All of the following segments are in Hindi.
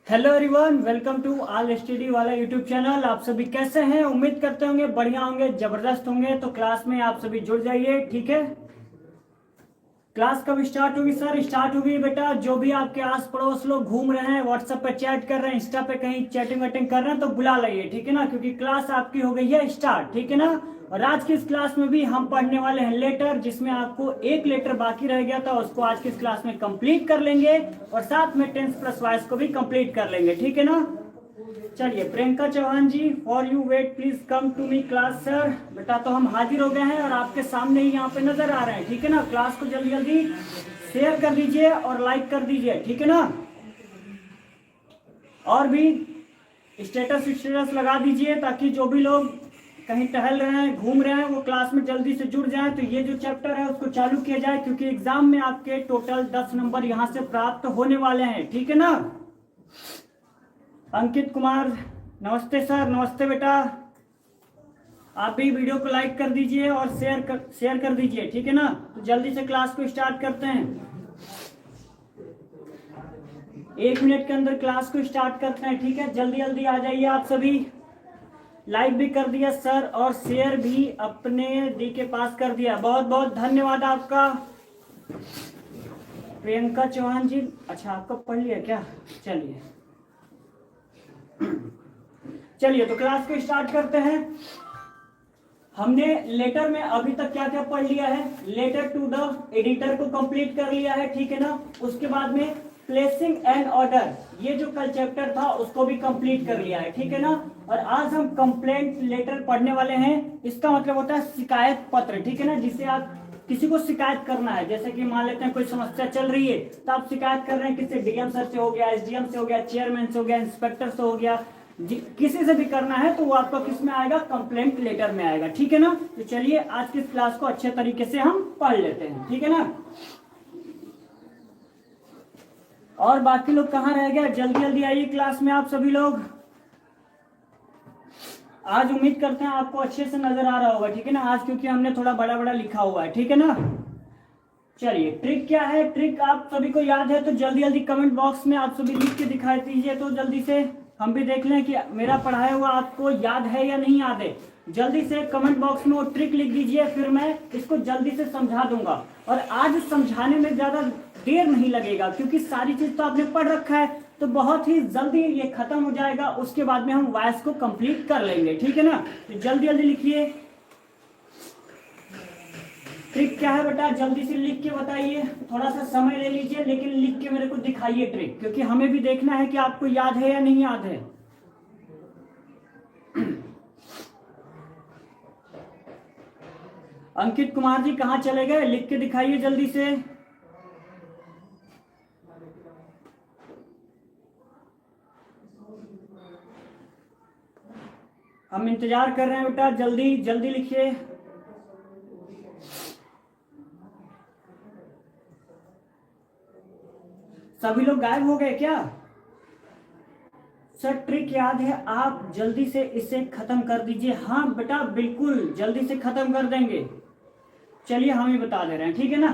Hello everyone, welcome to all study वाला यूट्यूब चैनल। आप सभी कैसे हैं? उम्मीद करते होंगे बढ़िया होंगे, जबरदस्त होंगे। तो क्लास में आप सभी जुड़ जाइए, ठीक है। क्लास कब स्टार्ट होगी सर? स्टार्ट होगी बेटा, जो भी आपके आस पड़ोस लोग घूम रहे हैं, व्हाट्सएप पे चैट कर रहे हैं, इंस्टा पे कहीं चैटिंग वेटिंग कर रहे हैं, तो बुला लाइए, ठीक है ना। क्योंकि क्लास आपकी हो गई है स्टार्ट, ठीक है ना। और आज की इस क्लास में भी हम पढ़ने वाले हैं लेटर, जिसमें आपको एक लेटर बाकी रह गया था, उसको आज की इस क्लास में कंप्लीट कर लेंगे। और साथ में टेंस प्लस वाइस को भी कंप्लीट कर लेंगे, ठीक है ना। चलिए, Priyanka Chauhan ji, for you wait, please come to me class sir. बेटा तो हम हाजिर हो गए हैं और आपके सामने ही यहाँ पे नजर आ रहे हैं, ठीक है ना। क्लास को जल्दी जल्दी शेयर कर दीजिए और लाइक कर दीजिए, ठीक है ना। और भी स्टेटस लगा दीजिए, ताकि जो भी लोग कहीं टहल रहे हैं, घूम रहे हैं, वो क्लास में जल्दी से जुड़ जाएं। तो ये जो चैप्टर है उसको चालू किया जाए, क्योंकि एग्जाम में आपके टोटल 10 नंबर यहाँ से प्राप्त होने वाले हैं, ठीक है ना। अंकित कुमार, नमस्ते सर। नमस्ते बेटा। आप भी वीडियो को लाइक कर दीजिए और शेयर कर दीजिए, ठीक है ना। तो जल्दी से क्लास को स्टार्ट करते हैं। 1 मिनट के अंदर क्लास को स्टार्ट करते हैं, ठीक है। जल्दी जल्दी आ जाइए आप सभी। लाइक भी कर दिया सर और शेयर भी अपने दी के पास कर दिया, बहुत बहुत धन्यवाद आपका। प्रियंका चौहान जी, अच्छा आपका पढ़ लिया क्या? चलिए चलिए, तो क्लास को स्टार्ट करते हैं। हमने लेटर में अभी तक क्या क्या पढ़ लिया है? लेटर टू द एडिटर को कंप्लीट कर लिया है, ठीक है ना। उसके बाद में प्लेसिंग एंड ऑर्डर, ये जो कल चैप्टर था उसको भी कंप्लीट कर लिया है, ठीक है ना। और आज हम कंप्लेंट लेटर पढ़ने वाले हैं। इसका मतलब होता है शिकायत पत्र, ठीक है ना, जिसे आप किसी को शिकायत करना है। जैसे कि मान लेते हैं कोई समस्या चल रही है, तो आप शिकायत कर रहे हैं किससे? डीएम सर से हो गया, एसडीएम से हो गया, चेयरमैन से हो गया, इंस्पेक्टर से हो गया, किसी से भी करना है तो वो आपका किस में आएगा? कंप्लेंट लेटर में आएगा, ठीक है ना। तो चलिए आज की क्लास को अच्छे तरीके से हम पढ़ लेते हैं, ठीक है ना। और बाकी लोग कहाँ रह गए? जल्दी जल्दी आइए क्लास में आप सभी लोग। आज उम्मीद करते हैं आपको अच्छे से नजर आ रहा होगा, ठीक है ना। आज क्योंकि हमने थोड़ा बड़ा बड़ा लिखा हुआ है, ठीक है ना। चलिए, ट्रिक क्या है? ट्रिक आप सभी को याद है तो जल्दी जल्दी कमेंट बॉक्स में आप सभी लिख के दिखाई दीजिए, तो जल्दी से हम भी देख लें कि मेरा पढ़ाया हुआ आपको याद है या नहीं याद है। जल्दी से कमेंट बॉक्स में वो ट्रिक लिख दीजिए, फिर मैं इसको जल्दी से समझा दूंगा। और आज समझाने में ज्यादा देर नहीं लगेगा, क्योंकि सारी चीज तो आपने पढ़ रखा है, तो बहुत ही जल्दी ये खत्म हो जाएगा। उसके बाद में हम वॉइस को कंप्लीट कर लेंगे, ठीक है ना। तो जल्दी जल्दी लिखिए। ट्रिक क्या है बेटा? जल्दी से लिख के बताइए। थोड़ा सा समय ले लीजिए, लेकिन लिख के मेरे को दिखाइए ट्रिक, क्योंकि हमें भी देखना है कि आपको याद है या नहीं याद है। अंकित कुमार जी कहाँ चले गए? लिख के दिखाइए जल्दी से। हम इंतजार कर रहे हैं बेटा, जल्दी जल्दी लिखिए। सभी लोग गायब हो गए क्या? सर ट्रिक याद है, आप जल्दी से इसे खत्म कर दीजिए। हाँ बेटा बिल्कुल जल्दी से खत्म कर देंगे। चलिए हम ही बता दे रहे हैं, ठीक है ना।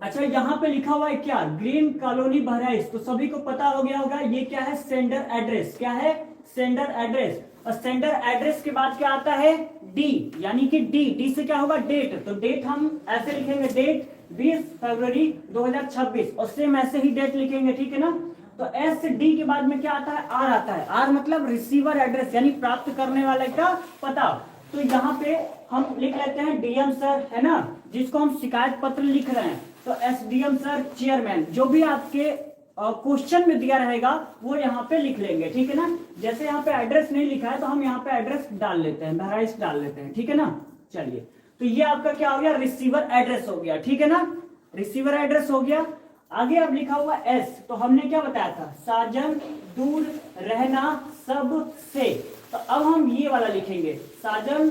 अच्छा, यहाँ पे लिखा हुआ है क्या? Green colony Bahraich. तो सभी को पता हो गया होगा ये क्या है? Sender address. क्या है? Sender address. और सेंडर एड्रेस के बाद क्या आता है? डी, यानी कि डी से क्या होगा? डेट। तो डेट हम ऐसे लिखेंगे, डेट 20 फरवरी 2026, और सेम ऐसे ही डेट लिखेंगे, ठीक है ना। तो एस से डी के बाद में क्या आता है? आर आता है। आर मतलब रिसीवर एड्रेस, यानी प्राप्त करने वाले का पता। तो यहाँ पे हम लिख लेते हैं डीएम सर, है ना, जिसको हम शिकायत पत्र लिख रहे हैं। तो एसडीएम सर, चेयरमैन, जो भी आपके क्वेश्चन में दिया रहेगा वो यहाँ पे लिख लेंगे, ठीक है ना। जैसे यहाँ पे एड्रेस नहीं लिखा है तो हम यहाँ पे एड्रेस डाल लेते हैं, बहराइच डाल लेते हैं, ठीक है ना। चलिए, तो ये आपका क्या हो गया? रिसीवर एड्रेस हो गया, ठीक है ना। रिसीवर एड्रेस हो गया। आगे अब लिखा हुआ एस, तो हमने क्या बताया था? साजन, दूर रहना सब से। तो अब हम ये वाला लिखेंगे, साजन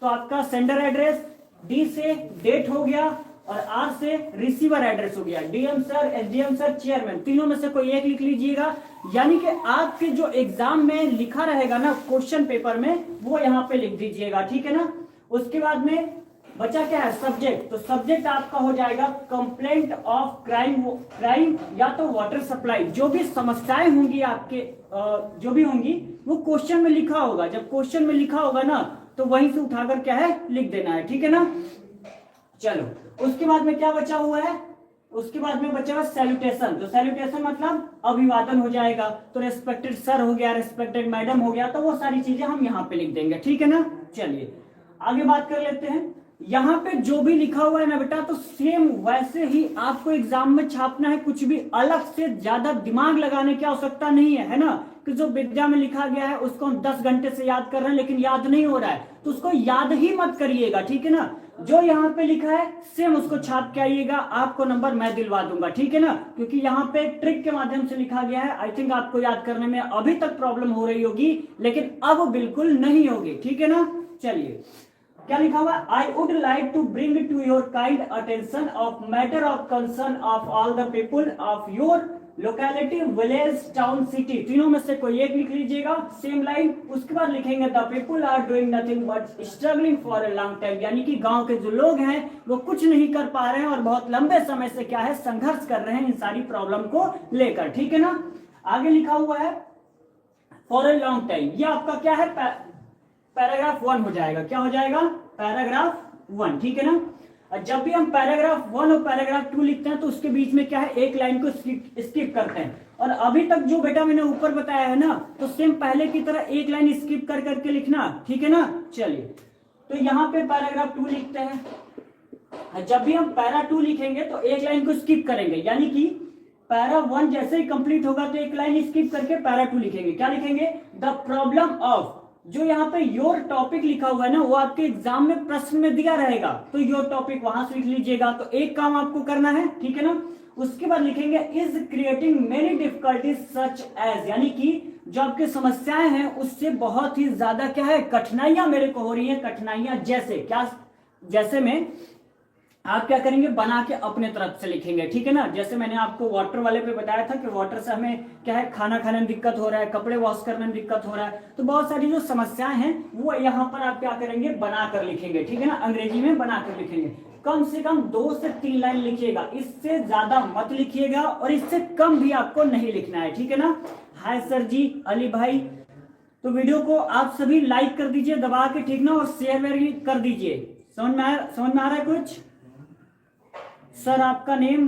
तो आपका सेंडर एड्रेस, डी से डेट हो गया, और आर से रिसीवर एड्रेस हो गया। DM sir, SDM sir, chairman, तीनों में से कोई एक लिख लीजिएगा। यानी कि आपके जो एग्जाम में लिखा रहेगा ना क्वेश्चन पेपर में, वो यहाँ पे लिख दीजिएगा, ठीक है ना। उसके बाद में बचा क्या है सब्जेक्ट, तो सब्जेक्ट आपका हो जाएगा कंप्लेंट ऑफ क्राइम या तो वाटर सप्लाई। जो भी समस्याएं होंगी आपके जो भी होंगी वो क्वेश्चन में लिखा होगा। जब क्वेश्चन में लिखा होगा ना तो वहीं से उठाकर क्या है लिख देना है, ठीक है ना। चलो उसके बाद में क्या बचा हुआ है, उसके बाद में बचा हुआ सैल्यूटेशन। तो सैल्यूटेशन मतलब अभिवादन हो जाएगा, तो रेस्पेक्टेड सर हो गया, रेस्पेक्टेड मैडम हो गया, तो वो सारी चीजें हम यहाँ पे लिख देंगे, ठीक है ना। चलिए आगे बात कर लेते हैं। यहाँ पे जो भी लिखा हुआ है ना बेटा, तो सेम वैसे ही आपको एग्जाम में छापना है, कुछ भी अलग से ज्यादा दिमाग लगाने की आवश्यकता नहीं है ना। कि जो विद्या में लिखा गया है उसको हम 10 घंटे से याद कर रहे हैं लेकिन याद नहीं हो रहा है, तो उसको याद ही मत करिएगा, ठीक है ना। जो यहाँ पे लिखा है सेम उसको छाप के आइएगा, आपको नंबर मैं दिलवा दूंगा, ठीक है ना। क्योंकि यहाँ पे ट्रिक के माध्यम से लिखा गया है। आई थिंक आपको याद करने में अभी तक प्रॉब्लम हो रही होगी लेकिन अब बिल्कुल नहीं होगी, ठीक है ना। चलिए क्या लिखा हुआ, I would like to bring to your kind attention of matter of concern of all the people of your locality village town city. तीनों में से कोई एक लिख लीजिएगा सेम लाइन। उसके बाद लिखेंगे the people are doing nothing but struggling for a long time, यानी कि गांव के जो लोग हैं वो कुछ नहीं कर पा रहे हैं और बहुत लंबे समय से क्या है संघर्ष कर रहे हैं इन सारी प्रॉब्लम को लेकर, ठीक है ना। आगे लिखा हुआ है फॉर ए लॉन्ग टाइम, ये आपका क्या है पैराग्राफ 1 हो जाएगा। क्या हो जाएगा, पैराग्राफ 1, ठीक है ना। जब भी हम पैराग्राफ 1 और पैराग्राफ 2 लिखते हैं तो उसके बीच में क्या है एक लाइन को स्किप करते हैं। और अभी तक जो बेटा मैंने ऊपर बताया है ना, तो सेम पहले की तरह एक लाइन स्किप कर करके लिखना, ठीक है ना। चलिए तो यहाँ पे पैराग्राफ 2 लिखते हैं। जब भी हम पैरा 2 लिखेंगे तो एक लाइन को स्किप करेंगे, यानी कि पैरा 1 जैसे ही कंप्लीट होगा तो एक लाइन स्किप करके पैरा 2 लिखेंगे। क्या लिखेंगे, द प्रॉब्लम ऑफ, जो यहाँ पे योर टॉपिक लिखा हुआ है ना वो आपके एग्जाम में प्रश्न में दिया रहेगा, तो योर टॉपिक वहां से लिख लीजिएगा। तो एक काम आपको करना है, ठीक है ना। उसके बाद लिखेंगे is creating many difficulties such as, यानी कि जो आपकी समस्याएं हैं उससे बहुत ही ज्यादा क्या है कठिनाइयां मेरे को हो रही है। कठिनाइयां जैसे क्या, जैसे में आप क्या करेंगे बना के अपने तरफ से लिखेंगे, ठीक है ना। जैसे मैंने आपको वाटर वाले पे बताया था कि वाटर से हमें क्या है खाना खाने में दिक्कत हो रहा है, कपड़े वॉश करने में दिक्कत हो रहा है, तो बहुत सारी जो समस्याएं हैं वो यहाँ पर आप क्या करेंगे बनाकर लिखेंगे, ठीक है ना। अंग्रेजी में बनाकर लिखेंगे, कम से कम 2 से 3 लाइन लिखिएगा, इससे ज्यादा मत लिखिएगा और इससे कम भी आपको नहीं लिखना है, ठीक है ना। हाय सर जी, अली भाई, तो वीडियो को आप सभी लाइक कर दीजिए दबा के, ठीक ना, और शेयर भी कर दीजिए। समझ में आ रहा है कुछ। सर आपका नेम,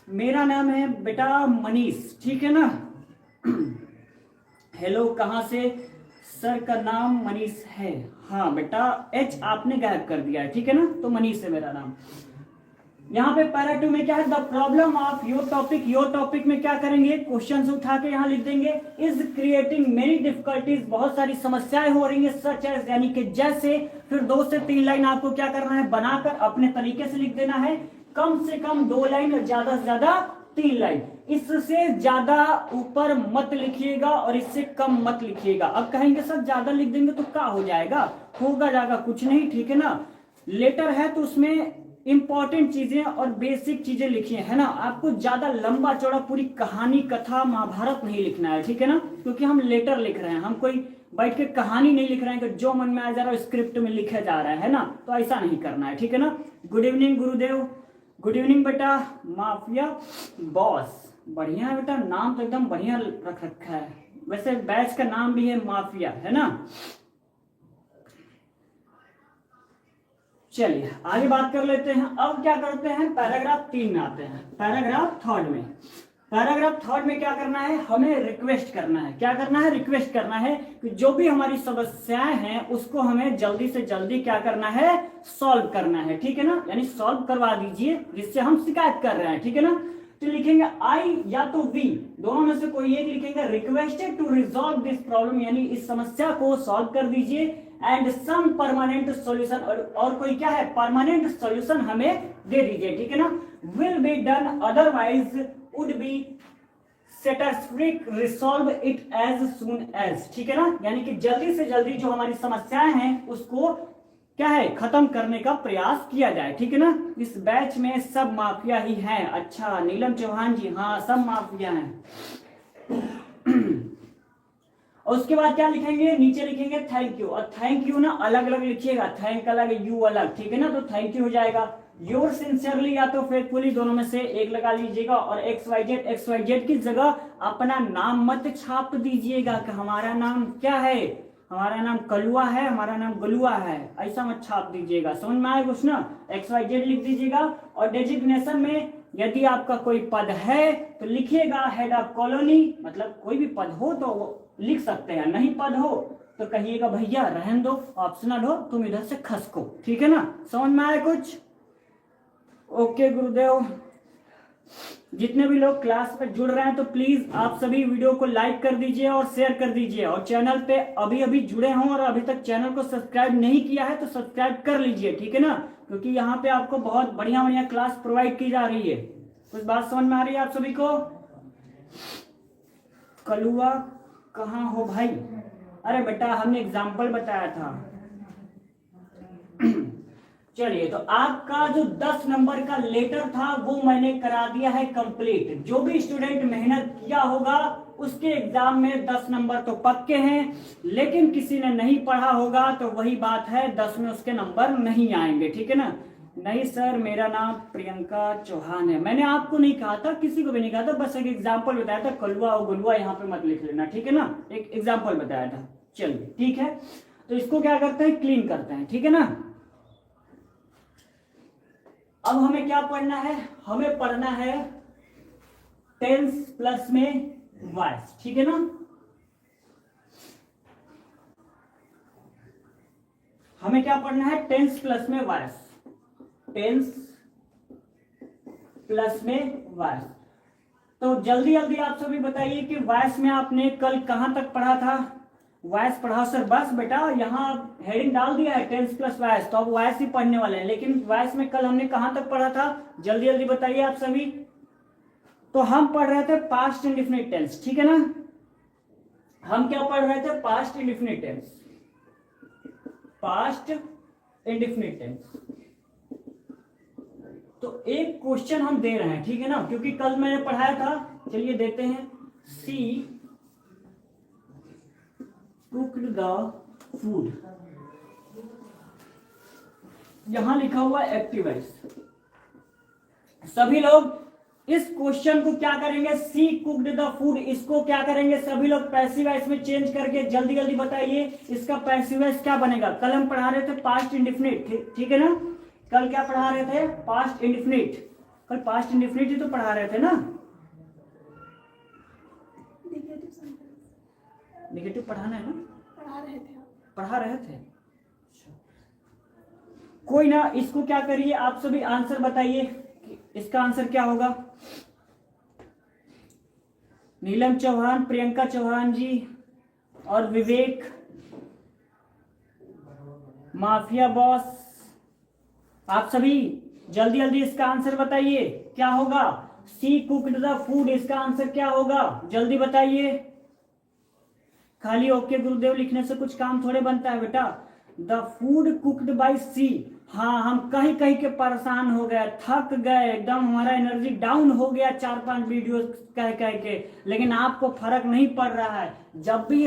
मेरा नाम है बेटा मनीष, ठीक है ना। हेलो, कहाँ से, सर का नाम मनीष है। हाँ बेटा, एच आपने गायब कर दिया है, ठीक है ना, तो मनीष है मेरा नाम। यहाँ पे पैरा 2 में क्या है, the problem of your topic, your topic में क्या करेंगे क्वेश्चन उठा के यहाँ लिख देंगे इज क्रिएटिंग मेनी डिफिकल्टीज, बहुत सारी समस्याएं हो रही है, सच एज यानी कि जैसे, फिर 2 से 3 लाइन आपको क्या करना है बनाकर अपने तरीके से लिख देना है। कम से कम 2 लाइन और ज्यादा से ज्यादा 3 लाइन, इससे ज्यादा ऊपर मत लिखिएगा और इससे कम मत लिखिएगा। अब कहेंगे सर ज्यादा लिख देंगे तो क्या हो जाएगा, होगा जाएगा कुछ नहीं, ठीक है ना। लेटर है तो उसमें इंपॉर्टेंट चीजें और बेसिक चीजें लिखी है ना, आपको ज्यादा लंबा चौड़ा पूरी कहानी कथा महाभारत नहीं लिखना है, ठीक है ना, क्योंकि हम लेटर लिख रहे हैं, हम कोई बैठ के कहानी नहीं लिख रहे हैं कि जो मन में आ जा रहा है स्क्रिप्ट में लिखा जा रहा है ना, तो ऐसा नहीं करना है, ठीक है ना। गुड इवनिंग गुरुदेव, गुड इवनिंग बेटा। माफिया बॉस, बढ़िया है बेटा, नाम तो एकदम बढ़िया रख रखा है, वैसे बैच का नाम भी है माफिया, है ना। चलिए आगे बात कर लेते हैं। अब क्या करते हैं, पैराग्राफ 3 में आते हैं, पैराग्राफ 3 में। पैराग्राफ 3 में क्या करना है, हमें रिक्वेस्ट करना है। क्या करना है, रिक्वेस्ट करना है कि जो भी हमारी समस्याएं हैं उसको हमें जल्दी से जल्दी क्या करना है, सॉल्व करना है, ठीक है ना, यानी सॉल्व करवा दीजिए जिससे हम शिकायत कर रहे हैं, ठीक है ना। तो लिखेंगे आई या तो वी, दोनों में से कोई एक लिखेंगे, requested to resolve this problem, यानी इस समस्या को सॉल्व कर दीजिए, एंड सम परमानेंट सॉल्यूशन, और कोई क्या है परमानेंट सॉल्यूशन हमें दे दीजिए, ठीक है ना। Will be done otherwise would be satisfactory, resolve it as soon as, ठीक है ना, यानी कि जल्दी से जल्दी जो हमारी समस्याएं हैं उसको क्या है खत्म करने का प्रयास किया जाए, ठीक है ना। इस बैच में सब माफिया ही हैं। अच्छा नीलम चौहान जी, हाँ सब माफिया हैं। और उसके बाद क्या लिखेंगे, नीचे लिखेंगे थैंक यू, और थैंक यू ना अलग अलग लिखिएगा, थैंक अलग यू अलग, ठीक है ना, तो थैंक यू हो जाएगा। योर सिंसियरली या तो फेथफुली दोनों में से एक लगा लीजिएगा, और XYZ की जगह अपना नाम मत छाप दीजिएगा कि हमारा नाम क्या है, हमारा नाम कलुआ है, हमारा नाम गलुआ है, ऐसा मत छाप दीजिएगा। समझ में आया कुछ ना, XYZ लिख दीजिएगा। और डेजिग्नेशन में यदि आपका कोई पद है तो लिखिएगा हेड ऑफ कॉलोनी, मतलब कोई भी पद हो तो वो लिख सकते हैं, नहीं पद हो तो कहिएगा भैया रहन दो, ऑप्शनल हो तुम इधर से खसको, ठीक है ना। समझ में आया कुछ? ओके गुरुदेव। जितने भी लोग क्लास में जुड़ रहे हैं तो प्लीज आप सभी वीडियो को लाइक कर दीजिए और शेयर कर दीजिए, और चैनल पे अभी अभी जुड़े हों और अभी तक चैनल को सब्सक्राइब नहीं किया है तो सब्सक्राइब कर लीजिए, ठीक है ना, क्योंकि यहाँ पे आपको बहुत बढ़िया बढ़िया क्लास प्रोवाइड की जा रही है। कुछ बात समझ में आ रही है आप सभी को? कलुआ कहाँ हो भाई? अरे बेटा हमने एग्जाम्पल बताया था। चलिए, तो आपका जो 10 नंबर का लेटर था वो मैंने करा दिया है कंप्लीट। जो भी स्टूडेंट मेहनत किया होगा उसके एग्जाम में 10 नंबर तो पक्के हैं, लेकिन किसी ने नहीं पढ़ा होगा तो वही बात है, 10 में उसके नंबर नहीं आएंगे, ठीक है ना। नहीं सर मेरा नाम प्रियंका चौहान है, मैंने आपको नहीं कहा था, किसी को भी नहीं कहा था, बस एक एग्जाम्पल बताया था, कलुआ और गुलुआ यहाँ पे मत लिख लेना, ठीक है ना, एक एग्जाम्पल बताया था। चलिए ठीक है, तो इसको क्या करते हैं, क्लीन करते हैं, ठीक है ना। अब हमें क्या पढ़ना है, हमें पढ़ना है टेंस प्लस में वॉइस, ठीक है ना। हमें क्या पढ़ना है, टेंस प्लस में वॉइस, टेंस प्लस में वॉइस। तो जल्दी जल्दी आप सभी बताइए कि वॉइस में आपने कल कहां तक पढ़ा था? वॉइस पढ़ा सर, बस बेटा यहाँ हेडिंग डाल दिया है टेंस प्लस वॉइस, तो अब वॉइस ही पढ़ने वाले हैं, लेकिन वॉइस में कल हमने कहां तक पढ़ा था? जल्दी जल्दी बताइए आप सभी। तो हम पढ़ रहे थे पास्ट इंडेफिनिट टेंस, ठीक है ना। हम क्या पढ़ रहे थे, past indefinite tense, past indefinite tense. तो एक क्वेश्चन हम दे रहे हैं, ठीक है ना, क्योंकि कल मैंने पढ़ाया था, चलिए देते हैं। सी कुक्ड द फूड, यहां लिखा हुआ एक्टिव वॉइस। सभी लोग इस क्वेश्चन को क्या करेंगे, सी कुक्ड द फूड, इसको क्या करेंगे सभी लोग पैसिव वॉइस में चेंज करके जल्दी जल्दी बताइए इसका पैसिव वॉइस क्या बनेगा। कल हम पढ़ा रहे थे पास्ट इंडेफिनिट, ठीक है ना, कल क्या पढ़ा रहे थे, पास्ट इंडेफिनिट, कल पास्ट इंडेफिनिट ही तो पढ़ा रहे थे ना। नेगेटिव पढ़ाना है ना, पढ़ा रहे थे। कोई ना, इसको क्या करिए आप सभी आंसर बताइए, इसका आंसर क्या होगा। नीलम चौहान, प्रियंका चौहान जी और विवेक, माफिया बॉस, आप सभी जल्दी जल्दी इसका आंसर बताइए क्या होगा। सी कुक्ड द फूड, इसका आंसर क्या होगा, जल्दी बताइए। खाली ओके गुरुदेव लिखने से कुछ काम थोड़े बनता है बेटा। द फूड कुक्ड बाय सी, हाँ हम कहीं कहीं के परेशान हो गए, थक गए, एकदम हमारा एनर्जी डाउन हो गया 4-5 वीडियो कह कह के, लेकिन आपको फर्क नहीं पड़ रहा है। जब भी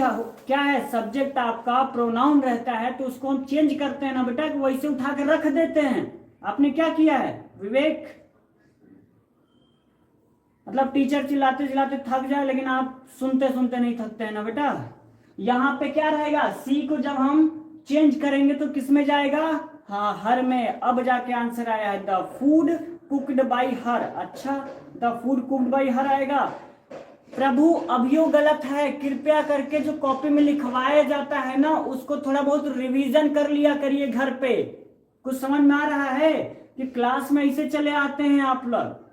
क्या है सब्जेक्ट आपका प्रोनाउन रहता है तो उसको हम चेंज करते हैं ना बेटा, कि वैसे उठा के रख देते हैं। आपने क्या किया है विवेक, मतलब टीचर चिल्लाते चिल्लाते थक जाए लेकिन आप सुनते सुनते नहीं थकते हैं ना बेटा। यहाँ पे क्या रहेगा, सी को जब हम चेंज करेंगे तो किस में जाएगा, हाँ हर में। अब जाके आंसर आया है the food cooked by her. अच्छा, the food cooked by her आएगा। प्रभु अब यो गलत है, कृपया करके जो कॉपी में लिखवाया जाता है ना उसको थोड़ा बहुत रिवीजन कर लिया करिए घर पे। कुछ समझ में आ रहा है कि क्लास में ऐसे चले आते हैं आप लोग।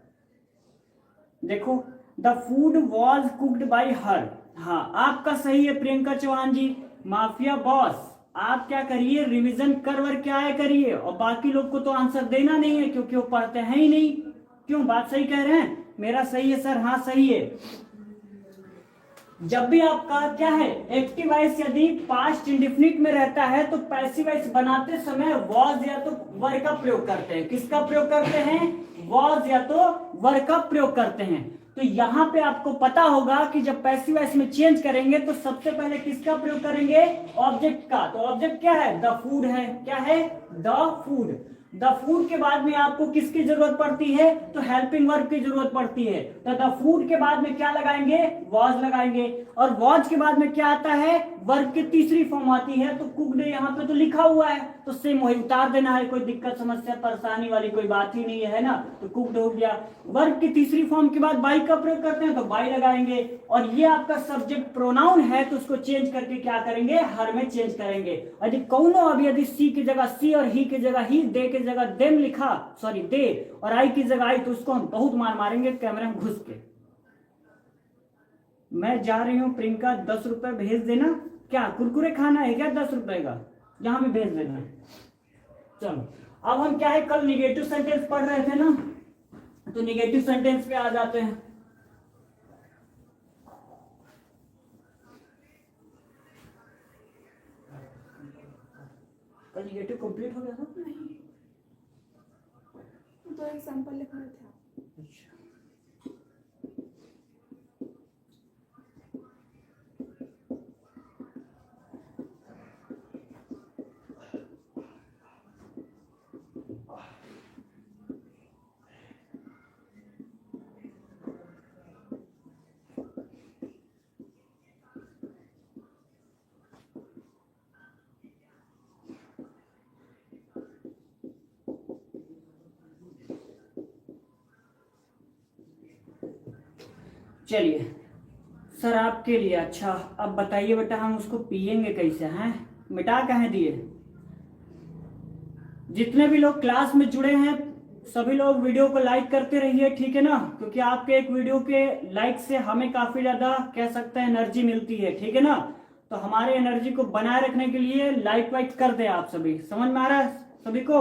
देखो the food was cooked by हर, हाँ आपका सही है प्रियंका चौहान जी। माफिया बॉस आप क्या करिए, रिवीजन कर वर के आया करिए, और बाकी लोग को तो आंसर देना नहीं है क्योंकि वो पढ़ते हैं ही नहीं। क्यों, बात सही कह रहे हैं, मेरा सही है सर, हाँ सही है। जब भी आपका क्या है एक्टिव वॉइस यदि पास्ट इंडेफिनिट में रहता है तो पैसिव वॉइस बनाते समय वॉज या तो वर का प्रयोग करते हैं। किसका प्रयोग करते हैं, वॉज या तो वर का प्रयोग करते हैं। तो यहां पे आपको पता होगा कि जब पैसिव वॉइस में चेंज करेंगे तो सबसे पहले किसका प्रयोग करेंगे, ऑब्जेक्ट का। तो ऑब्जेक्ट क्या है, द फूड है। क्या है, द फूड। द फूड के बाद में आपको किसकी जरूरत पड़ती है, तो हेल्पिंग वर्ब की जरूरत पड़ती है। तो द फूड के बाद में क्या लगाएंगे, वॉज लगाएंगे। और वॉज के बाद में क्या आता है, वर्ब की तीसरी फॉर्म आती है। तो कुक्ड यहाँ पे तो लिखा हुआ है, तो सेम वही उतार देना है, कोई दिक्कत समस्या परेशानी वाली कोई बात ही नहीं है ना। तो कुक्ड हो गया। वर्ब की तीसरी फॉर्म के बाद बाई का प्रयोग करते हैं तो बाई लगाएंगे। और ये आपका सब्जेक्ट प्रोनाउन है तो उसको चेंज करके क्या करेंगे, हर में चेंज करेंगे। यदि कौनो अभी यदि सी की जगह सी और ही की जगह ही, दे की जगह देम लिखा, सॉरी दे, और आई की जगह आई, तो उसको हम बहुत मार मारेंगे कैमरे में घुस के। मैं जा रही हूँ प्रियंका, 10 रुपए भेज देना। क्या कुरकुरे खाना है क्या 10 रुपए का, यहाँ भी भेज देना। चलो अब हम क्या है, कल निगेटिव सेंटेंस पढ़ रहे थे ना, तो निगेटिव सेंटेंस पे आ जाते हैं। कल निगेटिव कंप्लीट हो गया था, नहीं, तो एग्जांपल लिख रहे थे आप। अच्छा चलिए सर आपके लिए। अच्छा अब बताइए बेटा, हम उसको पिएंगे कैसे हैं, मिटा कहे दिए। जितने भी लोग क्लास में जुड़े हैं सभी लोग वीडियो को लाइक करते रहिए, ठीक है ना, क्योंकि आपके एक वीडियो के लाइक से हमें काफी ज्यादा कह सकते हैं एनर्जी मिलती है, ठीक है ना। तो हमारे एनर्जी को बनाए रखने के लिए लाइक वाइक कर दे आप सभी। समझ में आ रहा है सभी को,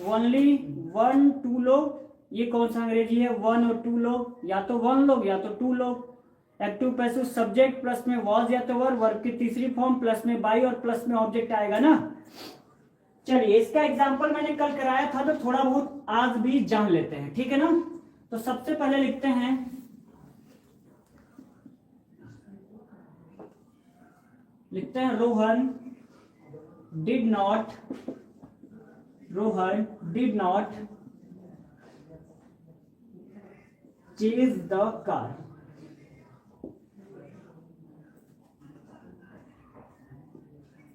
ओनली 1 2 लोग, ये कौन सा अंग्रेजी है, 1 और 2 लोग, या तो 1 लोग या तो 2 लोग। एक्टिव पैसिव सब्जेक्ट प्लस में वॉज या तो वर्ब की तीसरी फॉर्म प्लस में बाई और प्लस में ऑब्जेक्ट आएगा ना। चलिए इसका एग्जाम्पल मैंने कल कराया था, तो थोड़ा बहुत आज भी जान लेते हैं, ठीक है ना। तो सबसे पहले लिखते हैं, Rohan did not chase the car.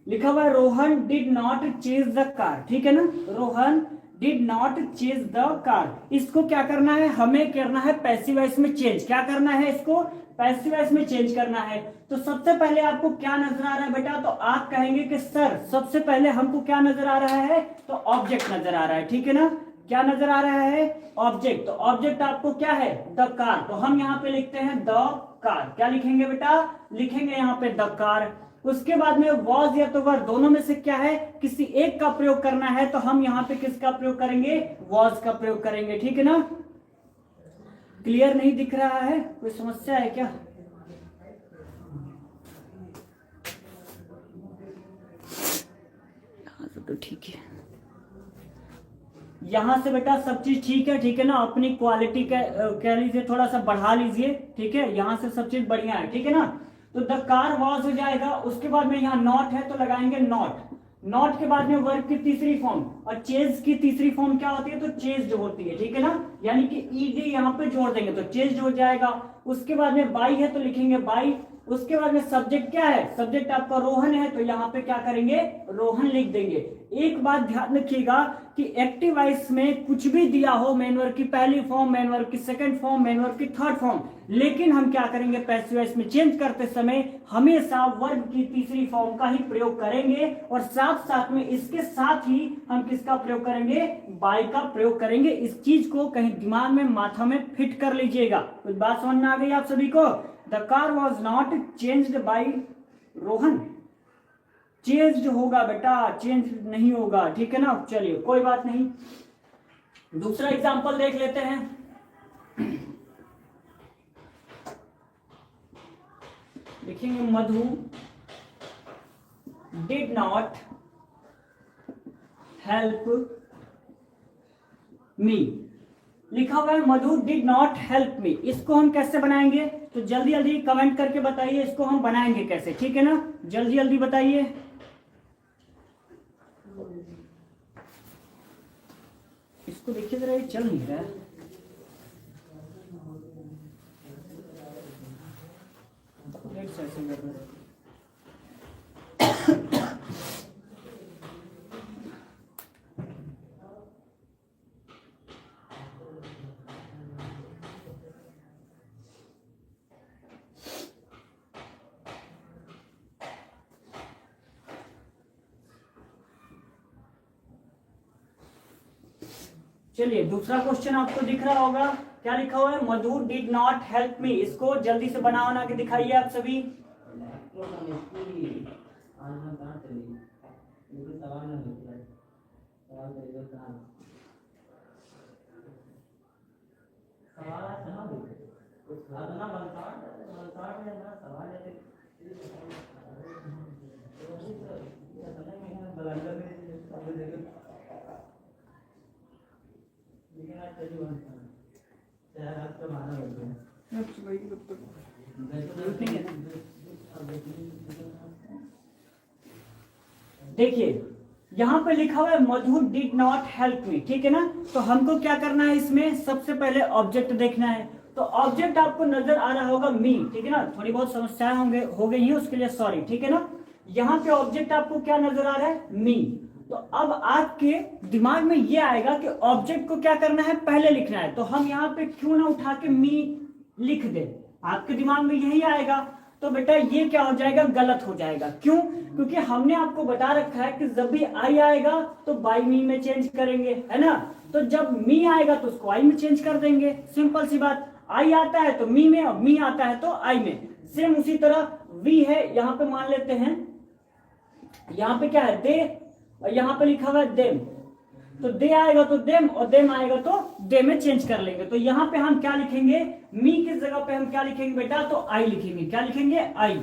लिखा हुआ है Rohan did not chase the car, ठीक है ना। Rohan did not chase the car, इसको क्या करना है, हमें करना है पैसिव वॉइस में चेंज। क्या करना है, इसको पैसिव वॉइस में चेंज करना है। तो सबसे पहले आपको क्या नजर आ रहा है बेटा, तो आप कहेंगे कि सर सबसे पहले हमको क्या नजर आ रहा है, तो ऑब्जेक्ट नजर आ रहा है, ठीक है ना। क्या नजर आ रहा है, ऑब्जेक्ट। तो ऑब्जेक्ट आपको क्या है, द कार। तो हम यहाँ पे लिखते हैं द कार। क्या लिखेंगे बेटा, लिखेंगे यहाँ पे द कार। उसके बाद में वॉज या तो वर्ब दोनों में से क्या है, किसी एक का प्रयोग करना है, तो हम यहाँ पे किसका प्रयोग करेंगे, वॉज का प्रयोग करेंगे, ठीक है ना। क्लियर नहीं दिख रहा है, कोई समस्या है क्या। तो ठीक है, यहां से बेटा सब चीज ठीक है, ठीक है ना। अपनी क्वालिटी कह लीजिए थोड़ा सा बढ़ा लीजिए, ठीक है, यहां से सब चीज बढ़िया है, ठीक है ना। तो द कार वॉज हो जाएगा। उसके बाद में यहाँ नॉट है तो लगाएंगे नॉट। नॉट के बाद में वर्ब की तीसरी फॉर्म, और चेज की तीसरी फॉर्म क्या होती है, तो चेज जो होती है, ठीक है ना। यानी कि ईडी यहाँ पे जोड़ देंगे तो चेज हो जाएगा। उसके बाद में बाई है तो लिखेंगे बाई। उसके बाद में सब्जेक्ट क्या है, सब्जेक्ट आपका रोहन है, तो यहाँ पे क्या करेंगे, रोहन लिख देंगे। एक बात ध्यान रखिएगा कि एक्टिव वॉइस में कुछ भी दिया हो, मेन वर्ब की पहली फॉर्म, मेन वर्ब की सेकंड फॉर्म, मेन वर्ब की थर्ड फॉर्म, लेकिन हम क्या करेंगे, पैसिव वॉइस में चेंज करते समय हमेशा वर्ब की तीसरी फॉर्म का ही प्रयोग करेंगे। और साथ साथ में इसके साथ ही हम किसका प्रयोग करेंगे, बाय का प्रयोग करेंगे। इस चीज को कहीं दिमाग में, माथा में फिट कर लीजिएगा। कुछ बात समझ में आ गई आप सभी को। The car was not changed by Rohan. Changed होगा बेटा, चेंज नहीं होगा, ठीक है ना। चलिए कोई बात नहीं, दूसरा एग्जांपल देख लेते हैं। लिखेंगे मधु डिड नॉट हेल्प मी। लिखा हुआ है मधु डिड नॉट हेल्प मी, इसको हम कैसे बनाएंगे? तो जल्दी जल्दी कमेंट करके बताइए इसको हम बनाएंगे कैसे, ठीक है ना? जल्दी जल्दी बताइए। इसको देखिए जरा, ये चल नहीं रहा है। चलिए दूसरा क्वेश्चन आपको दिख रहा होगा, क्या लिखा हुआ है? मधु डिड नॉट हेल्प मी, इसको जल्दी से बना के दिखाइए आप सभी। देखिए यहाँ पे लिखा हुआ है मधु डिड नॉट हेल्प मी, ठीक है ना? तो हमको क्या करना है, इसमें सबसे पहले ऑब्जेक्ट देखना है। तो ऑब्जेक्ट आपको नजर आ रहा होगा मी, ठीक है ना? थोड़ी बहुत समस्याएं हो गई है, उसके लिए सॉरी, ठीक है ना? यहाँ पे ऑब्जेक्ट आपको क्या नजर आ रहा है? मी। तो अब आपके दिमाग में ये आएगा कि ऑब्जेक्ट को क्या करना है, पहले लिखना है। तो हम यहाँ पे क्यों ना उठा के मी लिख दे, आपके दिमाग में यही आएगा। तो बेटा ये क्या हो जाएगा, गलत हो जाएगा। क्यों? क्योंकि हमने आपको बता रखा है कि जब भी आई आएगा तो बाई मी में चेंज करेंगे, है ना? तो जब मी आएगा तो उसको आई में चेंज कर देंगे, सिंपल सी बात। आई आता है तो मी में, और मी आता है तो आई में। सेम उसी तरह वी है, यहाँ पे मान लेते हैं, यहाँ पे क्या है, दे, और यहाँ पे लिखा हुआ है देम। तो दे आएगा तो देम, और देम आएगा तो दे में चेंज कर लेंगे। तो यहाँ पे हम क्या लिखेंगे, मी की जगह पे हम क्या लिखेंगे बेटा, तो आई लिखेंगे। क्या लिखेंगे, आई।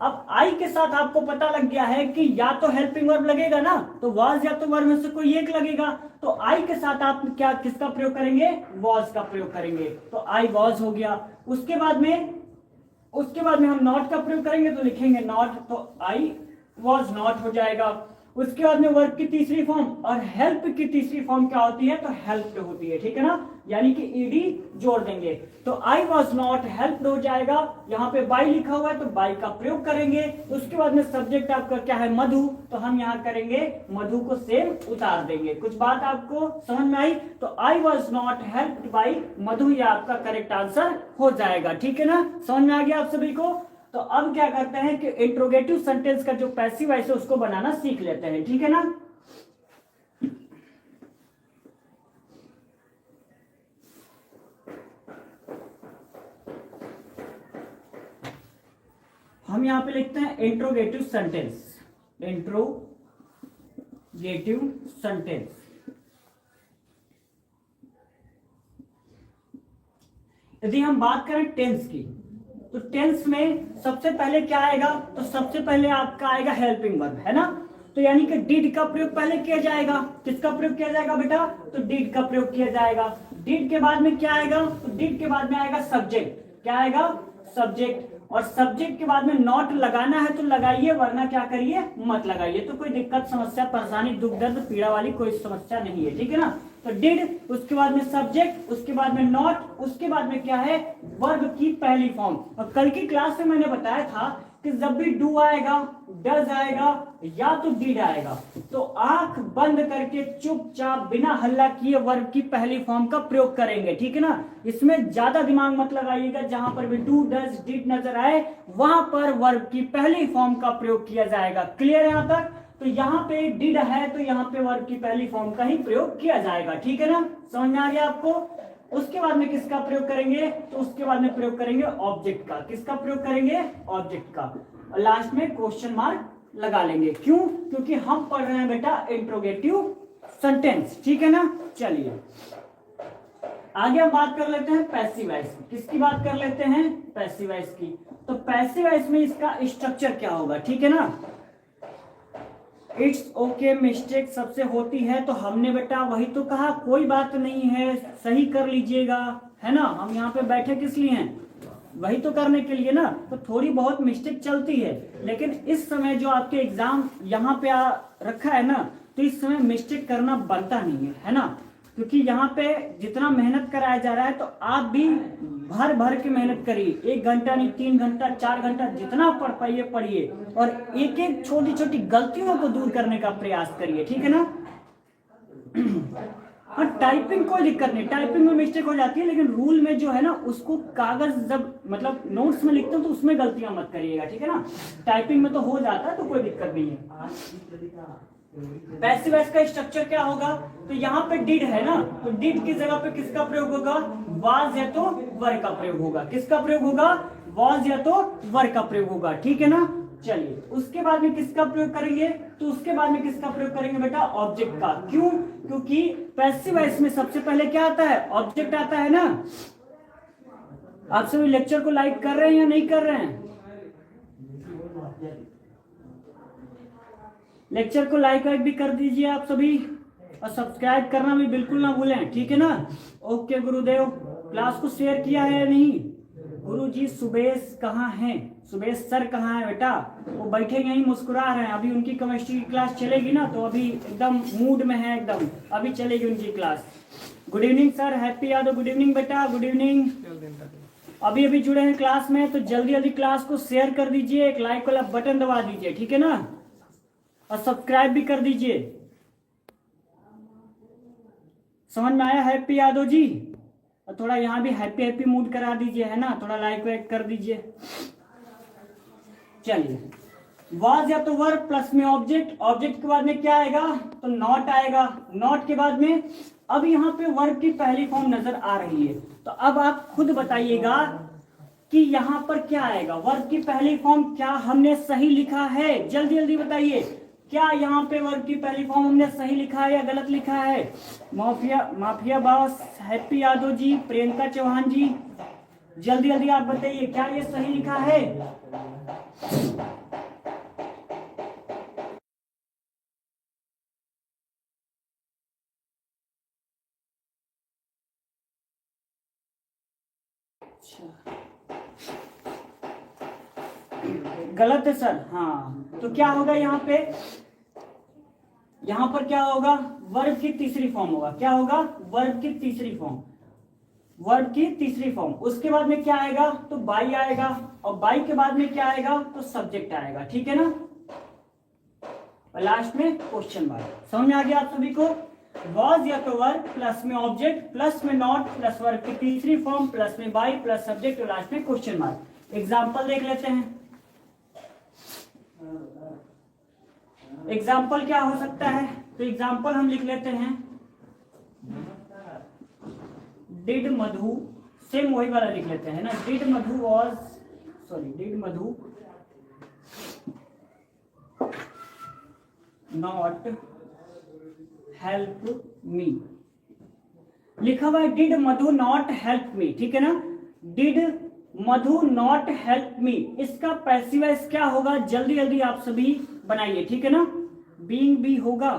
अब आई के साथ आपको पता लग गया है कि या तो हेल्पिंग वर्ब लगेगा ना, तो वाज या तो वर्ब में से कोई एक लगेगा। तो आई के साथ आप क्या, किसका प्रयोग करेंगे, वाज का प्रयोग करेंगे। तो आई वाज हो गया। उसके बाद में हम नॉट का प्रयोग करेंगे, तो लिखेंगे नॉट, तो आई वाज नॉट हो जाएगा। उसके बाद में वर्ब की तीसरी फॉर्म और हेल्प की तीसरी फॉर्म क्या होती है, तो हेल्प्ड होती है, ठीक है ना? यानी कि ईडी जोड़ देंगे। तो आई वॉज नॉट हेल्प्ड हो जाएगा। यहाँ पे बाई लिखा हुआ है तो बाई का प्रयोग करेंगे। उसके बाद में सब्जेक्ट आपका क्या है, मधु, तो हम यहाँ करेंगे मधु को सेम उतार देंगे। कुछ बात आपको समझ में आई? तो I was not helped by Madhu, ये आपका करेक्ट आंसर हो जाएगा, ठीक है ना? समझ में आ गया आप सभी को? तो अब क्या करते हैं कि इंट्रोगेटिव सेंटेंस का जो पैसिव वॉइस है उसको बनाना सीख लेते हैं, ठीक है ना? हम यहां पे लिखते हैं इंट्रोगेटिव सेंटेंस। इंट्रोगेटिव सेंटेंस, यदि हम बात करें टेंस की, तो टेंस में सबसे पहले क्या आएगा, तो सबसे पहले आपका आएगा हेल्पिंग वर्ब, है ना? तो यानी कि डिड का प्रयोग पहले किया जाएगा। किसका प्रयोग किया जाएगा बेटा, तो डिड का प्रयोग किया जाएगा। डिड के बाद में क्या आएगा, तो डिड के बाद में आएगा सब्जेक्ट। क्या आएगा, सब्जेक्ट। और सब्जेक्ट के बाद में नॉट लगाना है तो लगाइए, वरना क्या करिए, मत लगाइए। तो कोई दिक्कत, समस्या, परेशानी, दुख दर्द, पीड़ा वाली कोई समस्या नहीं है, ठीक है ना? तो डिड, उसके बाद में सब्जेक्ट, उसके बाद में नॉट, उसके बाद में क्या है, वर्ब की पहली फॉर्म। और कल की क्लास में मैंने बताया था कि जब भी डू आएगा, डज आएगा या तो डिड आएगा, तो आंख बंद करके चुपचाप बिना हल्ला किए वर्ब की पहली फॉर्म का प्रयोग करेंगे, ठीक है ना? इसमें ज्यादा दिमाग मत लगाइएगा। जहां पर भी डू, डज, डिड नजर आए वहां पर वर्ब की पहली फॉर्म का प्रयोग किया जाएगा। क्लियर है यहां तक? तो यहाँ पे डिड है तो यहाँ पे वर्ब की पहली फॉर्म का ही प्रयोग किया जाएगा, ठीक है ना? समझ में आ गया आपको? उसके बाद में किसका प्रयोग करेंगे, तो उसके बाद में प्रयोग करेंगे ऑब्जेक्ट का। किसका प्रयोग करेंगे, ऑब्जेक्ट का। और लास्ट में क्वेश्चन मार्क लगा लेंगे। क्यों? क्योंकि हम पढ़ रहे हैं बेटा इंट्रोगेटिव सेंटेंस, ठीक है ना? चलिए आगे हम बात कर लेते हैं पैसिव वॉइस की। किसकी बात कर लेते हैं, पैसिव वॉइस की। तो पैसिव वॉइस में इसका स्ट्रक्चर क्या होगा, ठीक है ना? इट्स ओके मिस्टेक सबसे होती है, तो हमने बेटा वही तो कहा, कोई बात नहीं है, सही कर लीजिएगा, है ना। हम यहाँ पे बैठे किस लिए हैं, वही तो करने के लिए ना। तो थोड़ी बहुत मिस्टेक चलती है, लेकिन इस समय जो आपके एग्जाम यहाँ पे रखा है ना, तो इस समय मिस्टेक करना बनता नहीं है ना, क्योंकि यहाँ पे जितना मेहनत कराया जा रहा है, तो आप भी भर भर के मेहनत करिए। 1 घंटा नहीं, 3 घंटा, 4 घंटा, जितना पढ़ पाइए पढ़िए, और एक एक छोटी छोटी गलतियों को दूर करने का प्रयास करिए, ठीक है ना। हाँ, टाइपिंग कोई दिक्कत नहीं, टाइपिंग में मिस्टेक हो जाती है, लेकिन रूल में जो है ना, उसको कागज जब मतलब नोट्स में लिखते हो तो उसमें गलतियां मत करिएगा, ठीक है ना। टाइपिंग में तो हो जाता है, तो कोई दिक्कत नहीं है। पैसिव वॉइस का स्ट्रक्चर क्या होगा, तो यहाँ पे डिड है ना, तो डिड की जगह पे किसका प्रयोग होगा, वाज या तो वर का प्रयोग होगा। किसका प्रयोग होगा, वाज या तो वर का प्रयोग होगा, ठीक है ना। चलिए, उसके बाद में किसका प्रयोग करेंगे, तो उसके बाद में किसका प्रयोग करेंगे बेटा, ऑब्जेक्ट का। क्यों, क्योंकि पैसिव वॉइस में सबसे पहले क्या आता है, ऑब्जेक्ट आता है ना। आप सभी लेक्चर को लाइक कर रहे हैं या नहीं कर रहे हैं, लेक्चर को लाइक भी कर दीजिए आप सभी, और सब्सक्राइब करना भी बिल्कुल ना भूलें, ठीक है ना। ओके गुरुदेव, क्लास को शेयर किया है या नहीं। गुरुजी सुबेश कहाँ हैं, सुबेश सर कहाँ है बेटा, वो बैठे यहीं मुस्कुरा रहे हैं। अभी उनकी केमिस्ट्री की क्लास चलेगी ना, तो अभी एकदम मूड में है, एकदम अभी चलेगी उनकी class. Good evening sir, happy Yadav, good evening बेटा, गुड इवनिंग। अभी अभी जुड़े हैं क्लास में, तो जल्दी जल्दी क्लास को शेयर कर दीजिए, एक लाइक वाला बटन दबा दीजिए, ठीक है ना, और सब्सक्राइब भी कर दीजिए। समझ में आया हैप्पी यादव जी, और थोड़ा यहाँ भी हैप्पी हैप्पी मूड करा दीजिए, है ना, थोड़ा लाइक वाइक कर दीजिए। चलिए, वाज या तो वर्ब प्लस में ऑब्जेक्ट, ऑब्जेक्ट के बाद में क्या आएगा, तो नॉट आएगा। नॉट के बाद में अब यहाँ पे वर्ब की पहली फॉर्म नजर आ रही है, तो अब आप खुद बताइएगा कि यहाँ पर क्या आएगा, वर्ब की पहली फॉर्म क्या हमने सही लिखा है, जल्दी जल्दी बताइए। क्या यहाँ पे वर्ब की पहली फॉर्म हमने सही लिखा है या गलत लिखा है। Mafia boss, happy Yadav ji, Priyanka Chauhan जी, जल्दी जल्दी आप बताइए, क्या ये सही लिखा है। गलत है सर, हाँ, तो क्या होगा यहाँ पे, यहाँ पर क्या होगा, वर्ब की तीसरी फॉर्म होगा। क्या होगा, वर्ब की तीसरी फॉर्म, वर्ब की तीसरी फॉर्म। उसके बाद में क्या आएगा, तो बाई आएगा, और बाई के बाद में क्या आएगा, तो सब्जेक्ट आएगा, ठीक है ना, और लास्ट में क्वेश्चन मार्क। समझ में आ गया आप सभी को। वॉज या तो वर्ब प्लस में ऑब्जेक्ट प्लस में नॉट प्लस वर्ब की तीसरी फॉर्म प्लस में बाई प्लस सब्जेक्ट और लास्ट में क्वेश्चन मार्क। एग्जाम्पल देख लेते हैं। एग्जाम्पल क्या हो सकता है, तो एग्जाम्पल हम लिख लेते हैं, डिड मधु, सेम वही वाला लिख लेते हैं ना, did Madhu was, sorry, did Madhu not help me, लिखा हुआ है did Madhu not help me, ठीक है ना, did Madhu not help me. इसका पैसिव वॉइस क्या होगा, जल्दी जल्दी आप सभी बनाइए, ठीक है ना। बीइंग भी होगा,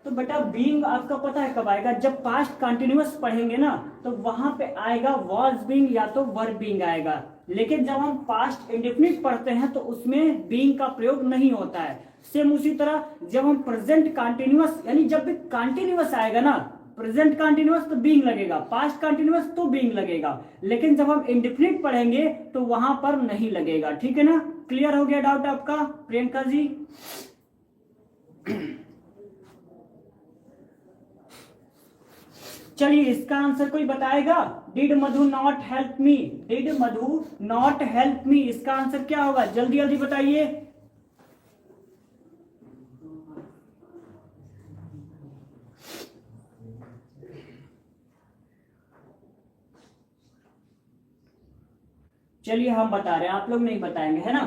तो बेटा बीइंग आपका पता है कब आएगा, जब पास्ट कंटिन्यूअस पढ़ेंगे ना, तो वहां पे आएगा वॉज बीइंग या तो वर्ब बीइंग आएगा। लेकिन जब हम पास्ट इंडेफिनिट पढ़ते हैं तो उसमें बीइंग का प्रयोग नहीं होता है। सेम उसी तरह जब हम प्रेजेंट कंटिन्यूअस, यानी जब भी कंटिन्यूअस आएगा ना, प्रेजेंट कंटिन्यूअस तो बीइंग लगेगा, पास्ट कंटिन्यूअस तो बीइंग लगेगा, लेकिन जब हम इंडेफिनिट पढ़ेंगे तो वहां पर नहीं लगेगा, ठीक है ना। क्लियर हो गया डाउट आपका प्रियंका जी। चलिए, इसका आंसर कोई बताएगा, did Madhu not help me, did Madhu not help me, इसका आंसर क्या होगा, जल्दी जल्दी बताइए। चलिए हम बता रहे हैं, आप लोग नहीं बताएंगे, है ना।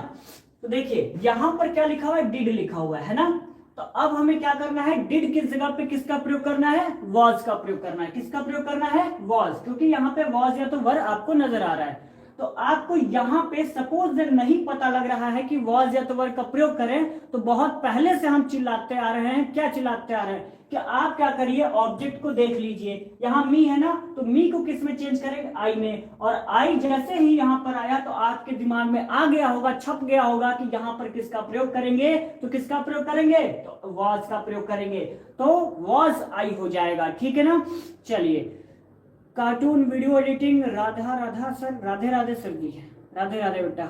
तो देखिए यहां पर क्या लिखा हुआ है, डिड लिखा हुआ है ना, तो अब हमें क्या करना है, डिड की जगह पे किसका प्रयोग करना है, वॉज का प्रयोग करना है। किसका प्रयोग करना है, वॉज, क्योंकि यहाँ पे वॉज या तो वर्ब आपको नजर आ रहा है। तो आपको यहाँ पे सपोज नहीं पता लग रहा है कि वॉज या तो वर्ड का प्रयोग करें, तो बहुत पहले से हम चिल्लाते आ रहे हैं, क्या चिल्लाते आ रहे हैं कि आप क्या करिए, ऑब्जेक्ट को देख लीजिए, यहाँ मी है ना, तो मी को किस में चेंज करेंगे, आई में, और आई जैसे ही यहाँ पर आया तो आपके दिमाग में आ गया होगा, छप गया होगा कि यहाँ पर किसका प्रयोग करेंगे, तो किसका प्रयोग करेंगे, तो वॉज का प्रयोग करेंगे, तो वॉज आई हो जाएगा। ठीक है ना। चलिए, cartoon video editing Radha Radha sir, Radhe Radhe sir ji, Radhe Radhe बेटा।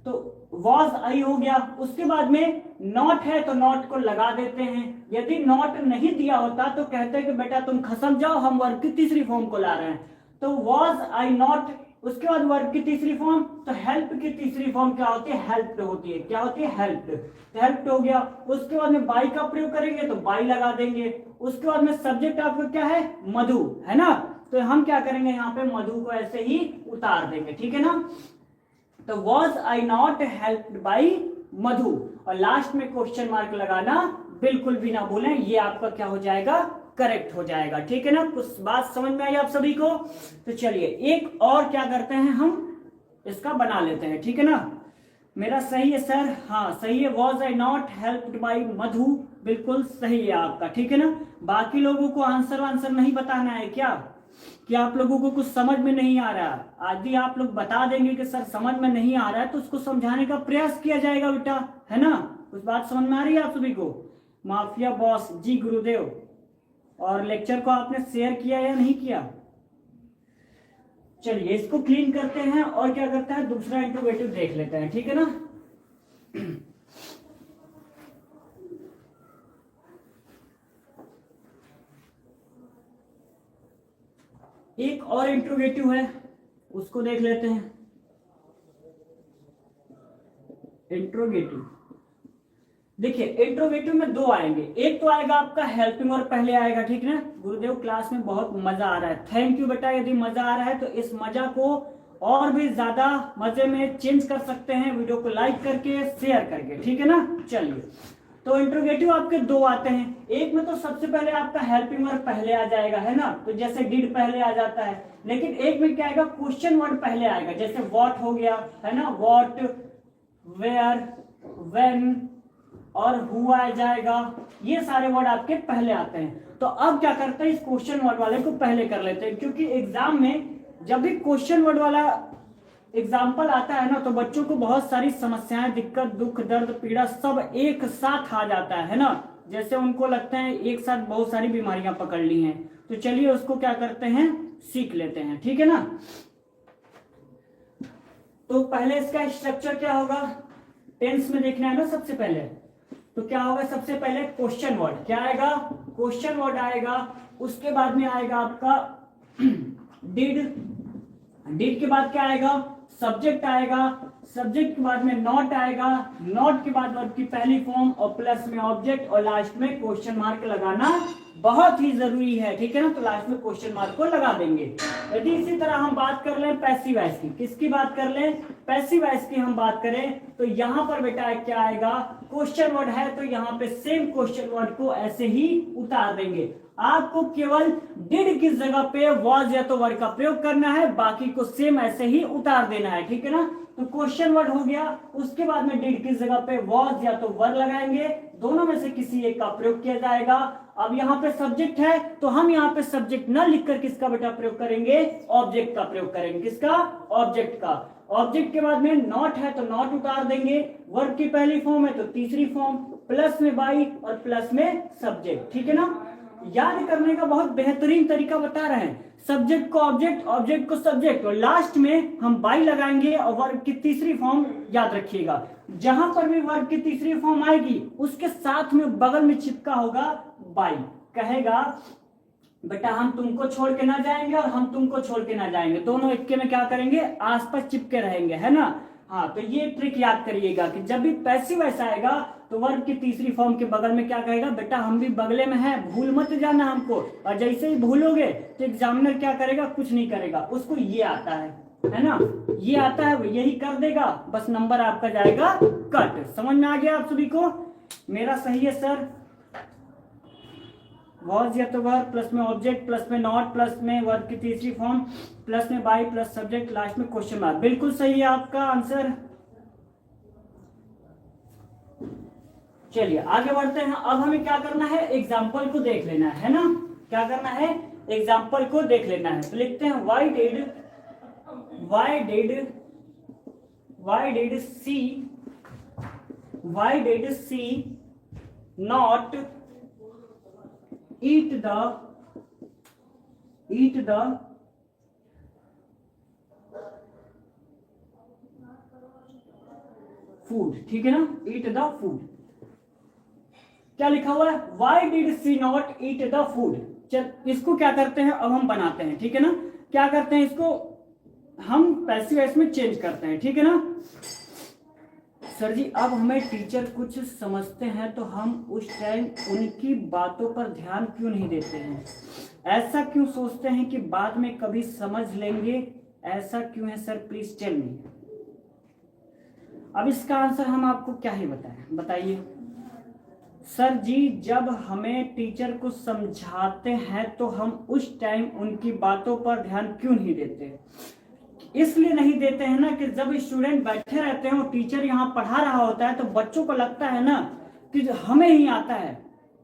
तो वॉज आई हो गया। उसके बाद में नॉट है तो नॉट को लगा देते हैं। यदि नॉट नहीं दिया होता तो कहते हैं कि बेटा तुम खसम जाओ, हम वर्ग की तीसरी फॉर्म को ला रहे हैं। तो वॉज आई नॉट, उसके बाद वर्ग की तीसरी फॉर्म, तो हेल्प की तीसरी फॉर्म क्या होती है, हेल्प्ड होती है। क्या होती है, हेल्प्ड। तो हेल्प्ड हो गया। उसके बाद में बाई का प्रयोग करेंगे तो बाई लगा देंगे। उसके बाद में सब्जेक्ट आपका क्या है, मधु है ना, तो हम क्या करेंगे, यहाँ पे मधु को ऐसे ही उतार देंगे। ठीक है ना। तो was I not helped by Madhu, और लास्ट में क्वेश्चन मार्क लगाना बिल्कुल भी ना भूलें, ये आपका क्या हो जाएगा, करेक्ट हो जाएगा। ठीक है ना। कुछ बात समझ में आई आप सभी को। तो चलिए एक और क्या करते हैं, हम इसका बना लेते हैं। ठीक है ना। मेरा सही है सर, हाँ सही है, was I not helped by Madhu, बिल्कुल सही है आपका। ठीक है ना। बाकी लोगों को आंसर नहीं बताना है क्या, कि आप लोगों को कुछ समझ में नहीं आ रहा। यदि आप लोग बता देंगे कि सर समझ में नहीं आ रहा है, तो उसको समझाने का प्रयास किया जाएगा बेटा, है ना। कुछ बात समझ में आ रही है आप सभी को। माफिया बॉस जी गुरुदेव, और लेक्चर को आपने शेयर किया या नहीं किया। चलिए इसको क्लीन करते हैं और क्या करते हैं, दूसरा इंट्रोगेटिव देख लेते हैं। ठीक है ना। एक और इंट्रोगेटिव है, उसको देख लेते हैं। इंट्रोगेटिव देखिए, इंट्रोगेटिव में दो आएंगे। एक तो आएगा आपका हेल्पिंग और पहले आएगा। ठीक है ना। गुरुदेव क्लास में बहुत मजा आ रहा है, थैंक यू बेटा। यदि मजा आ रहा है तो इस मजा को और भी ज्यादा मजे में चेंज कर सकते हैं, वीडियो को लाइक करके, शेयर करके। ठीक है ना। चलिए, तो इंट्रोगेटिव आपके दो आते हैं। एक में तो सबसे पहले आपका हेल्पिंग वर्ब पहले आ जाएगा, है ना, तो जैसे डिड पहले आ जाता है। लेकिन एक में क्या आएगा, क्वेश्चन वर्ड पहले आएगा, जैसे व्हाट हो गया, है ना, व्हाट, वेयर, व्हेन और हु आ जाएगा। ये सारे वर्ड आपके पहले आते हैं। तो अब क्या करते हैं, इस क्वेश्चन वर्ड वाले को पहले कर लेते हैं, क्योंकि एग्जाम में जब भी क्वेश्चन वर्ड वाला एग्जाम्पल आता है ना, तो बच्चों को बहुत सारी समस्याएं, दिक्कत, दुख, दर्द, पीड़ा सब एक साथ आ जाता है ना। जैसे उनको लगता है एक साथ बहुत सारी बीमारियां पकड़ ली हैं। तो चलिए उसको क्या करते हैं, सीख लेते हैं। ठीक है ना। तो पहले इसका स्ट्रक्चर क्या होगा, टेंस में देखना है ना सबसे पहले। तो क्या होगा, सबसे पहले क्वेश्चन वर्ड क्या आएगा, क्वेश्चन वर्ड आएगा। उसके बाद में आएगा आपका डिड, डिड के बाद क्या आएगा, सब्जेक्ट आएगा। सब्जेक्ट के बाद में नॉट आएगा। नॉट के बाद वर्ब की पहली फॉर्म और प्लस में ऑब्जेक्ट, और लास्ट में क्वेश्चन मार्क लगाना बहुत ही जरूरी है। ठीक है ना। तो लास्ट में क्वेश्चन मार्क को लगा देंगे। यदि इसी तरह हम बात कर लें पैसिव वॉइस की, किसकी बात कर लें, पैसिव वॉइस की हम बात करें, तो यहां पर बेटा क्या आएगा, क्वेश्चन वर्ड है तो यहाँ पे सेम क्वेश्चन वर्ड को ऐसे ही उतार देंगे। आपको केवल डिड की जगह पे वॉज या तो वर्ड का प्रयोग करना है, बाकी को सेम ऐसे ही उतार देना है। ठीक है ना। तो क्वेश्चन वर्ड हो गया, उसके बाद में डिड की जगह पे वॉज या तो वर्ड लगाएंगे, दोनों में से किसी एक का प्रयोग किया जाएगा। अब यहाँ पे सब्जेक्ट है तो हम यहाँ पे सब्जेक्ट न लिखकर किसका बेटा प्रयोग करेंगे, ऑब्जेक्ट का प्रयोग करेंगे। किसका, ऑब्जेक्ट का। ऑब्जेक्ट के बाद में नॉट है तो नॉट उतार देंगे, वर्ब की पहली फॉर्म है तो तीसरी फॉर्म, प्लस में बाई और प्लस में सब्जेक्ट। ठीक है ना। याद करने का बहुत बेहतरीन तरीका बता रहे हैं, सब्जेक्ट को ऑब्जेक्ट, ऑब्जेक्ट को सब्जेक्ट, और लास्ट में हम बाई लगाएंगे और वर्ब की तीसरी फॉर्म याद रखिएगा। जहां पर भी वर्ब की तीसरी फॉर्म आएगी उसके साथ में बगल में चिपका होगा बाई, कहेगा बेटा हम तुमको छोड़ के ना जाएंगे और हम तुमको छोड़ के ना जाएंगे, दोनों इक्के में क्या करेंगे, आसपास चिपके रहेंगे, है ना। हाँ, तो ये ट्रिक याद करिएगा कि जब भी पैसिव वॉइस आएगा तो वर्ब की तीसरी फॉर्म के बगल में क्या कहेगा, बेटा हम भी बगले में हैं, भूल मत जाना हमको। और जैसे ही भूलोगे तो एग्जामिनर क्या करेगा, कुछ नहीं करेगा, उसको ये आता है ना, ये आता है, यही कर देगा, बस नंबर आपका जाएगा कट। समझ में आ गया आप सभी को। मेरा सही है सर, वॉज या तो वर्ब, प्लस में ऑब्जेक्ट, प्लस में नॉट, प्लस में वर्ब की तीसरी फॉर्म, प्लस में बाय, प्लस सब्जेक्ट, लास्ट में क्वेश्चन मार्क। बिल्कुल सही है आपका आंसर। चलिए आगे बढ़ते हैं। अब हमें क्या करना है, एग्जाम्पल को देख लेना है ना। क्या करना है, एग्जाम्पल को देख लेना है। तो लिखते हैं why did she not eat the food, ठीक है ना, eat the food। क्या लिखा हुआ है, why did she not eat the food। चल इसको क्या करते हैं, अब हम बनाते हैं, ठीक है ना। क्या करते हैं, इसको हम पैसिव वॉइस में चेंज करते हैं, ठीक है ना। सर जी अब हमें टीचर कुछ समझते हैं तो हम उस टाइम उनकी बातों पर ध्यान क्यों नहीं देते हैं, ऐसा क्यों सोचते हैं कि बाद में कभी समझ लेंगे, ऐसा क्यों है सर, प्लीज टेल मी। अब इसका आंसर हम आपको क्या ही बताएं, बताइए। सर जी जब हमें टीचर को समझाते हैं तो हम उस टाइम उनकी बातों पर ध्यान क्यों नहीं देते, इसलिए नहीं देते हैं ना कि जब स्टूडेंट बैठे रहते हैं और टीचर यहाँ पढ़ा रहा होता है तो बच्चों को लगता है ना कि हमें ही आता है।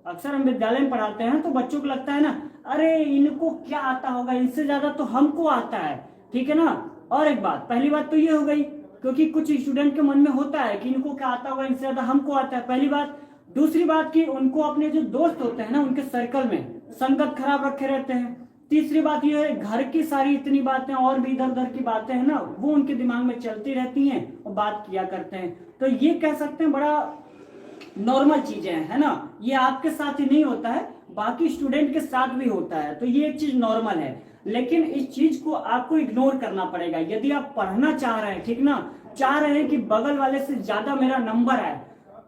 अक्सर हम विद्यालय में पढ़ाते हैं तो बच्चों को लगता है ना, अरे इनको क्या आता होगा, इनसे ज्यादा तो हमको आता है, ठीक है ना। और एक बात, पहली बात तो ये हो गई, क्योंकि कुछ स्टूडेंट के मन में होता है कि इनको क्या आता होगा, इनसे ज्यादा हमको आता है, पहली बात। दूसरी बात कि उनको अपने जो दोस्त होते हैं ना उनके सर्कल में संगत खराब रखे रहते हैं। तीसरी बात यह है, घर की सारी इतनी बातें और भी इधर उधर की बातें हैं ना वो उनके दिमाग में चलती रहती हैं और बात किया करते हैं। तो ये कह सकते हैं बड़ा नॉर्मल चीजें हैं, है ना। ये आपके साथ ही नहीं होता है, बाकी स्टूडेंट के साथ भी होता है, तो ये एक चीज नॉर्मल है। लेकिन इस चीज को आपको इग्नोर करना पड़ेगा यदि आप पढ़ना चाह रहे हैं, ठीक ना, चाह रहे हैं कि बगल वाले से ज्यादा मेरा नंबर आए,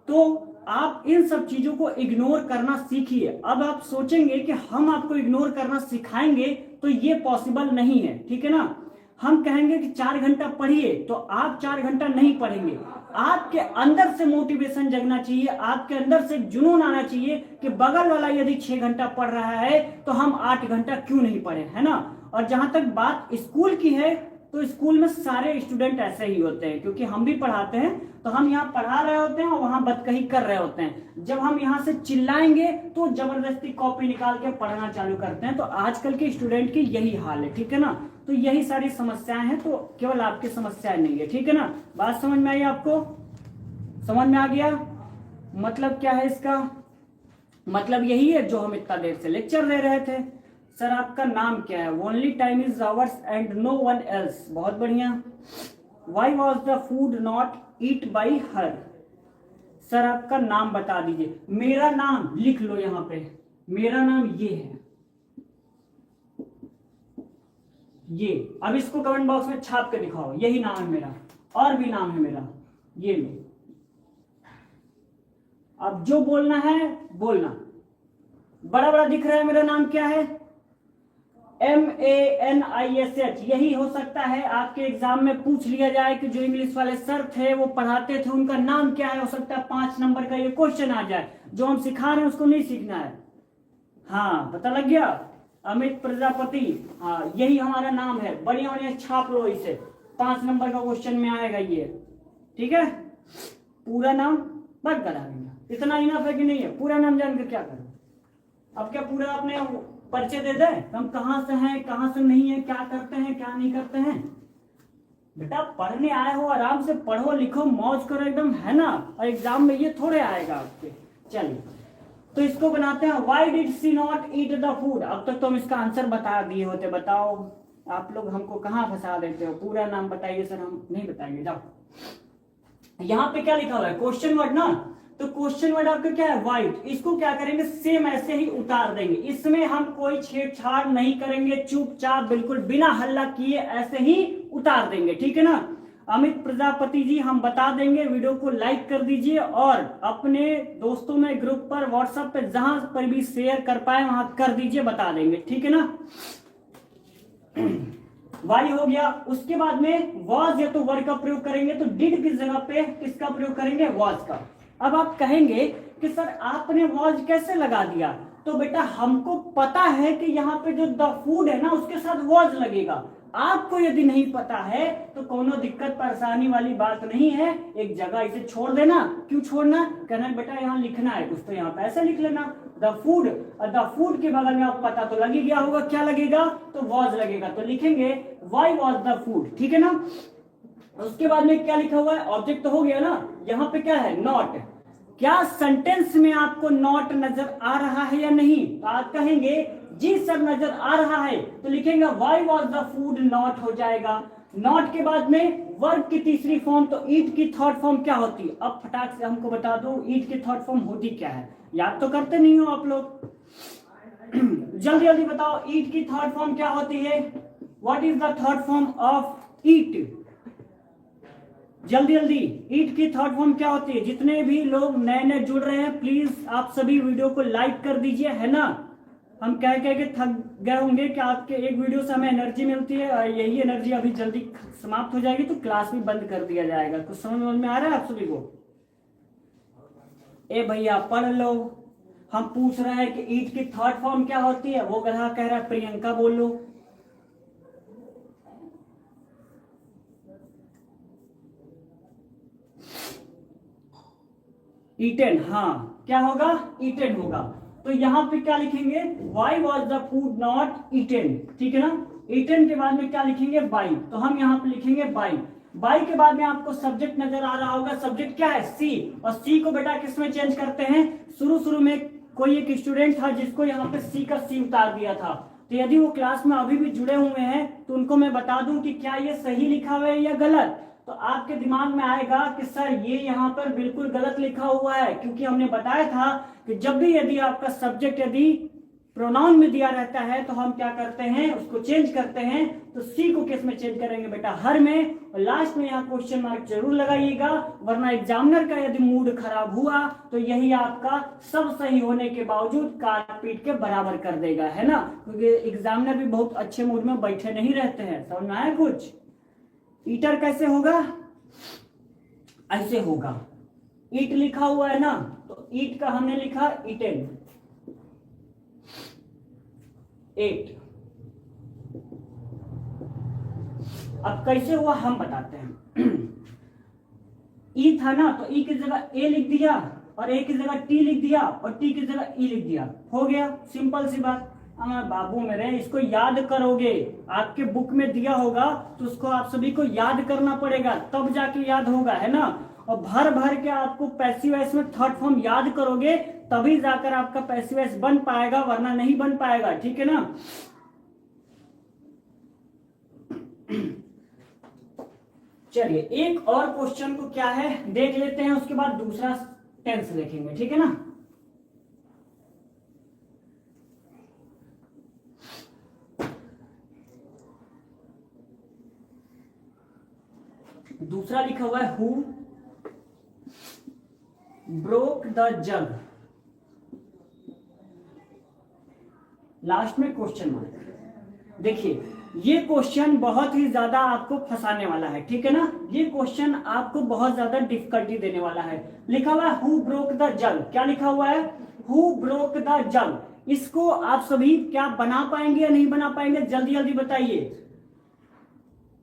तो आप इन सब चीजों को इग्नोर करना सीखिए। अब आप सोचेंगे कि हम आपको इग्नोर करना सिखाएंगे तो ये पॉसिबल नहीं है, ठीक है ना। हम कहेंगे कि 4 घंटा पढ़िए तो आप 4 घंटा नहीं पढ़ेंगे। आपके अंदर से मोटिवेशन जगना चाहिए, आपके अंदर से जुनून आना चाहिए कि बगल वाला यदि 6 घंटा पढ़ रहा है तो हम 8 घंटा क्यों नहीं पढ़े, है ना। और जहां तक बात स्कूल की है तो स्कूल में सारे स्टूडेंट ऐसे ही होते हैं, क्योंकि हम भी पढ़ाते हैं तो हम यहाँ पढ़ा रहे होते हैं और वहां बदकही कर रहे होते हैं। जब हम यहाँ से चिल्लाएंगे तो जबरदस्ती कॉपी निकाल के पढ़ना चालू करते हैं। तो आजकल के स्टूडेंट की यही हाल है, ठीक है ना। तो यही सारी समस्याएं हैं, तो केवल आपकी समस्याएं नहीं है, ठीक है ना। बात समझ में आई आपको, समझ में आ गया। मतलब क्या है इसका, मतलब यही है जो हम इतना देर से लेक्चर ले रहे थे। सर आपका नाम क्या है, only time is ours and no one else, बहुत बढ़िया। Why was the food not eat by her. Sir आपका नाम बता दीजिए। मेरा नाम लिख लो यहां पे, मेरा नाम ये है, ये। अब इसको कमेंट बॉक्स में छाप के दिखाओ, यही नाम है मेरा, और भी नाम है मेरा, ये लो। अब जो बोलना है बोलना। बड़ा बड़ा दिख रहा है, मेरा नाम क्या है, MANISH। यही हो सकता है आपके एग्जाम में पूछ लिया जाए कि जो इंग्लिश वाले सर थे वो पढ़ाते थे उनका नाम क्या है। हो सकता है 5 नंबर का ये क्वेश्चन आ जाए, जो हम सिखा रहे हैं उसको नहीं सीखना है। हाँ पता लग गया, अमित प्रजापति, हाँ यही हमारा नाम है। बढ़िया बढ़िया छाप लो इसे, 5 नंबर का क्वेश्चन में आएगा ये, ठीक है। पूरा नाम बट करा देंगे, इतना इनफ है कि नहीं है। पूरा नाम जानकर क्या करो, अब क्या पूरा अपने परिचय दे दे, हम कहां से हैं कहां से नहीं है, क्या करते हैं क्या नहीं करते हैं। बेटा पढ़ने आए हो, आराम से पढ़ो लिखो मौज करो एकदम, है ना। और एग्जाम में ये थोड़े आएगा आपके। चलिए तो इसको बनाते हैं, why did she not eat the food. अब तक तो हम इसका आंसर बता दिए होते, बताओ आप लोग हमको कहाँ फंसा देते हो। पूरा नाम बताइए सर, हम नहीं बताएंगे, जाओ। यहाँ पे क्या लिखा हुआ है, क्वेश्चन वर्ड ना, तो क्वेश्चन वर्ड आपका क्या है, व्हाइट। इसको क्या करेंगे, सेम ऐसे ही उतार देंगे। इसमें हम कोई छेड़छाड़ नहीं करेंगे, चुपचाप बिल्कुल बिना हल्ला किए ऐसे ही उतार देंगे, ठीक है ना। अमित प्रजापति जी हम बता देंगे, वीडियो को लाइक कर दीजिए और अपने दोस्तों में ग्रुप पर व्हाट्सएप पे जहां पर भी शेयर कर पाए वहां कर दीजिए, बता देंगे, ठीक है ना। वाई हो गया। उसके बाद में वॉज या तो वर्ड का प्रयोग करेंगे, तो डिड की जगह पे किसका प्रयोग करेंगे, वॉज का। अब आप कहेंगे कि सर आपने वॉज कैसे लगा दिया, तो बेटा हमको पता है कि यहाँ पे जो द फूड है ना उसके साथ वॉज लगेगा। आपको यदि नहीं पता है तो कोनो दिक्कत परेशानी वाली बात नहीं है, एक जगह इसे छोड़ देना। क्यों छोड़ना? कहना बेटा यहाँ लिखना है कुछ तो यहाँ पे ऐसे लिख लेना द फूड, और द फूड के बगल में आप पता तो लग ही गया होगा क्या लगेगा, तो वॉज लगेगा, तो लिखेंगे वाई वॉज द फूड, ठीक है ना। उसके बाद में क्या लिखा हुआ है, ऑब्जेक्ट तो हो गया ना, यहाँ पे क्या है नॉट। क्या सेंटेंस में आपको नॉट नजर आ रहा है या नहीं? तो आप कहेंगे जी सर नजर आ रहा है, तो लिखेंगे why was the food not हो जाएगा। नॉट के बाद में वर्ब की तीसरी फॉर्म, तो ईट की थर्ड फॉर्म क्या होती है? अब फटाक से हमको बता दो ईट की थर्ड फॉर्म होती क्या है, याद तो करते नहीं हो आप लोग। जल्दी जल्दी बताओ ईट की थर्ड फॉर्म क्या होती है? What is the third form of eat? जल्दी जल्दी ईट की थर्ड फॉर्म क्या होती है? जितने भी लोग नए नए जुड़ रहे हैं प्लीज आप सभी वीडियो को लाइक कर दीजिए, है ना। हम कह कह के थक गए होंगे कि आपके एक वीडियो से हमें एनर्जी मिलती है और यही एनर्जी अभी जल्दी समाप्त हो जाएगी तो क्लास भी बंद कर दिया जाएगा। कुछ समझ में आ रहा है आप सभी को? ए भैया पढ़ लो, हम पूछ रहे हैं कि ईट की थर्ड फॉर्म क्या होती है, वो गधा कह रहा है प्रियंका बोल लो। ईटेन, हाँ क्या होगा? ईटेन होगा। तो यहाँ पे क्या लिखेंगे? Y was the food not eaten, ठीक है ना। ईटेन के बाद में क्या लिखेंगे? बाई, तो हम यहाँ पे लिखेंगे बाई। बाई के बाद में आपको सब्जेक्ट नजर आ रहा होगा, सब्जेक्ट क्या है? सी, और सी को बेटा किस में चेंज करते हैं? शुरू में कोई एक स्टूडेंट था जिसको यहाँ पे सी का सी उतार दिया था, तो यदि वो क्लास में अभी भी जुड़े हुए हैं तो उनको मैं बता दूं कि क्या ये सही लिखा हुआ है या गलत। तो आपके दिमाग में आएगा कि सर ये यहाँ पर बिल्कुल गलत लिखा हुआ है, क्योंकि हमने बताया था कि जब भी यदि आपका सब्जेक्ट यदि प्रोनाउन में दिया रहता है तो हम क्या करते हैं? उसको चेंज करते हैं। तो सी को किस में चेंज करेंगे बेटा? हर में। और लास्ट में यहाँ क्वेश्चन मार्क जरूर लगाइएगा, वरना एग्जामिनर का यदि मूड खराब हुआ तो यही आपका सब सही होने के बावजूद काट पीट के बराबर कर देगा, है ना। क्योंकि एग्जामिनर भी बहुत अच्छे मूड में बैठे नहीं रहते हैं। समझ में आया कुछ? ईटर कैसे होगा? ऐसे होगा, ईट लिखा हुआ है ना, तो ईट का हमने लिखा ईटेन, 8। अब कैसे हुआ हम बताते हैं। ई था ना, तो ई की जगह ए लिख दिया और ए की जगह टी लिख दिया और टी की जगह ई लिख दिया, हो गया, सिंपल सी बात। बाबू मेरे इसको याद करोगे, आपके बुक में दिया होगा तो उसको आप सभी को याद करना पड़ेगा, तब जाके याद होगा, है ना। और भर भर के आपको पैसिव वॉइस में थर्ड फॉर्म याद करोगे तभी जाकर आपका पैसिव वॉइस बन पाएगा, वरना नहीं बन पाएगा, ठीक है ना। चलिए एक और क्वेश्चन को क्या है देख लेते हैं, उसके बाद दूसरा टेंस देखेंगे, ठीक है ना। दूसरा लिखा हुआ है who broke the jug, last में क्वेश्चन मार्क। देखिए ये क्वेश्चन बहुत ही ज्यादा आपको फंसाने वाला है, ठीक है ना। ये क्वेश्चन आपको बहुत ज्यादा डिफिकल्टी देने वाला है। लिखा हुआ है हु ब्रोक द जग, क्या लिखा हुआ है? हु ब्रोक द जग। इसको आप सभी क्या बना पाएंगे या नहीं बना पाएंगे? जल्दी जल्दी बताइए।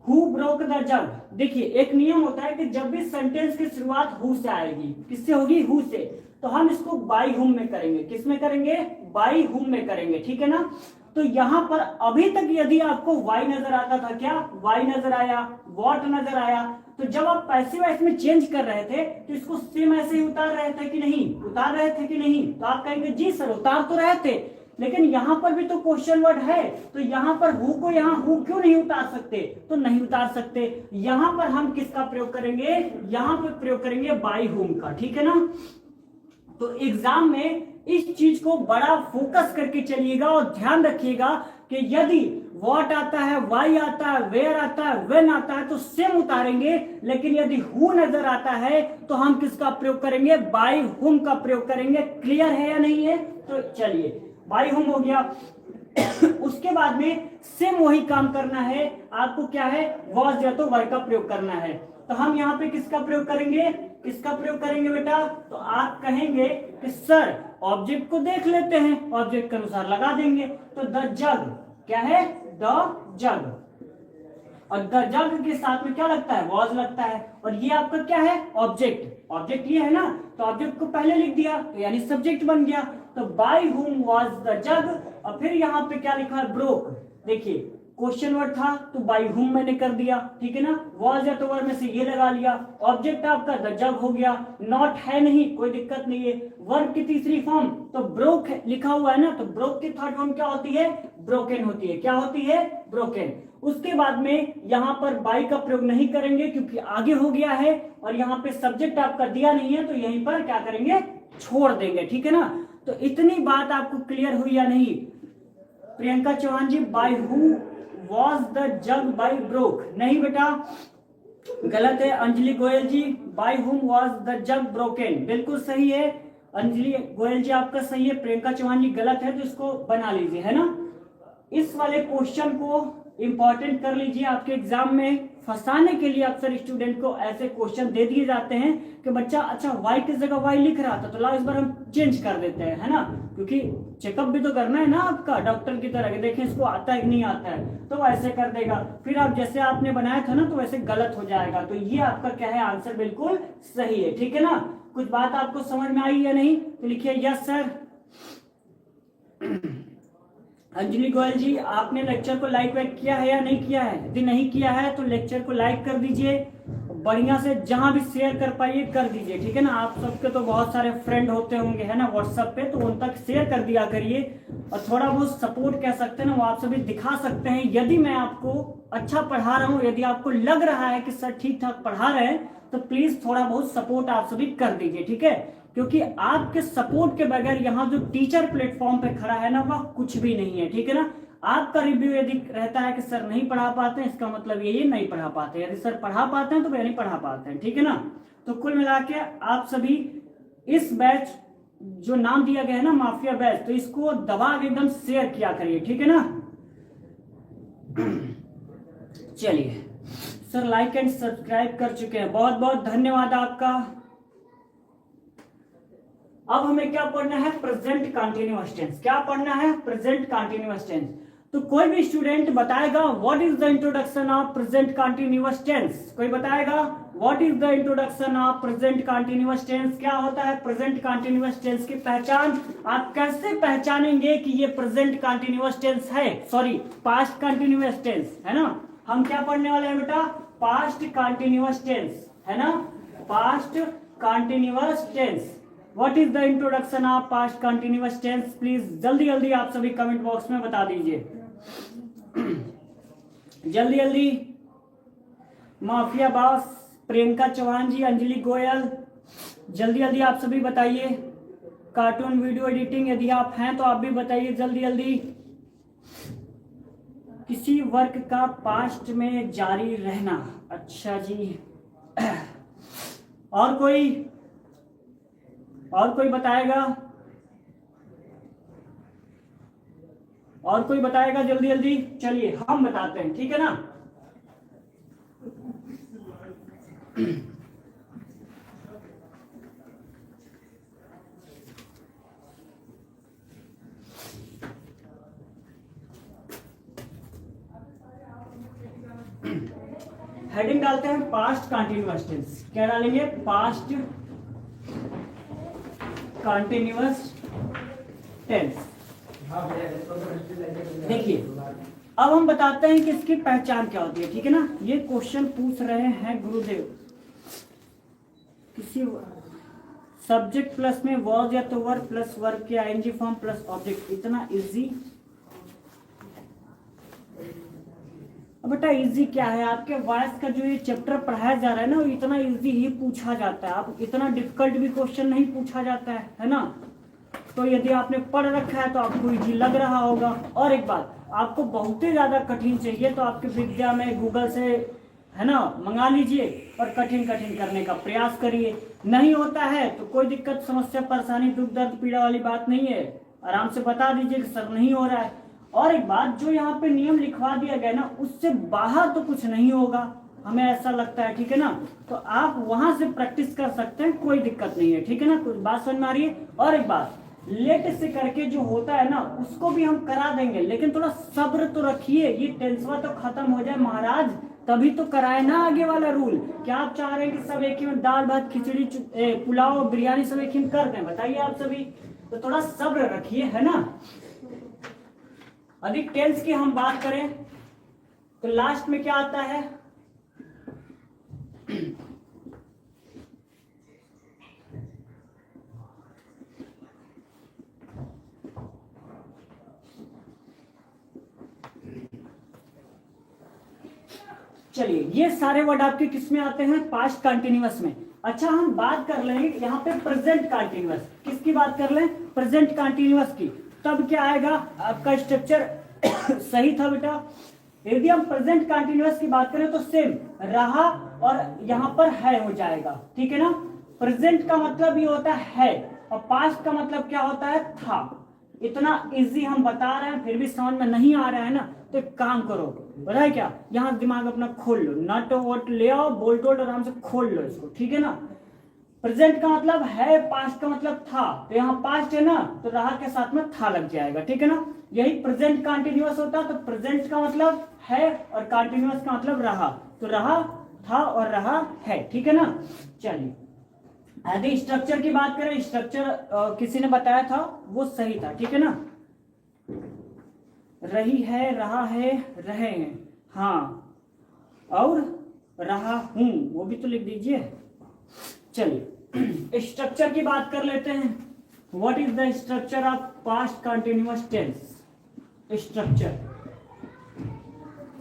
हु ब्रोक द जग, देखिए एक नियम होता है कि जब भी सेंटेंस की शुरुआत हु से आएगी, किससे होगी? हु से, तो हम इसको बाई हुम में करेंगे। किस में करेंगे? बाई हुम में करेंगे, ठीक है ना। तो यहां पर अभी तक यदि आपको वाई नजर आता था, क्या वाई नजर आया, वॉट नजर आया, तो जब आप पैसिव वॉइस में चेंज कर रहे थे तो इसको सेम ऐसे ही उतार रहे थे कि नहीं? उतार रहे थे कि नहीं? तो आप कहेंगे जी सर उतार तो रहे थे, लेकिन यहां पर भी तो क्वेश्चन वर्ड है, तो यहां पर हु को यहां हु क्यों नहीं उतार सकते? तो नहीं उतार सकते। यहां पर हम किसका प्रयोग करेंगे? यहां पर प्रयोग करेंगे बाई हुम का, ठीक है ना। तो एग्जाम में इस चीज को बड़ा फोकस करके चलिएगा और ध्यान रखिएगा कि यदि व्हाट आता है, वाई आता है, वेयर आता है, व्हेन आता है तो सेम उतारेंगे, लेकिन यदि हु नजर आता है तो हम किसका प्रयोग करेंगे? बाई हुम का प्रयोग करेंगे। क्लियर है या नहीं है? तो चलिए बाई हुम हो गया। उसके बाद में सेम वही काम करना है आपको, क्या है? वॉज या तो वर्ग का प्रयोग करना है। तो हम यहाँ पे किसका प्रयोग करेंगे, किसका प्रयोग करेंगे बेटा, तो आप कहेंगे कि सर ऑब्जेक्ट को देख लेते हैं, ऑब्जेक्ट के अनुसार लगा देंगे। तो द जग क्या है, द जग, और द जग के साथ में क्या लगता है, वॉज लगता है, और ये आपका क्या है, ऑब्जेक्ट, ऑब्जेक्ट ये है ना, तो ऑब्जेक्ट को पहले लिख दिया तो यानी सब्जेक्ट बन गया। तो बाय हुम वॉज द जग, और फिर यहाँ पे क्या लिखा है, ब्रोक। देखिए क्वेश्चन वर्ड था तो बाय हुम मैंने कर दिया, ठीक है ना, वॉज या तो वर्ड में से ये लगा लिया, ऑब्जेक्ट आपका द जग हो गया, नॉट है नहीं कोई दिक्कत नहीं है, वर्ब की तीसरी फॉर्म तो ब्रोक लिखा हुआ है ना, तो ब्रोक की थर्ड फॉर्म क्या होती है, ब्रोकन होती है, क्या होती है, ब्रोकन। उसके बाद में यहाँ पर बाय का प्रयोग नहीं करेंगे क्योंकि आगे हो गया है, और यहाँ पे सब्जेक्ट आपका दिया नहीं है, तो यहीं पर क्या करेंगे, छोड़ देंगे, ठीक है ना। तो इतनी बात आपको क्लियर हुई या नहीं Priyanka Chauhan ji, by who was the jug by broke, नहीं बेटा गलत है। Anjali Goyal ji, by whom was the jug broken, बिल्कुल सही है अंजलि गोयल जी आपका सही है, प्रियंका चौहान जी गलत है, तो इसको बना लीजिए, है ना। इस वाले क्वेश्चन को इंपॉर्टेंट कर लीजिए, आपके एग्जाम में फंसाने के लिए अक्सर स्टूडेंट को ऐसे क्वेश्चन दे दिए जाते हैं कि बच्चा अच्छा वाई किस जगह वाई लिख रहा था, तो लाओ इस बार हम चेंज कर देते हैं, है ना, क्योंकि चेकअप भी तो करना है ना आपका डॉक्टर की तरह, देखें इसको आता है कि नहीं आता है, तो ऐसे कर देगा, फिर आप जैसे आपने बनाया था ना तो वैसे गलत हो जाएगा। तो ये आपका क्या है, आंसर बिल्कुल सही है, ठीक है ना। कुछ बात आपको समझ में आई या नहीं, तो लिखिए यस सर। अंजलि गोयल जी, आपने लेक्चर को लाइक वाइक किया है या नहीं किया है, यदि नहीं किया है तो लेक्चर को लाइक कर दीजिए, बढ़िया से जहां भी शेयर कर पाइए कर दीजिए, ठीक है ना। आप सबके तो बहुत सारे फ्रेंड होते होंगे, है ना, व्हाट्सएप पे, तो उन तक शेयर कर दिया करिए, और थोड़ा बहुत सपोर्ट कह सकते हैं ना, वो आप सभी दिखा सकते हैं। यदि मैं आपको अच्छा पढ़ा रहा हूँ, यदि आपको लग रहा है कि सर ठीक ठाक पढ़ा रहे हैं, तो प्लीज थोड़ा बहुत सपोर्ट आप सभी कर दीजिए, ठीक है, क्योंकि आपके सपोर्ट के बगैर यहाँ जो टीचर प्लेटफॉर्म पे खड़ा है ना, वह कुछ भी नहीं है, ठीक है ना। आपका रिव्यू यदि रहता है कि सर नहीं पढ़ा पाते हैं, इसका मतलब ये नहीं पढ़ा पाते, यदि सर पढ़ा पाते हैं तो वे नहीं पढ़ा पाते हैं, ठीक है ना। तो कुल मिला के आप सभी इस बैच जो नाम दिया गया है ना, माफिया बैच, तो इसको दबा के एकदम शेयर किया करिए, ठीक है ना। चलिए सर, लाइक एंड सब्सक्राइब कर चुके हैं, बहुत बहुत धन्यवाद आपका। अब हमें क्या पढ़ना है, प्रेजेंट कंटीन्यूअस टेंस, क्या पढ़ना है, प्रेजेंट कंटीन्यूअस टेंस। तो कोई भी स्टूडेंट बताएगा what is the introduction of present continuous tense, कोई बताएगा what is the introduction of present continuous tense, क्या होता है प्रेजेंट कंटीन्यूअस टेंस की पहचान, आप कैसे पहचानेंगे कि ये प्रेजेंट कंटीन्यूअस टेंस है, सॉरी पास्ट कंटीन्यूअस टेंस, है ना। हम क्या पढ़ने वाले हैं बेटा, पास्ट कंटीन्यूअस टेंस, है ना, past continuous tense. What is the introduction of past continuous tense, please जल्दी जल्दी आप सभी कमेंट बॉक्स में बता दीजिए, जल्दी जल्दी। माफिया बॉस, प्रियंका चौहान जी, अंजलि गोयल, जल्दी जल्दी आप सभी बताइए। कार्टून वीडियो एडिटिंग यदि आप हैं तो आप भी बताइए जल्दी जल्दी। किसी वर्क का पास्ट में जारी रहना, अच्छा जी। और कोई बताएगा, और कोई बताएगा जल्दी जल्दी, चलिए हम बताते हैं, ठीक है ना। हेडिंग डालते हैं पास्ट कंटीन्यूअस टेंस, क्या डालेंगे, पास्ट कंटीन्यूअस टेंस। देखिए अब हम बताते हैं कि इसकी पहचान क्या होती है, ठीक है ना। ये क्वेश्चन पूछ रहे हैं गुरुदेव, किसी सब्जेक्ट प्लस में वॉज या तो वर्ब प्लस वर्ब के आईएनजी फॉर्म प्लस ऑब्जेक्ट, इतना इजी। अब बेटा इजी क्या है, आपके वॉइस का जो ये चैप्टर पढ़ाया जा रहा है ना, वो इतना इजी ही पूछा जाता है, आप इतना डिफिकल्ट भी क्वेश्चन नहीं पूछा जाता है ना। तो यदि आपने पढ़ रखा है तो आपको इजी लग रहा होगा। और एक बात, आपको बहुत ही ज्यादा कठिन चाहिए तो आपके विद्या में गूगल से, है ना, मंगा लीजिए और कठिन कठिन करने का प्रयास करिए। नहीं होता है तो कोई दिक्कत, समस्या, परेशानी, दुख दर्द, पीड़ा वाली बात नहीं है, आराम से बता दीजिए कि सर नहीं हो रहा है। और एक बात, जो यहाँ पे नियम लिखवा दिया गया ना, उससे बाहर तो कुछ नहीं होगा, हमें ऐसा लगता है, ठीक है ना। तो आप वहां से प्रैक्टिस कर सकते हैं, कोई दिक्कत नहीं है, ठीक है ना। कुछ बात समझ में आ रही है। और एक बात, लेट से करके जो होता है ना उसको भी हम करा देंगे, लेकिन थोड़ा सब्र तो रखिए, ये टेंसवा तो खत्म हो जाए महाराज, तभी तो कराए ना आगे वाला रूल। क्या आप चाह रहे हैं कि सब एक ही में दाल भात खिचड़ी पुलाव बिरयानी सब एक ही में कर दें? बताइए आप सभी। तो थोड़ा सब्र रखिए, है ना। अधिक टेंस की हम बात करें तो लास्ट में क्या आता है? चलिए, ये सारे वर्ड आपके किस में आते हैं? पास्ट कंटिन्यूअस में। अच्छा, हम बात कर लेंगे यहाँ पे प्रेजेंट कंटिन्यूअस। किसकी बात कर लें? प्रेजेंट कंटिन्यूअस की। तब क्या आएगा? आपका स्ट्रक्चर सही था बेटा। यदि हम प्रेजेंट कंटिन्यूअस की बात करें तो सेम रहा और यहाँ पर है हो जाएगा, ठीक है ना। प्रेजेंट का मतलब ये होता है और पास्ट का मतलब क्या होता है? था। इतना इजी हम बता रहे हैं, फिर भी समझ में नहीं आ रहा है ना, तो एक काम करो, पता है क्या, यहाँ दिमाग अपना खोल लो, नट वोट ले आओ, बोल्ट वोल्ट आराम से खोल लो इसको, ठीक है ना। प्रेजेंट का मतलब है, पास्ट का मतलब था, तो यहाँ पास्ट है ना, तो रहा के साथ में था लग जाएगा, ठीक है ना। यही प्रेजेंट कंटिन्यूअस होता, तो प्रेजेंट का मतलब है और कंटिन्यूअस का मतलब रहा, तो रहा, था और रहा है, ठीक है ना। चलिए, यदि स्ट्रक्चर की बात करें, स्ट्रक्चर किसी ने बताया था वो सही था, ठीक है ना। रही है, रहा है, रहे हैं, हाँ, और रहा हूं, वो भी तो लिख दीजिए। चलिए, स्ट्रक्चर की बात कर लेते हैं। What is the structure of past continuous tense? Structure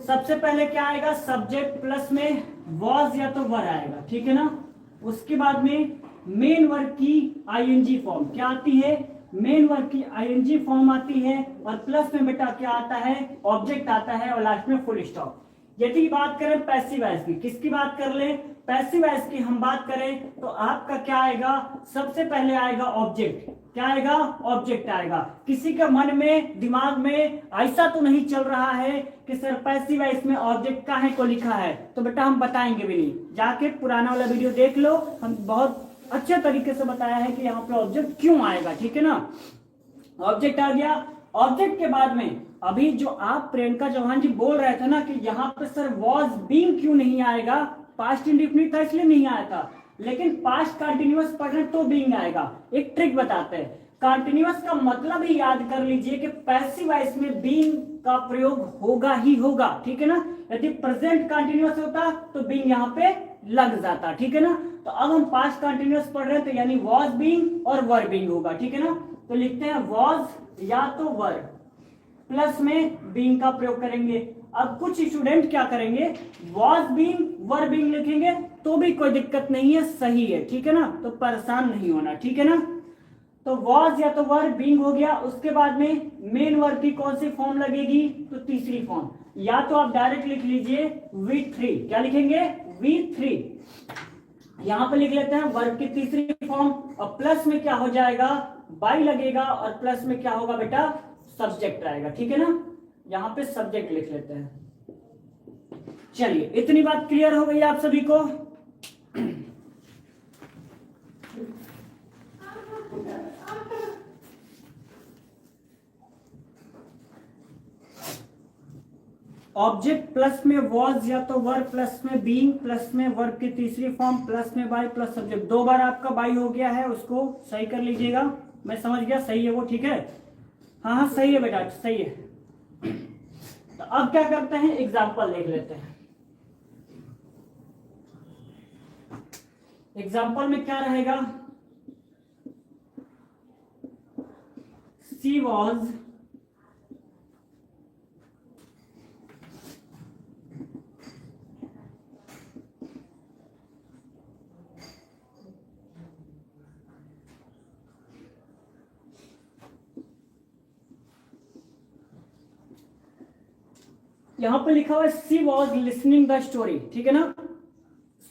सबसे पहले क्या आएगा? सब्जेक्ट प्लस में वॉज या तो वर आएगा, ठीक है ना। उसके बाद में मेन वर्ब की आईएनजी फॉर्म क्या आती है? मेन वर्ब की आईएनजी फॉर्म आती है, और प्लस में बेटा क्या आता है? ऑब्जेक्ट आता है, और लास्ट में फुल स्टॉप। यदि बात करें पैसिव वॉइस की, किसकी बात कर ले? पैसिव वॉइस की हम बात करें तो आपका क्या आएगा? सबसे पहले आएगा ऑब्जेक्ट। क्या आएगा? ऑब्जेक्ट आएगा। किसी के मन में, दिमाग में ऐसा तो नहीं चल रहा है कि सर पैसिव वॉइस में ऑब्जेक्ट काहे को लिखा है? तो बेटा हम बताएंगे भी नहीं, जाके पुराना वाला वीडियो देख लो, हम बहुत अच्छे तरीके से बताया है कि यहाँ पे ऑब्जेक्ट क्यों आएगा, ठीक है ना। ऑब्जेक्ट आ गया। ऑब्जेक्ट के बाद में अभी जो आप प्रियंका चौहान जी बोल रहे थे ना कि यहाँ पे सर वॉज बीइंग क्यों नहीं आएगा? पास्ट इंडेफिनिट था इसलिए नहीं आया था, लेकिन पास्ट कंटिन्यूअस पढ़े तो बीइंग आएगा। एक ट्रिक बताते हैं, कंटिन्यूअस का मतलब ही याद कर लीजिए कि पैसिव वॉइस में बीइंग का प्रयोग होगा ही होगा, ठीक है ना। यदि प्रेजेंट कंटिन्यूअस होता तो बीइंग यहाँ पे लग जाता, ठीक है ना। तो अब हम पास्ट कंटिन्यूअस पढ़ रहे हैं, तो यानी वॉज बीइंग और वर बीइंग होगा, ठीक है ना। तो लिखते हैं वॉज या तो वर, प्लस में बीइंग का प्रयोग करेंगे। अब कुछ स्टूडेंट क्या करेंगे? वॉज बीइंग वर बीइंग लिखेंगे तो भी कोई दिक्कत नहीं है, सही है, ठीक है ना। तो परेशान नहीं होना, ठीक है ना। तो वॉज या तो वर बीइंग हो गया। उसके बाद में मेन वर्ब की कौन सी फॉर्म लगेगी? तो तीसरी फॉर्म, या तो आप डायरेक्ट लिख लीजिए V3। क्या लिखेंगे? V3। यहां पे लिख लेते हैं वर्ब की तीसरी फॉर्म, और प्लस में क्या हो जाएगा? बाई लगेगा, और प्लस में क्या होगा बेटा? सब्जेक्ट आएगा, ठीक है ना। यहां पे सब्जेक्ट लिख लेते हैं। चलिए, इतनी बात क्लियर हो गई आप सभी को? ऑब्जेक्ट प्लस में वॉज या तो वर, प्लस में बीइंग, प्लस में वर्ब की तीसरी फॉर्म, प्लस में बाय, प्लस सब्जेक्ट। 2 बार आपका बाय हो गया है, उसको सही कर लीजिएगा। मैं समझ गया, सही है वो, ठीक है। हाँ हाँ सही है बेटा, सही है। तो अब क्या करते हैं? एग्जाम्पल देख लेते हैं। एग्जाम्पल में क्या रहेगा? सी वॉज यहां पे लिखा हुआ है सी वॉज लिसनिंग द स्टोरी, ठीक है ना।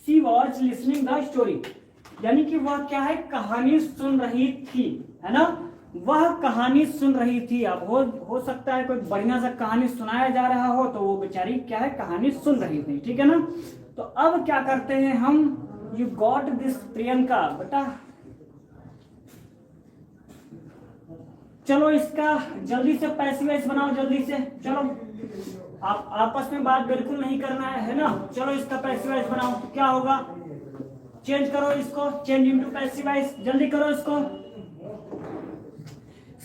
सी वॉज लिसनिंग द स्टोरी, यानी कि वह क्या है? कहानी सुन रही थी, है ना। वह कहानी सुन रही थी। अब हो सकता है कोई बढ़िया सा कहानी सुनाया जा रहा हो, तो वो बेचारी क्या है? कहानी सुन रही थी, ठीक है ना। तो अब क्या करते हैं हम, यू गॉट दिस प्रियंका, बेटा चलो इसका जल्दी से पैसिव वॉइस बनाओ, जल्दी से चलो, आप आपस में बात बिल्कुल नहीं करना है ना। चलो इसका पैसिव वॉइस बनाओ, तो क्या होगा, चेंज करो इसको, चेंज इनटू पैसिव वॉइस, जल्दी करो इसको।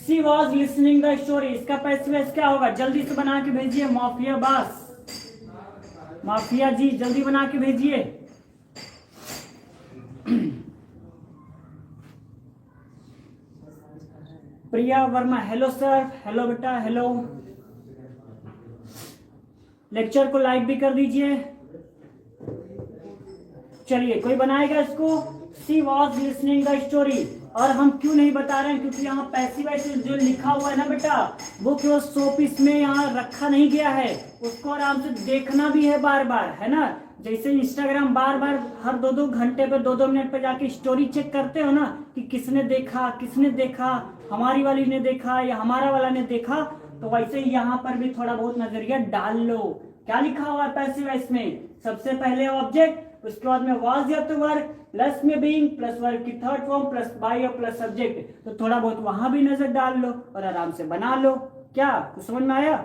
She was listening the story, इसका पैसिव वॉइस क्या होगा, जल्दी से बना के भेजिए। माफिया बास, माफिया जी जल्दी बना के भेजिए। प्रिया वर्मा, हेलो सर, हेलो बेटा, हेलो। लेक्चर को लाइक भी कर दीजिए। चलिए कोई बनाएगा इसको, she was listening the story. और हम क्यों नहीं बता रहे हैं, क्योंकि यहाँ पैसिव वॉइस जो लिखा हुआ है ना बेटा, वो केवल 100 पीस में यहाँ रखा नहीं गया है, उसको आराम से देखना भी है बार बार, है ना। जैसे इंस्टाग्राम बार बार हर 2-2 घंटे पे 2-2 मिनट पे जाके स्टोरी चेक करते हो ना, कि किसने देखा, किसने देखा, हमारी वाली ने देखा या हमारा वाला ने देखा, तो वैसे ही यहाँ पर भी थोड़ा बहुत नजरिया डाल लो। क्या लिखा हुआ है पैसिव वॉइस में, सबसे पहले ऑब्जेक्ट, उसके बाद में वाज या तो वर्ब, प्लस में बीइंग, प्लस वर्ब की थर्ड फॉर्म, प्लस बाय और प्लस सब्जेक्ट। तो थोड़ा बहुत वहां भी नजर डाल लो और आराम से बना लो। क्या कुछ समझ में आया?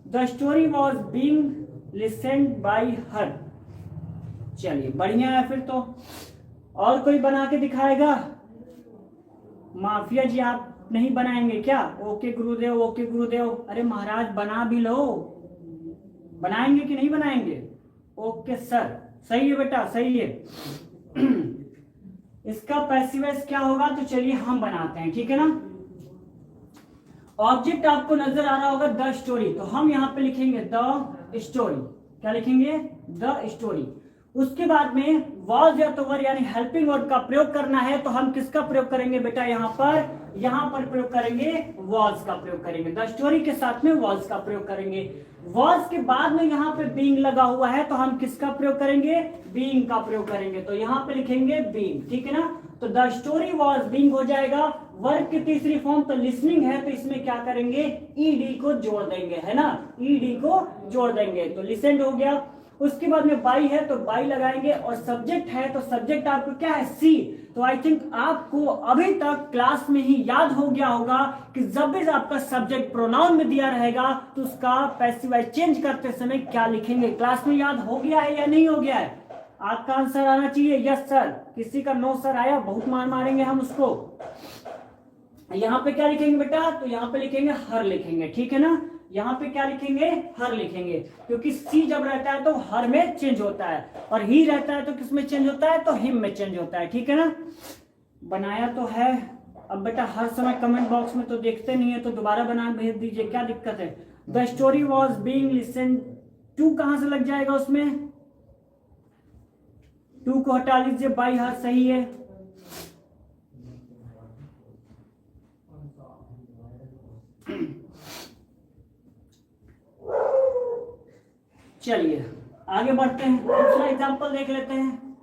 The story was being listened bye हर। चलिए बढ़िया है फिर तो। और कोई बना के दिखाएगा? माफिया जी आप नहीं बनाएंगे क्या? ओके गुरुदेव, ओके गुरुदेव। अरे महाराज बना भी लो, बनाएंगे कि नहीं बनाएंगे? ओके सर, सही है बेटा, सही है। इसका पैसिव वॉइस क्या होगा, तो चलिए हम बनाते हैं, ठीक है ना। ऑब्जेक्ट आपको नजर आ रहा होगा द स्टोरी, तो हम यहाँ पे लिखेंगे द स्टोरी। क्या लिखेंगे? The story. उसके बाद में वॉज या तो वर यानी हेल्पिंग वर्ड का प्रयोग करना है, तो हम किसका प्रयोग करेंगे बेटा? यहाँ पर प्रयोग करेंगे वॉज का प्रयोग करेंगे। द स्टोरी के साथ में वॉज का प्रयोग करेंगे। वॉज के बाद में यहाँ पे बीइंग लगा हुआ है, तो हम किसका प्रयोग करेंगे? बीइंग का प्रयोग करेंगे। तो यहाँ पे लिखेंगे बीइंग, ठीक है ना। तो द स्टोरी वॉज बीइंग हो जाएगा। वर्ब की तीसरी फॉर्म तो लिसनिंग है, तो इसमें क्या करेंगे? ईडी को जोड़ देंगे, है ना, ईडी को जोड़ देंगे, तो लिसन्ड हो गया। उसके बाद में बाई है तो बाई लगाएंगे, और सब्जेक्ट है तो सब्जेक्ट आपको क्या है? सी। तो आई थिंक आपको अभी तक क्लास में ही याद हो गया होगा कि जब भी आपका सब्जेक्ट प्रोनाउन में दिया रहेगा तो उसका पैसिव वॉइस चेंज करते समय क्या लिखेंगे। क्लास में याद हो गया है या नहीं हो गया है? आपका आंसर आना चाहिए यस सर। किसी का नो सर आया, बहुत मार मारेंगे हम उसको। यहाँ पे क्या लिखेंगे बेटा? तो यहाँ पे लिखेंगे हर लिखेंगे, ठीक है ना। यहाँ पे क्या लिखेंगे? हर लिखेंगे, क्योंकि सी जब रहता है तो हर में चेंज होता है, और ही रहता है तो किस में चेंज होता है? तो हिम में चेंज होता है, ठीक है ना। बनाया तो है। अब बेटा हर समय कमेंट बॉक्स में तो देखते नहीं है, तो दोबारा बना भेज दीजिए, क्या दिक्कत है? The story was being listened to कहां से लग जाएगा उसमें? टू को हटा लीजिए, बाई हर सही है। चलिए आगे बढ़ते हैं, दूसरा एग्जाम्पल देख लेते हैं।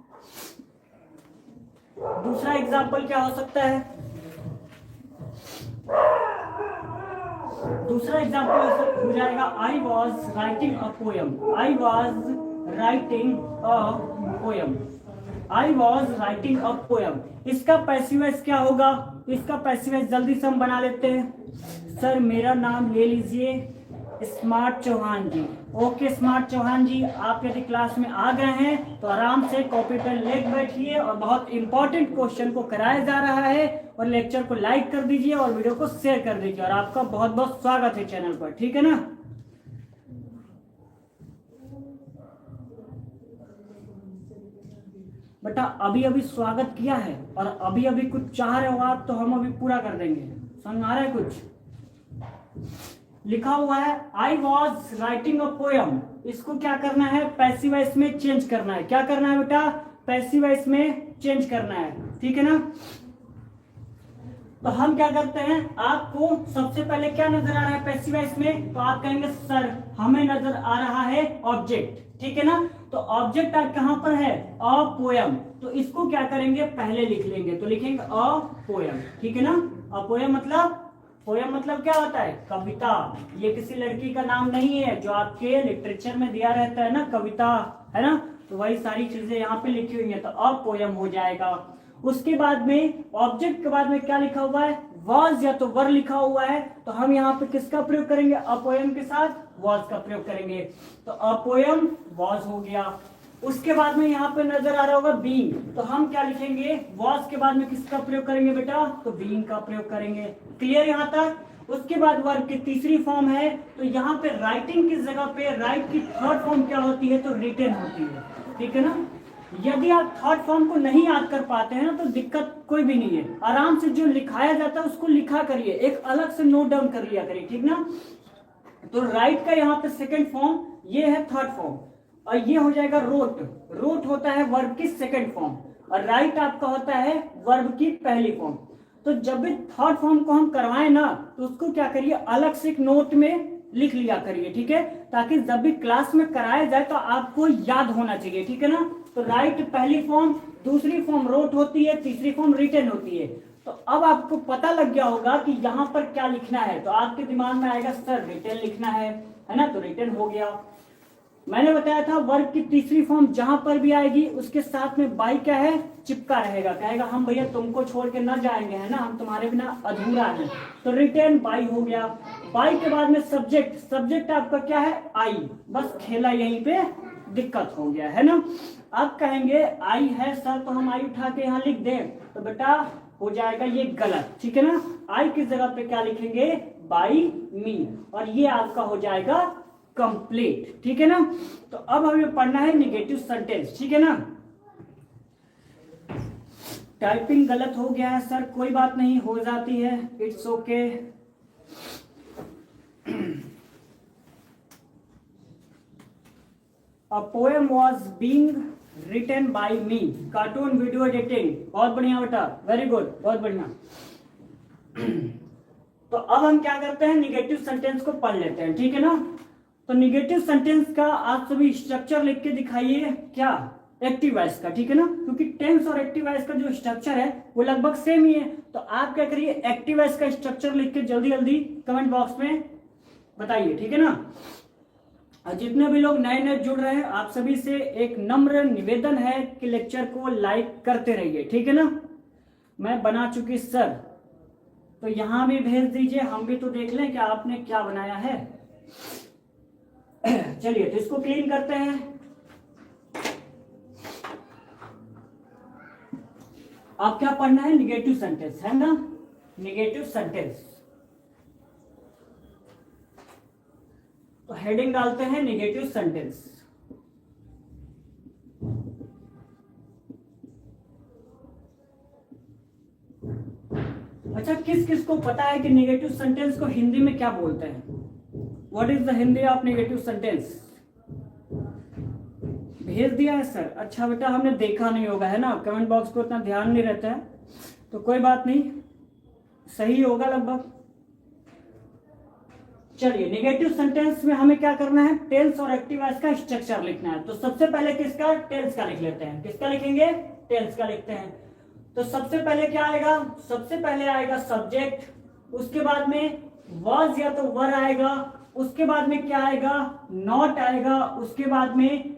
दूसरा एग्जाम्पल क्या हो सकता है? दूसरा एग्जाम्पल हो जाएगा I was writing a poem. I was writing a poem. I was writing a poem. इसका पैसिव वॉइस क्या होगा? इसका पैसिव वॉइस जल्दी से हम बना लेते हैं। सर मेरा नाम ले लीजिए स्मार्ट चौहान जी। ओके स्मार्ट चौहान जी, आप यदि क्लास में आ गए हैं तो आराम से कॉपी पेन लेके बैठिए, और बहुत इंपॉर्टेंट क्वेश्चन को कराया जा रहा है, और लेक्चर को लाइक कर दीजिए और वीडियो को शेयर कर दीजिए, और आपका बहुत बहुत स्वागत है चैनल पर, ठीक है ना। बेटा अभी अभी स्वागत किया है और अभी अभी कुछ चाह रहे हो आप, तो हम अभी पूरा कर देंगे। समझ आ रहा है? कुछ लिखा हुआ है I was writing a poem, इसको क्या करना है? पैसिव वॉइस में चेंज करना है। क्या करना है बेटा? पैसिव वॉइस में चेंज करना है, ठीक है ना। तो हम क्या करते हैं, आपको सबसे पहले क्या नजर आ रहा है पैसिव वॉइस में? तो आप कहेंगे सर हमें नजर आ रहा है ऑब्जेक्ट, ठीक है ना। तो ऑब्जेक्ट कहां पर है? A poem. तो इसको क्या करेंगे? पहले लिख लेंगे, तो लिखेंगे अ पोयम, ठीक है ना। अ पोयम मतलब, पोयम मतलब क्या होता है? कविता। ये किसी लड़की का नाम नहीं है जो आपके लिटरेचर में दिया रहता है ना, कविता, है ना। तो वही सारी चीजें यहाँ पे लिखी हुई है, तो अ पोयम हो जाएगा। उसके बाद में ऑब्जेक्ट के बाद में क्या लिखा हुआ है, वॉज या तो वर लिखा हुआ है, तो हम यहाँ पे किसका प्रयोग करेंगे, अ पोयम के साथ वॉज का प्रयोग करेंगे, तो अ पोयम वॉज हो गया। उसके बाद में यहाँ पे नजर आ रहा होगा बीइंग, तो हम क्या लिखेंगे, वॉज के बाद में किसका प्रयोग करेंगे बेटा, तो बीइंग का प्रयोग करेंगे। क्लियर यहाँ तक। उसके बाद वर्ब की तीसरी फॉर्म है, तो यहाँ पे राइटिंग की जगह पे राइट की थर्ड फॉर्म क्या होती है, तो रिटन होती है, ठीक है ना। यदि आप थर्ड फॉर्म को नहीं याद कर पाते हैं ना, तो दिक्कत कोई भी नहीं है, आराम से जो लिखाया जाता है उसको लिखा करिए, एक अलग से नोट डाउन कर लिया करिए, ठीक ना। तो राइट का यहाँ पे सेकंड फॉर्म, ये है थर्ड फॉर्म, और ये हो जाएगा रोट। रोट होता है वर्ब की सेकंड फॉर्म, और राइट आपका होता है वर्ब की पहली फॉर्म। तो जब भी थर्ड फॉर्म को हम करवाएं ना, तो उसको क्या करिए, अलग से एक नोट में लिख लिया करिए, ठीक है, ताकि जब भी क्लास में कराया जाए तो आपको याद होना चाहिए, ठीक है ना। तो राइट पहली फॉर्म, दूसरी फॉर्म रोट होती है, तीसरी फॉर्म रिटन होती है। तो अब आपको पता लग गया होगा कि यहाँ पर क्या लिखना है, तो आपके दिमाग में आएगा सर रिटन लिखना है ना, तो रिटन हो गया। मैंने बताया था वर्ब की तीसरी फॉर्म जहां पर भी आएगी उसके साथ में बाई क्या है, चिपका रहेगा, कहेगा हम भैया तुमको छोड़ के न जाएंगे, है ना, हम तुम्हारे बिना अधूरा है, तो रिटर्न बाई हो गया। बाई के बाद में सब्जेक्ट, सब्जेक्ट आपका क्या है, आई, बस खेला यहीं पे दिक्कत हो गया, है ना। अब कहेंगे आई है सर, तो हम आई उठा के यहाँ लिख दें, तो बेटा हो जाएगा ये गलत, ठीक है ना। आई की जगह पे क्या लिखेंगे, बाई मी, और ये आपका हो जाएगा कंप्लीट, ठीक है ना। तो अब हमें पढ़ना है निगेटिव सेंटेंस, ठीक है ना। टाइपिंग गलत हो गया है सर, कोई बात नहीं, हो जाती है, it's okay. A poem was being written by me, cartoon video editing, बहुत बढ़िया बेटा, वेरी गुड, बहुत बढ़िया। तो अब हम क्या करते हैं, निगेटिव सेंटेंस को पढ़ लेते हैं, ठीक है ना। तो निगेटिव सेंटेंस का आप सभी स्ट्रक्चर लिख के दिखाइए, क्या, एक्टिव वॉइस का, ठीक है ना, क्योंकि टेंस और एक्टिव वॉइस का जो स्ट्रक्चर है वो लगभग सेम ही है। तो आप क्या करिए, एक्टिव वॉइस का स्ट्रक्चर लिख के जल्दी जल्दी कमेंट बॉक्स में बताइए, ठीक है ना। और जितने भी लोग नए नए जुड़ रहे हैं, आप सभी से एक नम्र निवेदन है कि लेक्चर को लाइक करते रहिए, ठीक है ना। मैं बना चुकी सर, तो यहां भी भेज दीजिए, हम भी तो देख लें कि आपने क्या बनाया है। चलिए तो इसको क्लीन करते हैं। आप क्या पढ़ना है, निगेटिव सेंटेंस, है ना, निगेटिव सेंटेंस। तो हेडिंग डालते हैं निगेटिव सेंटेंस। अच्छा, किस किस को पता है कि निगेटिव सेंटेंस को हिंदी में क्या बोलते हैं, what is the Hindi of negative sentence. भेज दिया है सर, अच्छा बेटा, हमने देखा नहीं होगा, है ना, कमेंट बॉक्स को उतना ध्यान नहीं रहता है, तो कोई बात नहीं, सही होगा लगभग। चलिए, निगेटिव सेंटेंस में हमें क्या करना है, टेंस और एक्टिव वॉइस का स्ट्रक्चर लिखना है। तो सबसे पहले किसका, टेंस का लिख लेते हैं, किसका लिखेंगे, टेंस का लिखते हैं। तो सबसे पहले क्या आएगा, सबसे पहले आएगा सब्जेक्ट, उसके बाद में वॉज या तो वर आएगा, उसके बाद में क्या आएगा, नॉट आएगा, उसके बाद में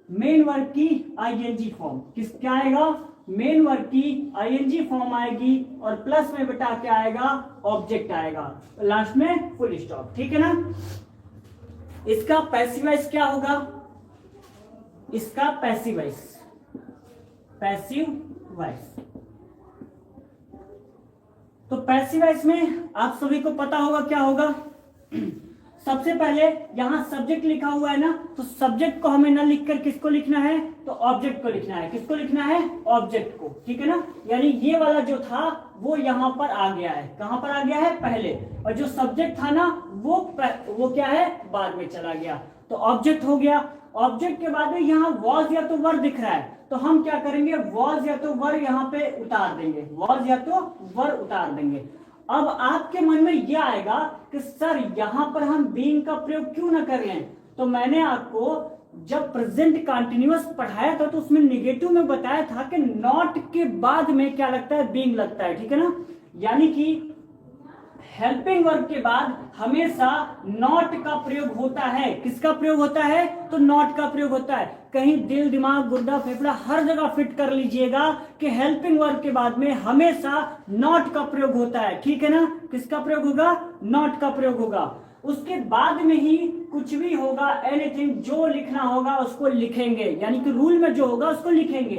मेन वर्ब की आईएनजी फॉर्म, किस क्या आएगा, मेन वर्ब की आईएनजी फॉर्म आएगी, और प्लस में बेटा क्या आएगा, ऑब्जेक्ट आएगा, लास्ट में फुल स्टॉप, ठीक है ना। इसका पैसिव वॉइस क्या होगा, इसका पैसिव वॉइस, पैसिव वॉइस। तो पैसिव वॉइस में आप सभी को पता होगा क्या होगा। सबसे पहले यहां सब्जेक्ट लिखा हुआ है ना, तो सब्जेक्ट को हमें ना लिखकर किसको लिखना है, तो ऑब्जेक्ट को लिखना है, किसको लिखना है, ऑब्जेक्ट को, ठीक है ना। यानी ये वाला जो था वो यहां पर आ गया है, कहां पर आ गया है, पहले, और जो सब्जेक्ट था ना वो क्या है, बाद में चला गया, तो ऑब्जेक्ट हो गया। ऑब्जेक्ट के बाद में यहाँ वॉज या तो वर दिख रहा है, तो हम क्या करेंगे, वॉज या तो वर यहाँ पे उतार देंगे, वॉज या तो वर उतार देंगे। अब आपके मन में यह आएगा कि सर यहां पर हम बीइंग का प्रयोग क्यों ना कर लें। तो मैंने आपको जब प्रेजेंट कंटिन्यूअस पढ़ाया था तो उसमें निगेटिव में बताया था कि नॉट के बाद में क्या लगता है, बीइंग लगता है, ठीक है ना। यानी कि हेल्पिंग वर्ब के बाद हमेशा नॉट का प्रयोग होता है, किसका प्रयोग होता है, तो नॉट का प्रयोग होता है। कहीं दिल दिमाग गुर्दा फेफड़ा हर जगह फिट कर लीजिएगा कि हेल्पिंग वर्ब के बाद में हमेशा नॉट का प्रयोग होता है, ठीक है ना। किसका प्रयोग होगा? नॉट का प्रयोग होगा। उसके बाद में ही कुछ भी होगा, एनीथिंग, जो लिखना होगा उसको लिखेंगे, यानी कि रूल में जो होगा उसको लिखेंगे।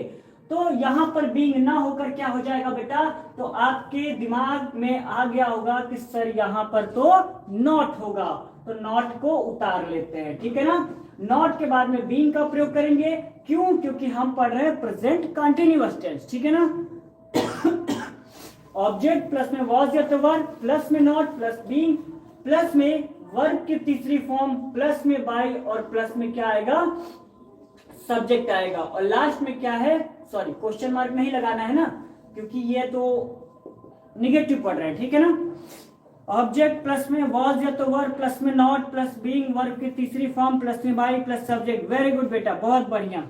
तो यहां पर बीइंग ना होकर क्या हो जाएगा बेटा? तो आपके दिमाग में आ गया होगा कि सर यहां पर तो नॉट होगा, तो नॉट को उतार लेते हैं, ठीक है ना। नॉट के बाद में बीइंग का प्रयोग करेंगे, क्यों? क्योंकि हम पढ़ रहे हैं प्रेजेंट कंटिन्यूअस टेंस, ठीक है ना। ऑब्जेक्ट प्लस में वॉज या तो वर्ब, प्लस में नॉट, प्लस बीइंग, प्लस में वर्ब की तीसरी फॉर्म, प्लस में बाय, और प्लस में क्या आएगा? सब्जेक्ट आएगा। और लास्ट में क्या है? सॉरी, क्वेश्चन मार्क नहीं लगाना है ना, क्योंकि ये तो निगेटिव पढ़ रहे हैं, ठीक है ना। ऑब्जेक्ट प्लस में वॉज या तो वर्ब, प्लस में नॉट, प्लस बीइंग, वर्ब की तीसरी फॉर्म, प्लस में by, plus subject. Very good बेटा, बहुत बढ़िया।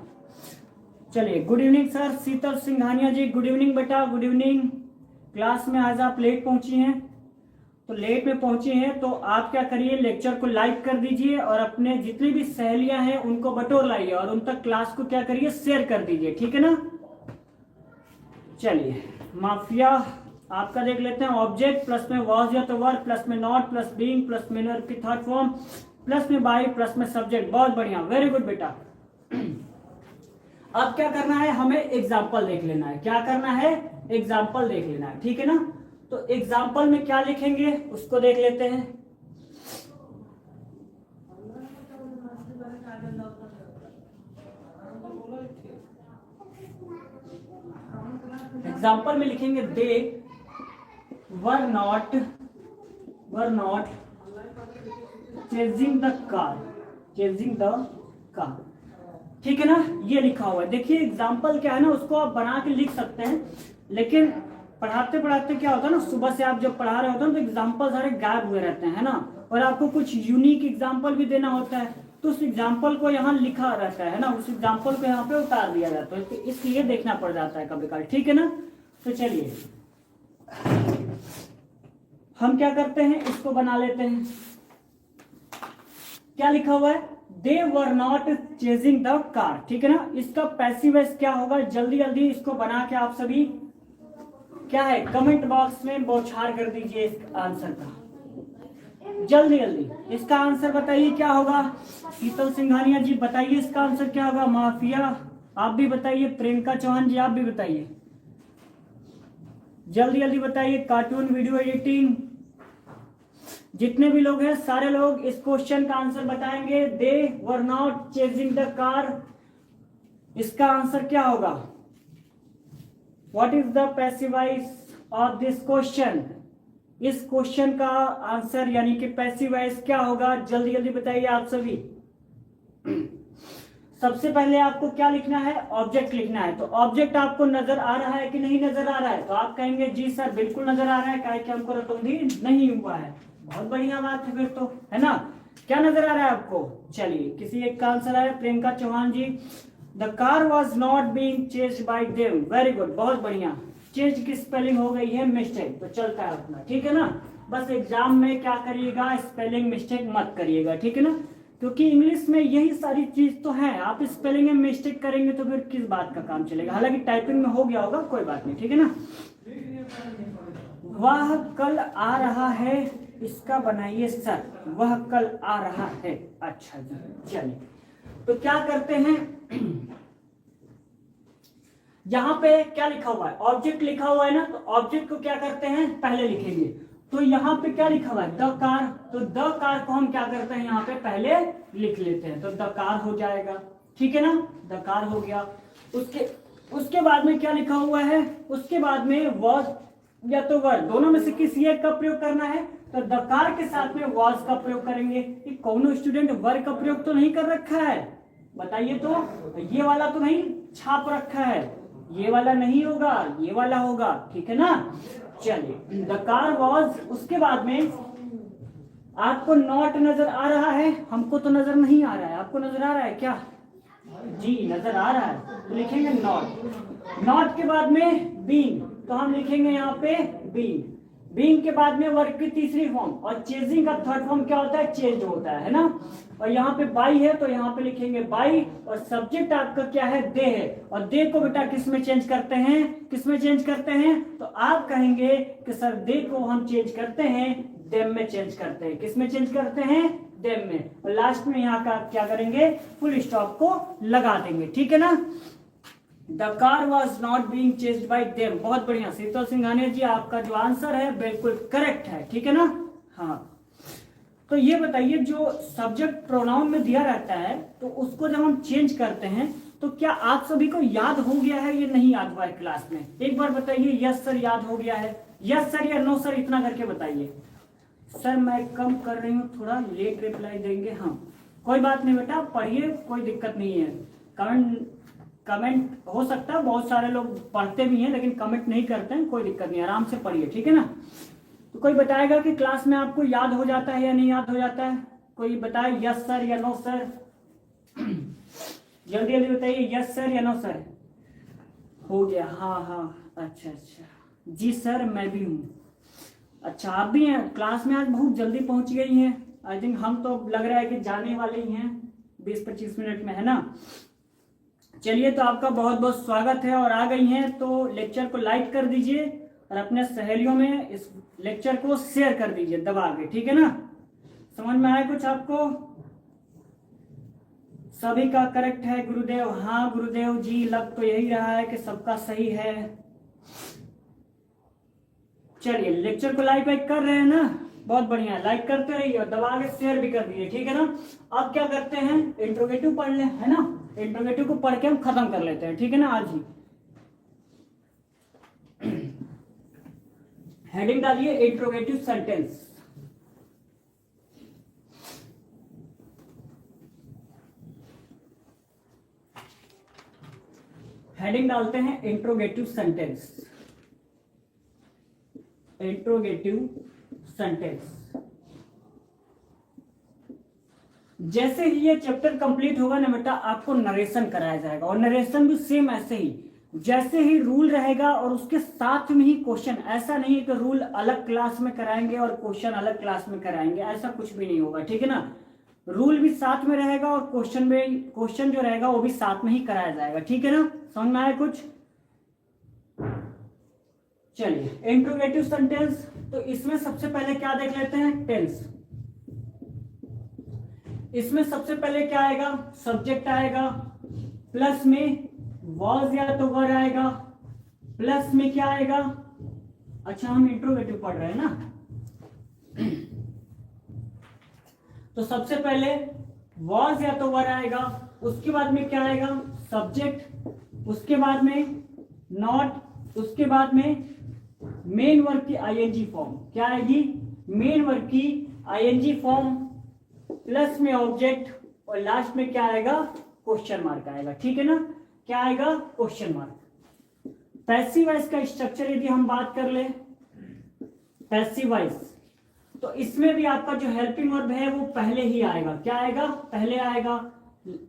चलिए, good evening sir, Sheetal Singhania ji, good evening बेटा, गुड इवनिंग। क्लास में आज आप लेट पहुंची हैं, तो लेट में पहुंचे हैं तो आप क्या करिए, लेक्चर को लाइक कर दीजिए और अपने जितनी भी सहेलियां हैं उनको बटोर लाइए और उन तक क्लास को क्या करिए, शेयर कर दीजिए, ठीक है ना। चलिए, माफिया आपका देख लेते हैं। ऑब्जेक्ट प्लस में वॉज या तो वर्ब, प्लस में नॉट, प्लस बीइंग, प्लस में वर्ब की थर्ड फॉर्म, प्लस में बाय, प्लस में सब्जेक्ट। बहुत बढ़िया, वेरी गुड बेटा। अब क्या करना है, हमें एग्जाम्पल देख लेना है। क्या करना है? एग्जाम्पल देख लेना है, ठीक है ना। तो एग्जाम्पल में क्या लिखेंगे उसको देख लेते हैं। एग्जाम्पल में लिखेंगे they were not chasing the car, chasing the car, ठीक है ना। ये लिखा हुआ है। देखिए एग्जाम्पल क्या है ना, उसको आप बना के लिख सकते हैं, लेकिन पढ़ाते पढ़ाते क्या होता है ना, सुबह से आप जब पढ़ा रहे होते हैं तो एग्जाम्पल सारे गायब हुए रहते हैं, है ना। और आपको कुछ यूनिक एग्जाम्पल भी देना होता है, तो उस एग्जाम्पल को यहाँ लिखा रहता है ना, उस एग्जाम्पल को यहाँ पे उतार दिया जाता है, तो इसलिए देखना पड़ जाता है कभी कभी, ठीक है ना। तो चलिए हम क्या करते हैं, इसको बना लेते हैं। क्या लिखा हुआ है? They were not chasing the car, ठीक है ना। इसका पैसिव वॉइस क्या होगा? जल्दी जल्दी इसको बना के आप सभी क्या है, कमेंट बॉक्स में बौछार कर दीजिए इस आंसर का, जल्दी जल्दी। इसका आंसर बताइए क्या होगा। शीतल सिंघानिया जी बताइए इसका आंसर क्या होगा। माफिया आप भी बताइए, प्रियंका चौहान जी आप भी बताइए, जल्दी जल्दी बताइए। कार्टून वीडियो एडिटिंग, जितने भी लोग हैं सारे लोग इस क्वेश्चन का आंसर बताएंगे। They were not chasing the car, इसका आंसर क्या होगा? What is the passive voice of this question? इस क्वेश्चन का आंसर यानी कि पैसिव वॉइस क्या होगा? जल्दी जल्दी बताइए आप सभी। सबसे पहले आपको क्या लिखना है? ऑब्जेक्ट लिखना है। तो ऑब्जेक्ट आपको नजर आ रहा है कि नहीं नजर आ रहा है? तो आप कहेंगे जी सर बिल्कुल नजर आ रहा है, काहे कि हमको रतौंधी नहीं हुआ है। बहुत बढ़िया बात है फिर तो, है ना। क्या नजर आ रहा है आपको? चलिए, किसी एक का आंसर है, Priyanka Chauhan ji. The car was not being chased by them, very good, बहुत बढ़िया। चेंज की स्पेलिंग हो गई है मिस्टेक, तो चलता है अपना, ठीक है ना। बस एग्जाम में क्या करिएगा, स्पेलिंग मिस्टेक मत करिएगा, ठीक है ना, क्योंकि इंग्लिश में यही सारी चीज तो है। आप स्पेलिंग में मिस्टेक करेंगे तो फिर किस बात का काम चलेगा। हालांकि टाइपिंग में हो गया होगा, कोई बात नहीं, ठीक है ना। वह कल आ रहा है, इसका बनाइए सर, वह कल आ रहा है। अच्छा जी, चलिए तो क्या करते हैं, यहां पे क्या लिखा हुआ है? ऑब्जेक्ट लिखा हुआ है ना, तो ऑब्जेक्ट को क्या करते हैं, पहले लिखेंगे। तो यहाँ पे क्या लिखा हुआ है? द कार, तो द कार को हम क्या करते हैं, यहाँ पे पहले लिख लेते हैं, तो द कार हो जाएगा, ठीक है ना। द कार हो गया। उसके बाद में क्या लिखा हुआ है? उसके बाद में वॉज या तो वर, दोनों में से किसी एक का प्रयोग करना है, तो द कार के साथ में वॉज का प्रयोग करेंगे। कौन स्टूडेंट वर का प्रयोग तो नहीं कर रखा है? बताइए तो, ये वाला तो नहीं छाप रखा है, ये वाला नहीं होगा, ये वाला होगा, ठीक है ना। चलिए, द कार वॉज, उसके बाद में आपको नॉट नजर आ रहा है, हमको तो नजर नहीं आ रहा है, आपको नजर आ रहा है क्या? जी नजर आ रहा है, तो लिखेंगे नॉट। नॉट के बाद में बीइंग, तो हम लिखेंगे यहाँ पे बीइंग। बीइंग के बाद में वर्ब की तीसरी फॉर्म, और चेजिंग का थर्ड फॉर्म क्या होता है, चेंज होता है ना। और यहाँ पे बाई है तो यहाँ पे लिखेंगे बाई, और सब्जेक्ट आपका क्या है, दे है, और दे को बेटा किस में चेंज करते हैं, किस में चेंज करते हैं, तो आप कहेंगे कि सर दे को हम चेंज करते हैं देम में चेंज करते हैं। किस में चेंज करते हैं, देम में, और लास्ट में यहाँ का क्या करेंगे, फुल स्टॉप को लगा देंगे, ठीक है ना। The car was not being chased by them, बहुत बढ़िया शीतल सिंघानिया जी, आपका जो आंसर है बिल्कुल करेक्ट है, ठीक है ना। हाँ, तो ये बताइए जो सब्जेक्ट प्रोनाउन में दिया रहता है तो उसको जब हम चेंज करते हैं तो क्या आप सभी को याद हो गया है, ये नहीं याद हुआ है क्लास में, एक बार बताइए यस सर याद हो गया है, यस सर या नो सर, इतना करके बताइए। सर मैं कम कर रही हूँ, थोड़ा लेट रिप्लाई देंगे, हाँ कोई बात नहीं बेटा, पढ़िए, कोई दिक्कत नहीं है। कमेंट हो सकता है, बहुत सारे लोग पढ़ते भी हैं लेकिन कमेंट नहीं करते हैं, कोई दिक्कत नहीं, आराम से पढ़िए, ठीक है ना। तो कोई बताएगा कि क्लास में आपको याद हो जाता है या नहीं याद हो जाता है, कोई बताए यस सर या नो सर, जल्दी जल्दी बताइए, यस सर या नो सर। हो गया, हाँ हाँ, अच्छा अच्छा, जी सर मैं भी हूँ, अच्छा आप भी हैं, क्लास में आज बहुत जल्दी पहुंच गई हैं, आई थिंक हम तो लग रहा है कि जाने वाले ही हैं 20-25 मिनट में, है ना। चलिए, तो आपका बहुत बहुत स्वागत है, और आ गई हैं तो लेक्चर को लाइक कर दीजिए और अपने सहेलियों में इस लेक्चर को शेयर कर दीजिए दबा के, ठीक है ना। समझ में आया कुछ आपको, सभी का करेक्ट है गुरुदेव, हाँ गुरुदेव जी, लग तो यही रहा है कि सबका सही है। चलिए, लेक्चर को लाइक कर रहे हैं ना, बहुत बढ़िया, लाइक करते रहिए और दबा के शेयर भी कर दीजिए, ठीक है ना। अब क्या करते हैं, इंट्रोगेटिव पढ़ ले, है ना, इंट्रोगेटिव को पढ़ के हम खत्म कर लेते हैं, ठीक है ना आज ही। हेडिंग डालिए इंट्रोगेटिव सेंटेंस, हेडिंग डालते हैं इंट्रोगेटिव सेंटेंस, इंट्रोगेटिव सेंटेंस। जैसे ही ये चैप्टर कंप्लीट होगा ना बेटा, आपको नरेशन कराया जाएगा, और नरेशन भी सेम ऐसे ही, जैसे ही रूल रहेगा और उसके साथ में ही क्वेश्चन। ऐसा नहीं है कि रूल अलग क्लास में कराएंगे और क्वेश्चन अलग क्लास में कराएंगे, ऐसा कुछ भी नहीं होगा, ठीक है ना। रूल भी साथ में रहेगा और क्वेश्चन जो रहेगा वो भी साथ में ही कराया जाएगा, ठीक है ना। समझ में आया कुछ। चलिए, इंट्रोगेटिव सेंटेंस, तो इसमें सबसे पहले क्या देख लेते हैं, टेंस। इसमें सबसे पहले क्या आएगा, सब्जेक्ट आएगा, प्लस में वॉज या तो वर आएगा, प्लस में क्या आएगा, अच्छा हम इंट्रोगेटिव पढ़ रहे हैं ना, तो सबसे पहले वॉज या तो वर आएगा, उसके बाद में क्या आएगा, सब्जेक्ट, उसके बाद में नॉट, उसके बाद में मेन वर्ब की आईएनजी फॉर्म, क्या आएगी, मेन वर्ब की आईएनजी फॉर्म, प्लस में ऑब्जेक्ट, और लास्ट में क्या आएगा, क्वेश्चन मार्क आएगा, ठीक है ना। क्या आएगा, क्वेश्चन मार्क। पैसिव वॉइस का स्ट्रक्चर यदि हम बात कर ले, पैसिव वॉइस, तो इसमें भी आपका जो हेल्पिंग वर्ब है वो पहले ही आएगा, क्या आएगा, पहले आएगा।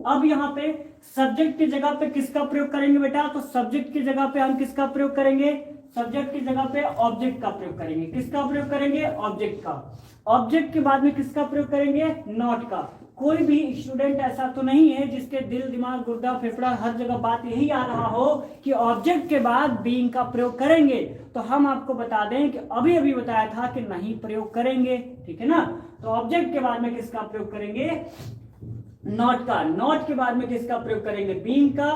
अब यहाँ पे सब्जेक्ट की जगह पे किसका प्रयोग करेंगे बेटा, तो सब्जेक्ट की जगह पे हम किसका प्रयोग करेंगे, सब्जेक्ट की जगह पे ऑब्जेक्ट का प्रयोग करेंगे। किसका प्रयोग करेंगे, ऑब्जेक्ट का। ऑब्जेक्ट के बाद में किसका प्रयोग करेंगे, नॉट का। कोई भी स्टूडेंट ऐसा तो नहीं है जिसके दिल दिमाग गुर्दा फेफड़ा हर जगह बात यही आ रहा हो कि ऑब्जेक्ट के बाद बीइंग का प्रयोग करेंगे, तो हम आपको बता दें कि अभी अभी बताया था कि नहीं प्रयोग करेंगे, ठीक है ना। तो ऑब्जेक्ट के बाद में किसका प्रयोग करेंगे, नॉट का। नॉट के बाद में किसका प्रयोग करेंगे, बीइंग का।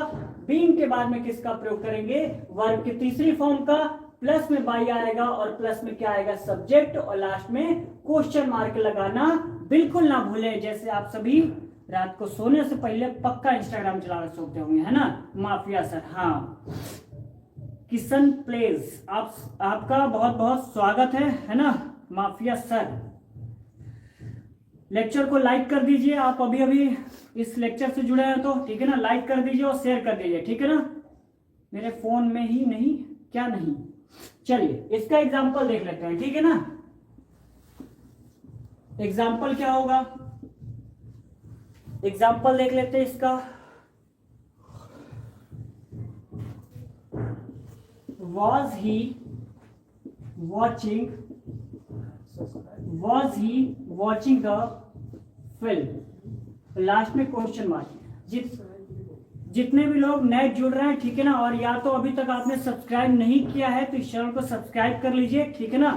बीइंग के बाद में किसका प्रयोग करेंगे, वर्ब की तीसरी फॉर्म का। प्लस में बाई आएगा और प्लस में क्या आएगा, सब्जेक्ट, और लास्ट में क्वेश्चन मार्क लगाना बिल्कुल ना भूलें। जैसे आप सभी रात को सोने से पहले पक्का इंस्टाग्राम चला कर सोते होंगे, है ना, माफिया सर, हाँ। किशन प्लेज, आपका बहुत बहुत स्वागत है ना, माफिया सर। लेक्चर को लाइक कर दीजिए, आप अभी अभी इस लेक्चर से जुड़े हैं तो, ठीक है ना, लाइक कर दीजिए और शेयर कर दीजिए, ठीक है ना। मेरे फोन में ही नहीं, क्या नहीं। चलिए, इसका एग्जाम्पल देख लेते हैं, ठीक है ना। एग्जाम्पल क्या होगा, एग्जाम्पल देख लेते हैं इसका। Was he watching was he watching the film, last में क्वेश्चन मार्क। जितने भी लोग नए जुड़ रहे हैं, ठीक है ना, और या तो अभी तक आपने सब्सक्राइब नहीं किया है तो इस चैनल को सब्सक्राइब कर लीजिए, ठीक है ना,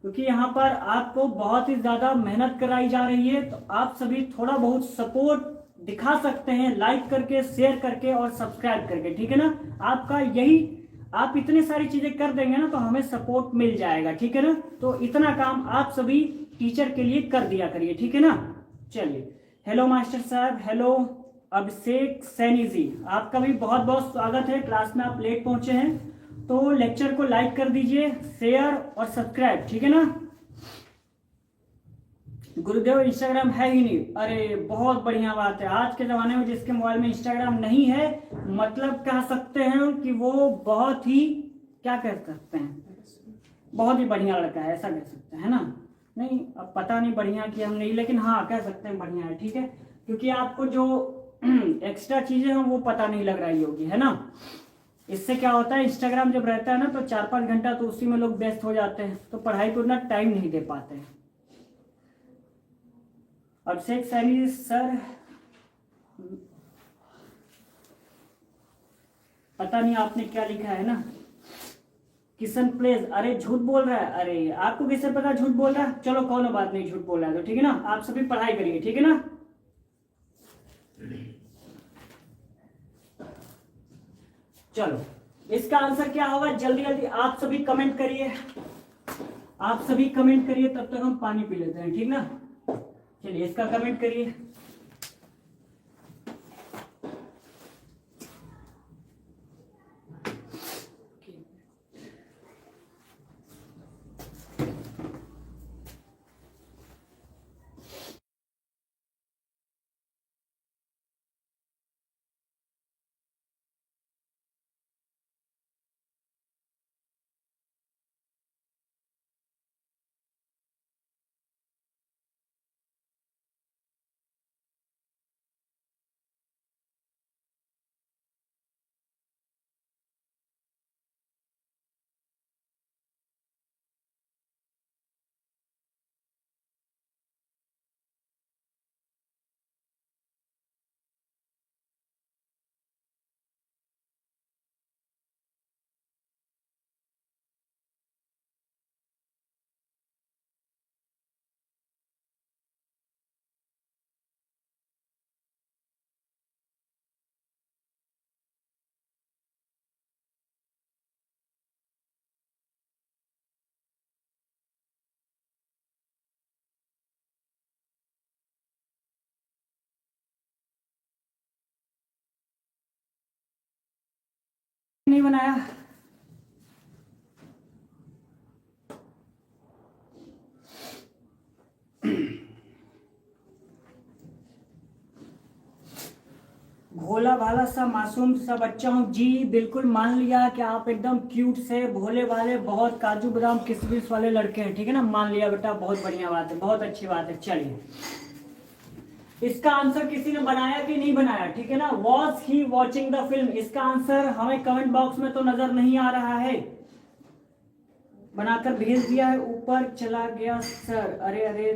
क्योंकि यहाँ पर आपको बहुत ही ज्यादा मेहनत कराई जा रही है। तो आप सभी थोड़ा बहुत सपोर्ट दिखा सकते हैं लाइक करके, शेयर करके और सब्सक्राइब करके, ठीक है ना। आपका यही, आप इतनी सारी चीजें कर देंगे ना तो हमें सपोर्ट मिल जाएगा, ठीक है ना। तो इतना काम आप सभी टीचर के लिए कर दिया करिए, ठीक है ना। चलिए, हेलो मास्टर साहब, हेलो अभिषेक सैनी जी, आपका भी बहुत बहुत स्वागत है। क्लास में आप लेट पहुंचे हैं तो लेक्चर को लाइक कर दीजिए, शेयर और सब्सक्राइब, ठीक है ना। गुरुदेव इंस्टाग्राम है ही नहीं, अरे बहुत बढ़िया बात है। आज के जमाने में जिसके मोबाइल में इंस्टाग्राम नहीं है, मतलब कह सकते हैं कि वो बहुत ही, क्या कह सकते हैं, बहुत ही बढ़िया लड़का है, ऐसा कह सकते हैं ना। नहीं, अब पता नहीं बढ़िया कि हम नहीं, लेकिन हाँ कह सकते हैं बढ़िया है, ठीक है, क्योंकि आपको जो एक्स्ट्रा चीजें हैं वो पता नहीं लग रही होगी, है ना। इससे क्या होता है, इंस्टाग्राम जब रहता है ना तो 4-5 घंटा तो उसी में लोग व्यस्त हो जाते हैं, तो पढ़ाई को उतना टाइम नहीं दे पाते हैं। अभिषेक सैनी सर, पता नहीं आपने क्या लिखा है ना। किशन प्लेज, अरे झूठ बोल रहा है, अरे आपको कैसे पता झूठ बोल रहा है। चलो कोनो बात नहीं, झूठ बोल रहा है तो ठीक है ना। आप सभी पढ़ाई करिए, ठीक है ना। चलो, इसका आंसर क्या होगा, जल्दी जल्दी आप सभी कमेंट करिए, आप सभी कमेंट करिए, तब तक हम पानी पी लेते हैं, ठीक ना। चलिए, इसका कमेंट करिए। नहीं बनाया, भोला भाला सा मासूम सा बच्चा हूँ जी, बिल्कुल मान लिया कि आप एकदम क्यूट से भोले भाले, बहुत काजू बादाम किशमिश वाले लड़के हैं, ठीक है ना। मान लिया बेटा, बहुत बढ़िया बात है, बहुत अच्छी बात है। चलिए, इसका आंसर किसी ने बनाया कि नहीं बनाया, ठीक है ना। Was he watching the film, इसका आंसर हमें कमेंट बॉक्स में तो नजर नहीं आ रहा है, बनाकर भेज दिया है, ऊपर चला गया सर, अरे अरे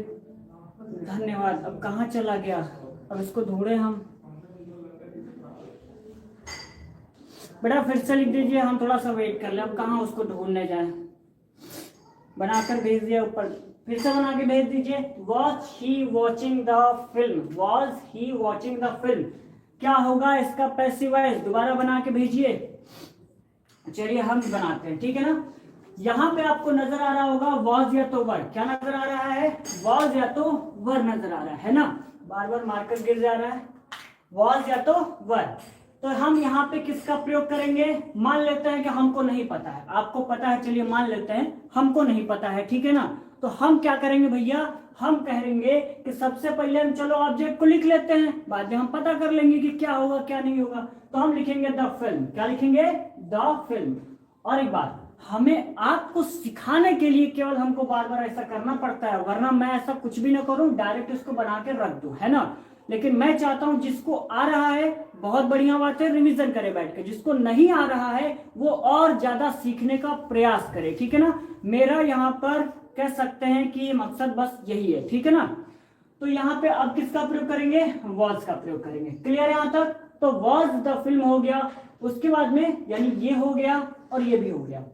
धन्यवाद। अब कहाँ चला गया, अब इसको ढूंढे हम, बेटा फिर से लिख दीजिए, हम थोड़ा सा वेट कर ले, अब कहाँ उसको ढूंढने जाए। बनाकर भेज दिया ऊपर, फिर से बना के भेज दीजिए। Was he watching the film, was he watching the film, क्या होगा इसका पैसिव वॉइस, दोबारा बना के भेजिए। चलिए हम बनाते हैं, ठीक है ना। यहाँ पे आपको नजर आ रहा होगा वॉज या तो वर, क्या नजर आ रहा है, वॉज या तो वर नजर आ रहा है ना, बार बार मार्कर गिर जा रहा है, वॉज या तो वर। तो हम यहाँ पे किसका प्रयोग करेंगे, मान लेते हैं कि हमको नहीं पता है, आपको पता है, चलिए मान लेते हैं हमको नहीं पता है, ठीक है ना। तो हम क्या करेंगे भैया, हम कहेंगे कि सबसे पहले हम चलो ऑब्जेक्ट को लिख लेते हैं, बाद में हम पता कर लेंगे कि क्या होगा क्या नहीं होगा। तो हम लिखेंगे द फिल्म, क्या लिखेंगे, द फिल्म। और एक बात, हमें आपको सिखाने के लिए केवल हमको बार बार ऐसा करना पड़ता है, वरना मैं ऐसा कुछ भी ना करूं, डायरेक्ट इसको बना के रख दूं, है ना। लेकिन मैं चाहता हूं जिसको आ रहा है बहुत बढ़िया बात है, रिवीजन करे बैठ के, जिसको नहीं आ रहा है वो और ज्यादा सीखने का प्रयास करे, ठीक है ना। मेरा यहाँ पर कह सकते हैं कि मकसद बस यही है, ठीक है ना। तो यहाँ पे अब किसका प्रयोग करेंगे, वॉज का प्रयोग करेंगे। क्लियर यहाँ तक। तो वॉज द फिल्म हो गया, उसके बाद में यानी ये हो गया और ये भी हो गया।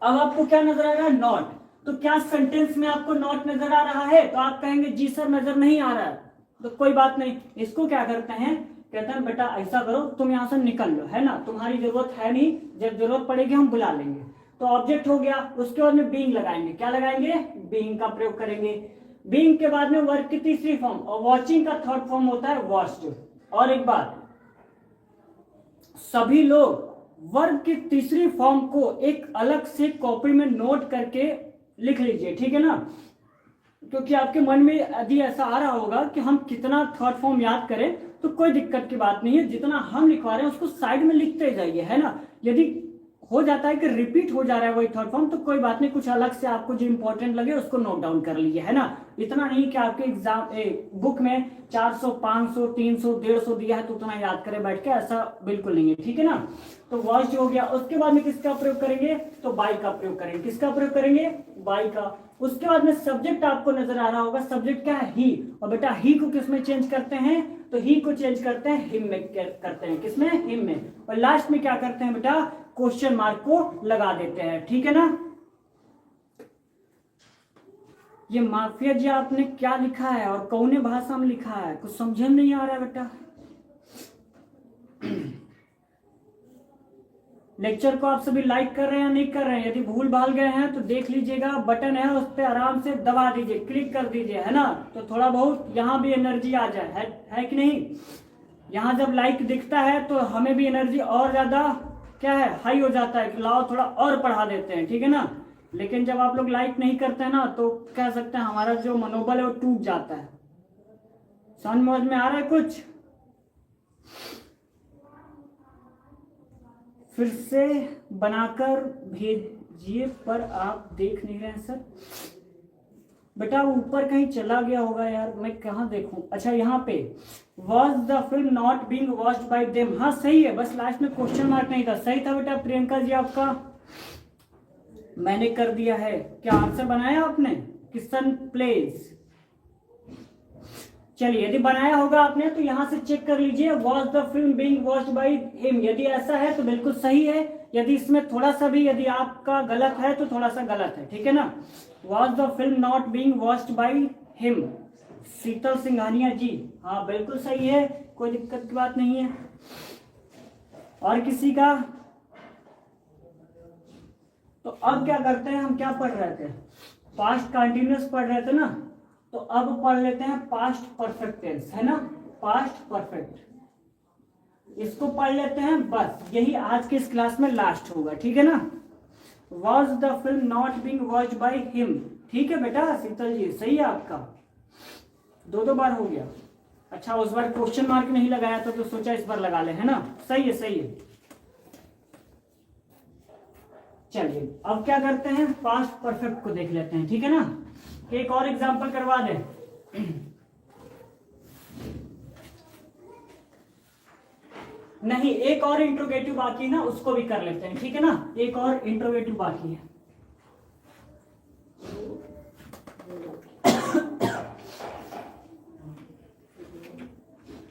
अब आपको क्या नजर आ रहा है, नॉट। तो क्या सेंटेंस में आपको नॉट नजर आ रहा है, तो आप कहेंगे जी सर नजर नहीं आ रहा है, तो कोई बात नहीं, इसको क्या करते हैं, कहते हैं बेटा ऐसा करो तुम यहाँ से निकल लो, है ना, तुम्हारी जरूरत है नहीं, जब जरूरत पड़ेगी हम बुला लेंगे। तो ऑब्जेक्ट हो गया, उसके बाद में बीइंग लगाएंगे, क्या लगाएंगे, बीइंग का प्रयोग करेंगे। बीइंग के बाद में वर्ब की तीसरी फॉर्म और वॉचिंग का थर्ड फॉर्म होता है वॉच्ड। और एक बात, सभी लोग वर्ब की तीसरी फॉर्म को एक अलग से कॉपी में नोट करके लिख लीजिए, ठीक है ना, क्योंकि आपके मन में यदि ऐसा आ रहा होगा कि हम कितना थर्ड फॉर्म याद करें, तो कोई दिक्कत की बात नहीं है, जितना हम लिखवा रहे हैं उसको साइड में लिखते जाइए, है ना। यदि हो जाता है कि रिपीट हो जा रहा है वही थर्ड फॉर्म, तो कोई बात नहीं, कुछ अलग से आपको जो इंपॉर्टेंट लगे उसको नोट डाउन कर लीजिए, है ना। इतना नहीं कि आपके एग्जाम बुक में 400 500 300 150 दिया है तो उतना याद करें बैठ के, ऐसा बिल्कुल नहीं है, ठीक है ना। तो वॉच हो गया, उसके बाद में किसका प्रयोग करेंगे, तो बाई का प्रयोग करेंगे। किसका प्रयोग करेंगे, बाई का। उसके बाद में सब्जेक्ट आपको नजर आ रहा होगा, सब्जेक्ट क्या है, ही। और बेटा ही को किस में चेंज करते हैं, तो ही को चेंज करते हैं हिम में करते हैं, किसमें, हिम में। और लास्ट में क्या करते हैं बेटा, क्वेश्चन मार्क को लगा देते हैं, ठीक है ना। ये माफिया जी आपने क्या लिखा है और कौन भाषा में लिखा है, कुछ समझ में नहीं आ रहा है बेटा। लेक्चर को आप सभी लाइक कर रहे हैं या नहीं कर रहे हैं, यदि भूल भाल गए हैं तो देख लीजिएगा, बटन है उस पर आराम से दबा दीजिए, क्लिक कर दीजिए, है ना, तो थोड़ा बहुत यहाँ भी एनर्जी आ जाए, है कि नहीं। यहाँ जब लाइक दिखता है तो हमें भी एनर्जी और ज्यादा क्या है, हाई हो जाता है कि लाओ थोड़ा और पढ़ा देते हैं, ठीक है ना। लेकिन जब आप लोग लाइक नहीं करते हैं ना, तो कह सकते हैं हमारा जो मनोबल है वो टूट जाता है। समझ में आ रहा है कुछ, फिर से बनाकर भेजिए, पर आप देख नहीं रहे हैं सर। बेटा ऊपर कहीं चला गया होगा यार, मैं कहाँ देखूं। अच्छा यहाँ पे was the film not being watched bye them, हाँ सही है, बस लास्ट में क्वेश्चन मार्क नहीं था, सही था बेटा प्रियंका जी आपका, मैंने कर दिया है। क्या आंसर बनाया आपने, किशन प्लेज। चलिए यदि बनाया होगा आपने तो यहां से चेक कर लीजिए, was the film being watched by him, यदि ऐसा है तो बिल्कुल सही है, यदि इसमें थोड़ा सा भी यदि आपका गलत है तो थोड़ा सा गलत है, ठीक है ना। Was the film not being watched by him, Shital Singhania ji, हाँ बिल्कुल सही है, कोई दिक्कत की बात नहीं है। और किसी का, तो अब क्या करते हैं, हम क्या पढ़ रहे थे, पास्ट कंटिन्यूअस पढ़ रहे थे ना, तो अब पढ़ लेते हैं पास्ट परफेक्ट टेंस, है ना, पास्ट परफेक्ट, इसको पढ़ लेते हैं, बस यही आज के इस क्लास में लास्ट होगा, ठीक है ना। Was the film not being watched by him, ठीक है बेटा शीतल जी, सही है आपका, दो बार हो गया। अच्छा उस बार क्वेश्चन मार्क नहीं लगाया था तो सोचा इस बार लगा ले, है ना, सही है सही है। चलिए अब क्या करते हैं, पास्ट परफेक्ट को देख लेते हैं, ठीक है ना। एक और एग्जांपल करवा दें, नहीं एक और इंट्रोगेटिव बाकी है ना, उसको भी कर लेते हैं, ठीक है ना, एक और इंट्रोगेटिव बाकी है।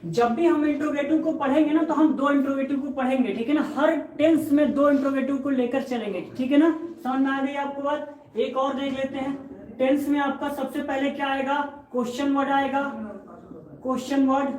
जब भी हम इंट्रोगेटिव को पढ़ेंगे ना तो हम दो इंट्रोगेटिव को पढ़ेंगे, ठीक है ना, हर टेंस में दो इंट्रोगेटिव को लेकर चलेंगे, ठीक है ना, समझ में आ गई आपको बात। एक और देख लेते हैं, टेंस में आपका सबसे पहले क्या आएगा, क्वेश्चन वर्ड आएगा, क्वेश्चन वर्ड।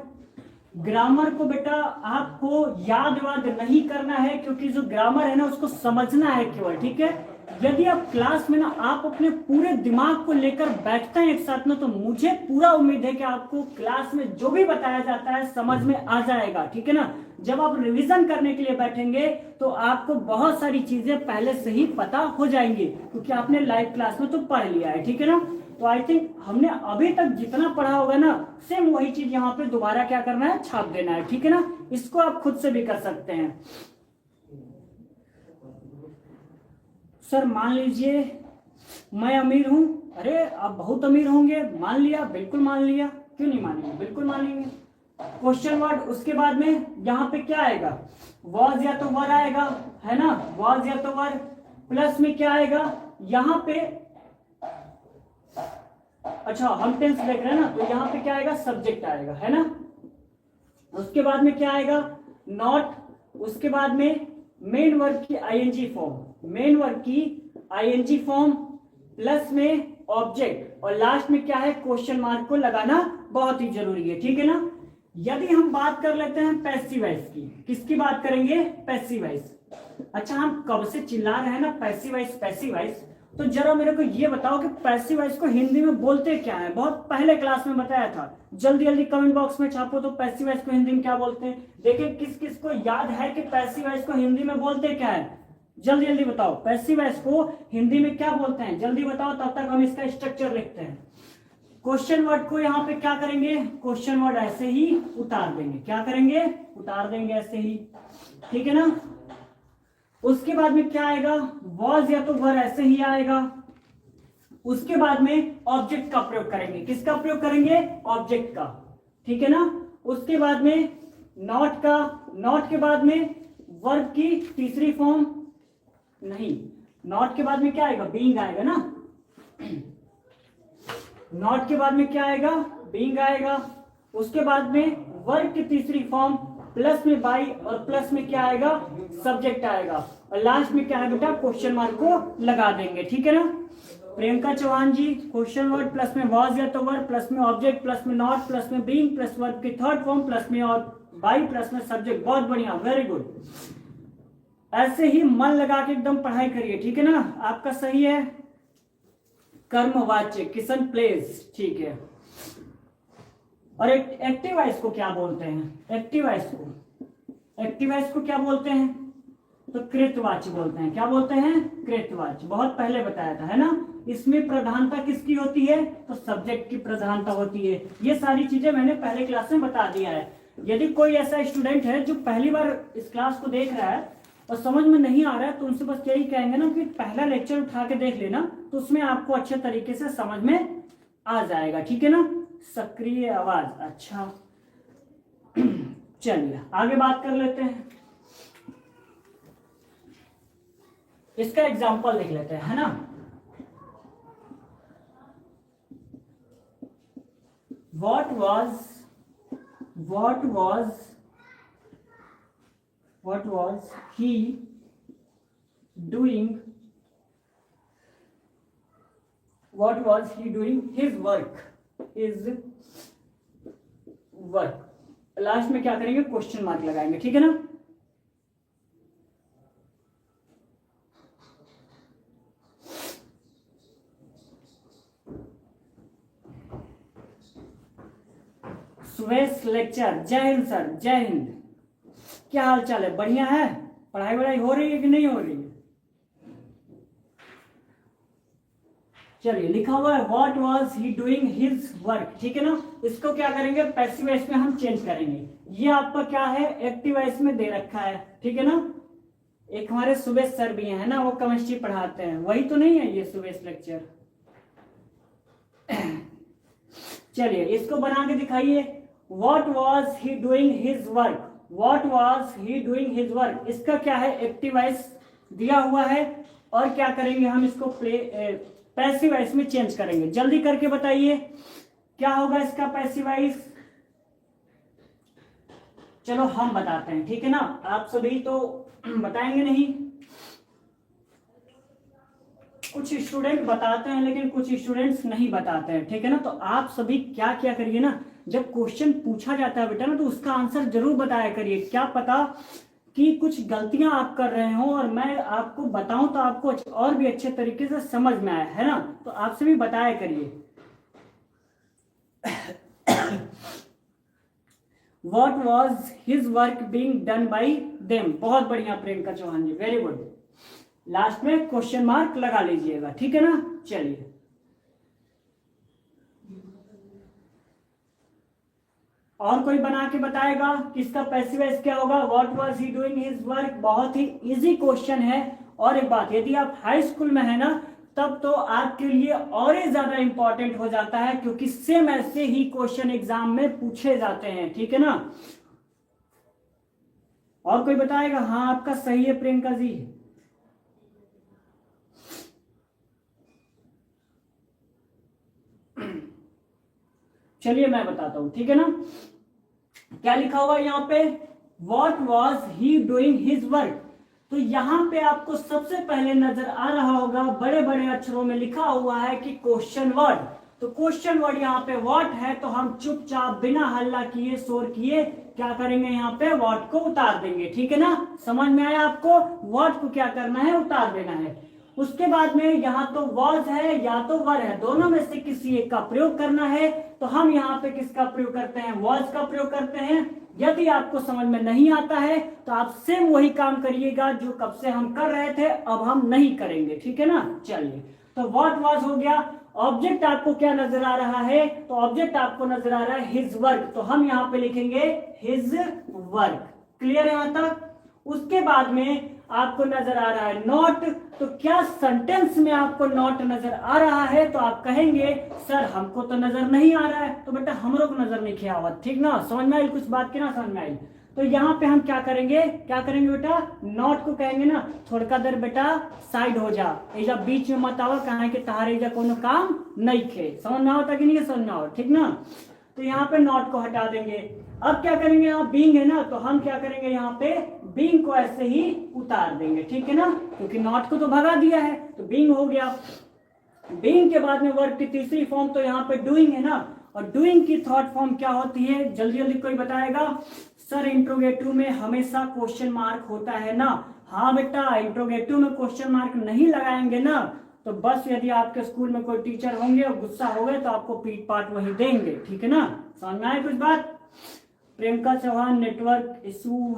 ग्रामर को बेटा आपको याद वाद नहीं करना है, क्योंकि जो ग्रामर है ना उसको समझना है केवल, ठीक है। यदि आप क्लास में ना आप अपने पूरे दिमाग को लेकर बैठते हैं एक साथ में, तो मुझे पूरा उम्मीद है कि आपको क्लास में जो भी बताया जाता है समझ में आ जाएगा, ठीक है ना। जब आप रिवीजन करने के लिए बैठेंगे तो आपको बहुत सारी चीजें पहले से ही पता हो जाएंगी, क्योंकि आपने लाइव क्लास में तो पढ़ लिया है, ठीक है ना। तो आई थिंक हमने अभी तक जितना पढ़ा होगा ना, सेम वही चीज यहाँ पे दोबारा क्या करना है, छाप देना है, ठीक है ना। इसको आप खुद से भी कर सकते हैं। सर मान लीजिए मैं अमीर हूं, अरे आप बहुत अमीर होंगे, मान लिया, बिल्कुल मान लिया, क्यों नहीं मानेंगे, बिल्कुल मानेंगे। क्वेश्चन वर्ड, उसके बाद में यहाँ पे क्या आएगा, वॉज या तो वर आएगा, है ना, वॉज या तो वर, प्लस में क्या आएगा, यहाँ पे अच्छा हम टेंस देख रहे हैं ना, तो यहाँ पे क्या आएगा, सब्जेक्ट आएगा, है ना। उसके बाद में क्या आएगा, नॉट। उसके बाद में मेन वर्ब की आईएनजी फॉर्म, मेन वर्ब की आईएनजी फॉर्म प्लस में ऑब्जेक्ट, और लास्ट में क्या है, क्वेश्चन मार्क को लगाना बहुत ही जरूरी है, ठीक है ना। यदि हम बात कर लेते हैं पैसिव वॉइस की, किसकी बात करेंगे, पैसिव वॉइस। अच्छा हम कब से चिल्ला रहे हैं ना पैसिव वॉइस पैसिव वॉइस, तो जरा मेरे को ये बताओ कि पैसिव वॉइस को हिंदी में बोलते क्या है। बहुत पहले क्लास में बताया था, जल्दी जल्दी कमेंट बॉक्स में छापो तो पैसिव वॉइस को हिंदी में क्या बोलते हैं। देखिए किस किस को याद है कि पैसिव वॉइस को हिंदी में बोलते क्या है, जल्दी जल्दी बताओ पैसिव वॉइस को हिंदी में क्या बोलते हैं, जल्दी बताओ, तब तक हम इसका स्ट्रक्चर लिखते हैं। क्वेश्चन वर्ड को यहाँ पे क्या करेंगे, क्वेश्चन वर्ड ऐसे ही उतार देंगे, क्या करेंगे, उतार देंगे ऐसे ही, ठीक है ना। उसके बाद में क्या आएगा, वॉज या तो वर ऐसे ही आएगा। उसके बाद में ऑब्जेक्ट का प्रयोग करेंगे, किसका प्रयोग करेंगे, ऑब्जेक्ट का, ठीक है ना। उसके बाद में नॉट का, नॉट के बाद में वर्ब की तीसरी फॉर्म, नहीं नॉट के बाद में क्या आएगा, बीइंग आएगा ना। नॉट के बाद में क्या आएगा, बीइंग आएगा। उसके बाद में वर्ब की तीसरी फॉर्म प्लस में बाई, और प्लस में क्या आएगा, सब्जेक्ट आएगा, और लास्ट में क्या है बेटा, क्वेश्चन मार्क को लगा देंगे, ठीक है ना। प्रियंका चौहान जी, क्वेश्चन वर्ड प्लस में वॉज या तो वर्ब, प्लस में ऑब्जेक्ट, प्लस में नॉट, प्लस में बीइंग, प्लस वर्ब की थर्ड फॉर्म, प्लस में और बाई, प्लस में सब्जेक्ट। बहुत बढ़िया, वेरी गुड। ऐसे ही मन लगा के एकदम पढ़ाई करिए, ठीक है ना। आपका सही है कर्मवाच्य, किशन प्लेस, ठीक है। और एक्टिव वॉइस को क्या बोलते हैं, एक्टिव वॉइस को, एक्टिव वॉइस को क्या बोलते हैं, तो कृतवाच्य बोलते हैं। क्या बोलते हैं, कृतवाच्य। बहुत पहले बताया था, है ना। इसमें प्रधानता किसकी होती है, तो सब्जेक्ट की प्रधानता होती है। ये सारी चीजें मैंने पहले क्लास में बता दिया है। यदि कोई ऐसा स्टूडेंट है जो पहली बार इस क्लास को देख रहा है और समझ में नहीं आ रहा है, तो उनसे बस यही कहेंगे ना कि पहला लेक्चर उठा के देख लेना, तो उसमें आपको अच्छे तरीके से समझ में आ जाएगा, ठीक है ना। सक्रिय आवाज, अच्छा चलिए आगे बात कर लेते हैं। इसका एग्जाम्पल देख लेते हैं, है ना। what was he doing, what was he doing, his work, last में क्या करेंगे, क्वेश्चन मार्क लगाएंगे, ठीक है ना। सुरेश लेक्चर, जय हिंद सर, जय हिंद। क्या हाल चाल है, बढ़िया है, पढ़ाई वढ़ाई हो रही है कि नहीं हो रही है। चलिए लिखा हुआ है what was he doing his work, ठीक है ना। इसको क्या करेंगे, पैसिव वॉइस में हम चेंज करेंगे। ये आपका क्या है, एक्टिव वॉइस में दे रखा है, ठीक है ना। एक हमारे सुरेश सर भी हैं, है ना, वो केमिस्ट्री पढ़ाते हैं, वही तो नहीं है ये सुरेश लेक्चर। चलिए इसको बना के दिखाइए। What was he doing his work? What was he doing his work? इसका क्या है, एक्टिव वॉइस दिया हुआ है, और क्या करेंगे हम इसको पैसिव वॉइस में चेंज करेंगे। जल्दी करके बताइए क्या होगा इसका पैसिव वॉइस। चलो हम बताते हैं, ठीक है ना। आप सभी तो बताएंगे नहीं, कुछ स्टूडेंट बताते हैं लेकिन कुछ स्टूडेंट्स नहीं बताते हैं, ठीक है ना। तो आप सभी क्या क्या करिए ना, जब क्वेश्चन पूछा जाता है बेटा ना, तो उसका आंसर जरूर बताया करिए। क्या पता कि कुछ गलतियां आप कर रहे हो और मैं आपको बताऊं तो आपको और भी अच्छे तरीके से समझ में आए, है ना। तो आप सभी बताया करिए। What was his work being done by them? बहुत बढ़िया प्रियंका चौहान जी, वेरी गुड। लास्ट में क्वेश्चन मार्क लगा लीजिएगा, ठीक है ना। चलिए और कोई बना के बताएगा कि इसका पैसिव वॉइस क्या होगा। What was he doing his work, बहुत ही इजी क्वेश्चन है। और एक बात, यदि आप हाई स्कूल में है ना, तब तो आपके लिए और ही ज्यादा इंपॉर्टेंट हो जाता है, क्योंकि सेम ऐसे ही क्वेश्चन एग्जाम में पूछे जाते हैं, ठीक है ना। और कोई बताएगा, हाँ आपका सही है प्रियंका जी। चलिए मैं बताता हूं, ठीक है ना। क्या लिखा हुआ है यहाँ पे, what was he doing his work. तो यहाँ पे आपको सबसे पहले नजर आ रहा होगा बड़े बड़े अक्षरों में लिखा हुआ है कि क्वेश्चन वर्ड। तो क्वेश्चन वर्ड यहाँ पे व्हाट है, तो हम चुपचाप बिना हल्ला किए शोर किए क्या करेंगे, यहाँ पे व्हाट को उतार देंगे, ठीक है ना। समझ में आया आपको, व्हाट को क्या करना है, उतार देना है। उसके बाद में यहाँ तो वॉज है या तो वर है, दोनों में से किसी एक का प्रयोग करना है। तो हम यहाँ पे किसका प्रयोग करते हैं, वॉज का प्रयोग करते हैं। यदि आपको समझ में नहीं आता है तो आप सेम वही काम करिएगा जो कब से हम कर रहे थे, अब हम नहीं करेंगे, ठीक है ना। चलिए, तो व्हाट वॉज हो गया। ऑब्जेक्ट आपको क्या नजर आ रहा है, तो ऑब्जेक्ट आपको नजर आ रहा है हिज वर्क, तो हम यहाँ पे लिखेंगे हिज वर्क। क्लियर है यहाँ तक। उसके बाद में आपको नजर आ रहा है नॉट, तो क्या सेंटेंस में आपको नॉट नजर आ रहा है, तो आप कहेंगे सर हमको तो नजर नहीं आ रहा है, तो बेटा हमरो को नजर नहीं किया हुआ, ठीक ना। समझ में आई कुछ बात की ना, समझ में आई। तो यहाँ पे हम क्या करेंगे बेटा, नॉट को कहेंगे ना थोड़का देर बेटा साइड हो जा, एजा बीच में मत आवा, कहा कि तहारे एजा कोनो काम नहीं खे। समझ में आवता कि नहीं समझ में आओ, ठीक ना। तो यहाँ पे नॉट को हटा देंगे। अब क्या करेंगे, यहाँ बीइंग है ना, तो हम क्या करेंगे यहाँ पे बीइंग को ऐसे ही उतार देंगे, ठीक है ना, क्योंकि नॉट को तो भगा दिया है, तो बीइंग हो गया। बीइंग के बाद में वर्ब की तीसरी फॉर्म तो यहाँ पे डूइंग है ना, और डूइंग की थर्ड फॉर्म क्या होती है, जल्दी जल्दी कोई बताएगा। सर इंट्रोगेटिव में हमेशा क्वेश्चन मार्क होता है ना। हाँ बेटा, इंट्रोगेटिव में क्वेश्चन मार्क नहीं लगाएंगे ना, तो बस यदि आपके स्कूल में कोई टीचर होंगे और गुस्सा हो गए तो आपको पीट पाट वही देंगे, ठीक है ना। समझ में आए कुछ बात। प्रियंका चौहान नेटवर्क इशू,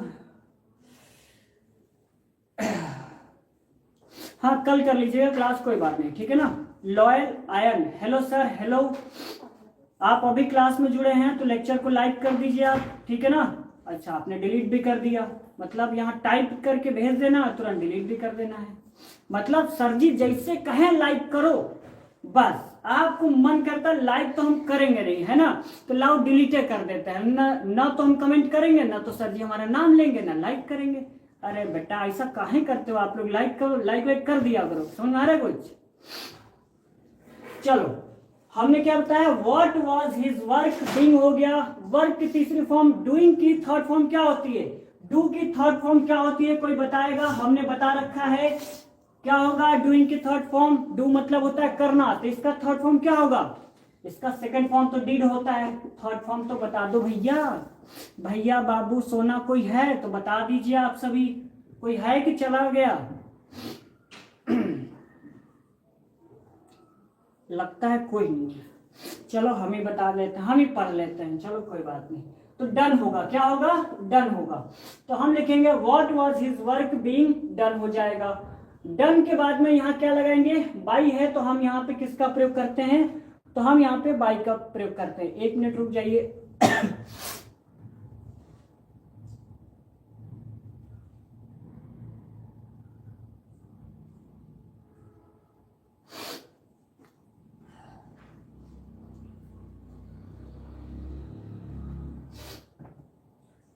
हाँ कल कर लीजिएगा क्लास, कोई बात नहीं, ठीक है ना। Loyal ion, hello sir, hello. आप अभी क्लास में जुड़े हैं तो लेक्चर को लाइक कर दीजिए आप, ठीक है ना। अच्छा, आपने डिलीट भी कर दिया, मतलब यहाँ टाइप करके भेज देना, तुरंत डिलीट भी कर देना है। मतलब सर जी जैसे कहें लाइक करो, बस आपको मन करता लाइक तो हम करेंगे नहीं, है ना, तो लाओ डिलीट कर देते हैं ना तो हम कमेंट करेंगे ना तो सर जी हमारा नाम लेंगे ना लाइक करेंगे। अरे बेटा ऐसा काहे करते हो आप लोग, लाइक करो, लाइक कर दिया करो। समझ आ रहा है कुछ। चलो, हमने क्या बताया, what was his work, being हो गया। वर्क की तीसरी फॉर्म, डूइंग की थर्ड फॉर्म क्या होती है, डू की थर्ड फॉर्म क्या होती है, कोई बताएगा। हमने बता रखा है क्या होगा डूइंग की थर्ड फॉर्म, डू मतलब होता है करना, तो इसका थर्ड फॉर्म क्या होगा, इसका सेकंड फॉर्म तो डीड होता है, थर्ड फॉर्म तो बता दो भैया। भैया बाबू सोना कोई है तो बता दीजिए आप सभी, कोई है कि चला गया। लगता है कोई नहीं है, चलो हम ही बता देते हैं, हम ही पढ़ लेते हैं, चलो कोई बात नहीं। तो डन होगा, क्या होगा, डन होगा। तो हम लिखेंगे what was his work being done हो जाएगा। डन के बाद में यहाँ क्या लगाएंगे, बाई है, तो हम यहाँ पे किसका प्रयोग करते हैं, तो हम यहाँ पे बाई का प्रयोग करते हैं। एक मिनट रुक जाइए।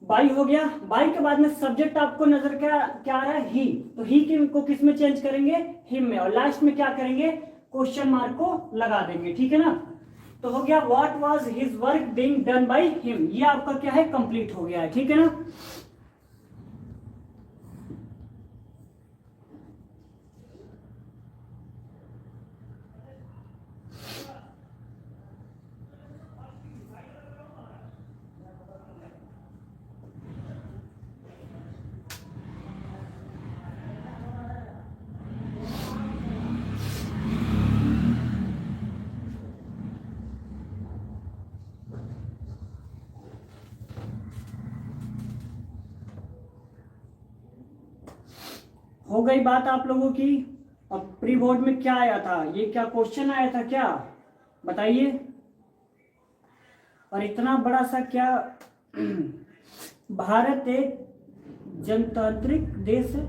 बाई हो गया। बाई के बाद में सब्जेक्ट आपको नजर क्या क्या आ रहा है, ही, तो ही को किस में चेंज करेंगे, हिम में, और लास्ट में क्या करेंगे, क्वेश्चन मार्क को लगा देंगे, ठीक है ना। तो हो गया what was his work being done by him, ये आपका क्या है, कंप्लीट हो गया है, ठीक है ना। हो गई बात आप लोगों की। अब प्री बोर्ड में क्या आया था, ये क्या क्वेश्चन आया था क्या, बताइए। और इतना बड़ा सा क्या, भारत एक जनतांत्रिक देश है।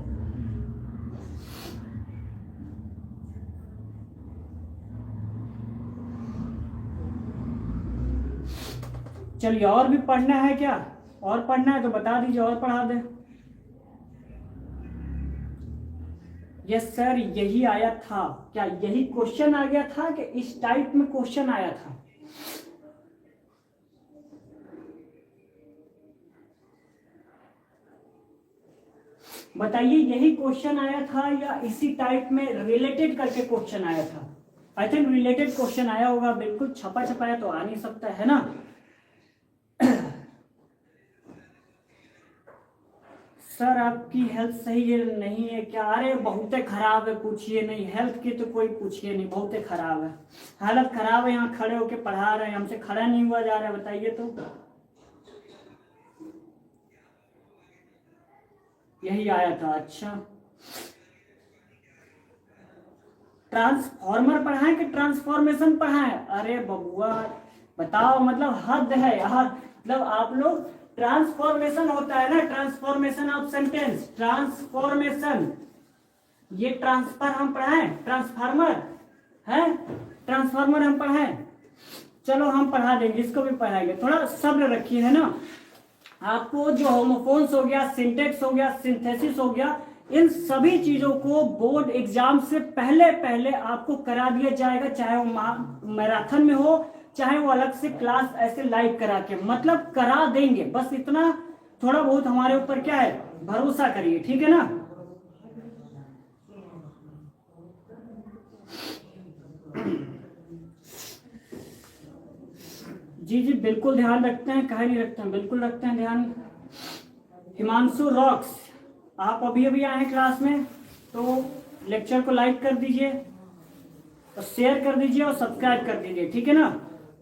चलिए, और भी पढ़ना है क्या, और पढ़ना है तो बता दीजिए, और पढ़ा दे। यस सर, यही आया था, क्या यही क्वेश्चन आ गया था कि इस टाइप में क्वेश्चन आया था। बताइए यही क्वेश्चन आया था या इसी टाइप में रिलेटेड करके क्वेश्चन आया था? आई थिंक रिलेटेड क्वेश्चन आया होगा, बिल्कुल छपा छपाया तो आ नहीं सकता है ना। सर आपकी हेल्थ सही है नहीं है क्या? अरे बहुत खराब है, पूछिए नहीं, हेल्थ की तो कोई पूछिए नहीं, बहुत खराब है, हालत खराब है। यहाँ खड़े होके पढ़ा रहे हैं, हमसे खड़ा नहीं हुआ जा रहा है, बताइए तो। यही आया था, अच्छा। ट्रांसफॉर्मर पढ़ा है कि ट्रांसफॉर्मेशन पढ़ा है? अरे बबुआ बताओ, मतलब हद है यार, मतलब आप लोग ट्रांसफॉर्मेशन होता है ना, ट्रांसफॉर्मेशन ऑफ सेंटेंस, ट्रांसफॉर्मेशन, ये ट्रांसफर हम पढ़ाए, ट्रांसफार्मर है, ट्रांसफार्मर हम पढ़ाए। चलो हम पढ़ा देंगे, इसको भी पढ़ाएंगे, थोड़ा सब्र रखिए है ना। आपको जो होमोफोन्स हो गया, सिंटेक्स हो गया, सिंथेसिस हो गया, इन सभी चीजों को बोर्ड एग्जाम से पहले पहले आपको करा दिया जाएगा, चाहे वो मैराथन में हो, चाहे वो अलग से क्लास ऐसे लाइव करा के, मतलब करा देंगे। बस इतना थोड़ा बहुत हमारे ऊपर क्या है, भरोसा करिए, ठीक है ना। जी जी बिल्कुल ध्यान रखते हैं, काहे नहीं रखते हैं, बिल्कुल रखते हैं ध्यान। हिमांशु रॉक्स, आप अभी अभी आए हैं क्लास में, तो लेक्चर को लाइक कर दीजिए और शेयर कर दीजिए और सब्सक्राइब कर दीजिए, ठीक है ना।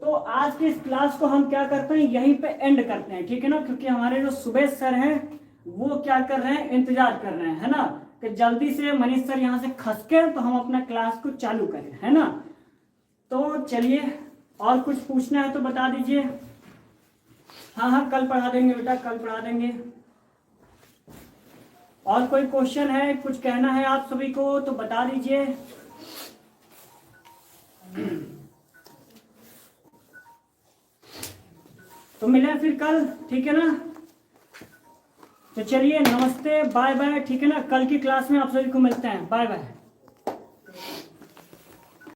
तो आज की इस क्लास को हम क्या करते हैं, यहीं पे एंड करते हैं, ठीक है ना, क्योंकि हमारे जो सुबह सर हैं वो क्या कर रहे हैं, इंतजार कर रहे हैं, है ना, कि जल्दी से मनीष सर यहाँ से खसके तो हम अपना क्लास को चालू करें, है ना। तो चलिए, और कुछ पूछना है तो बता दीजिए। हाँ हाँ कल पढ़ा देंगे बेटा, कल पढ़ा देंगे। और कोई क्वेश्चन है, कुछ कहना है आप सभी को तो बता दीजिए। तो मिले फिर कल, ठीक है ना। तो चलिए नमस्ते, बाय बाय, ठीक है ना, कल की क्लास में आप सभी को मिलते हैं, बाय बाय।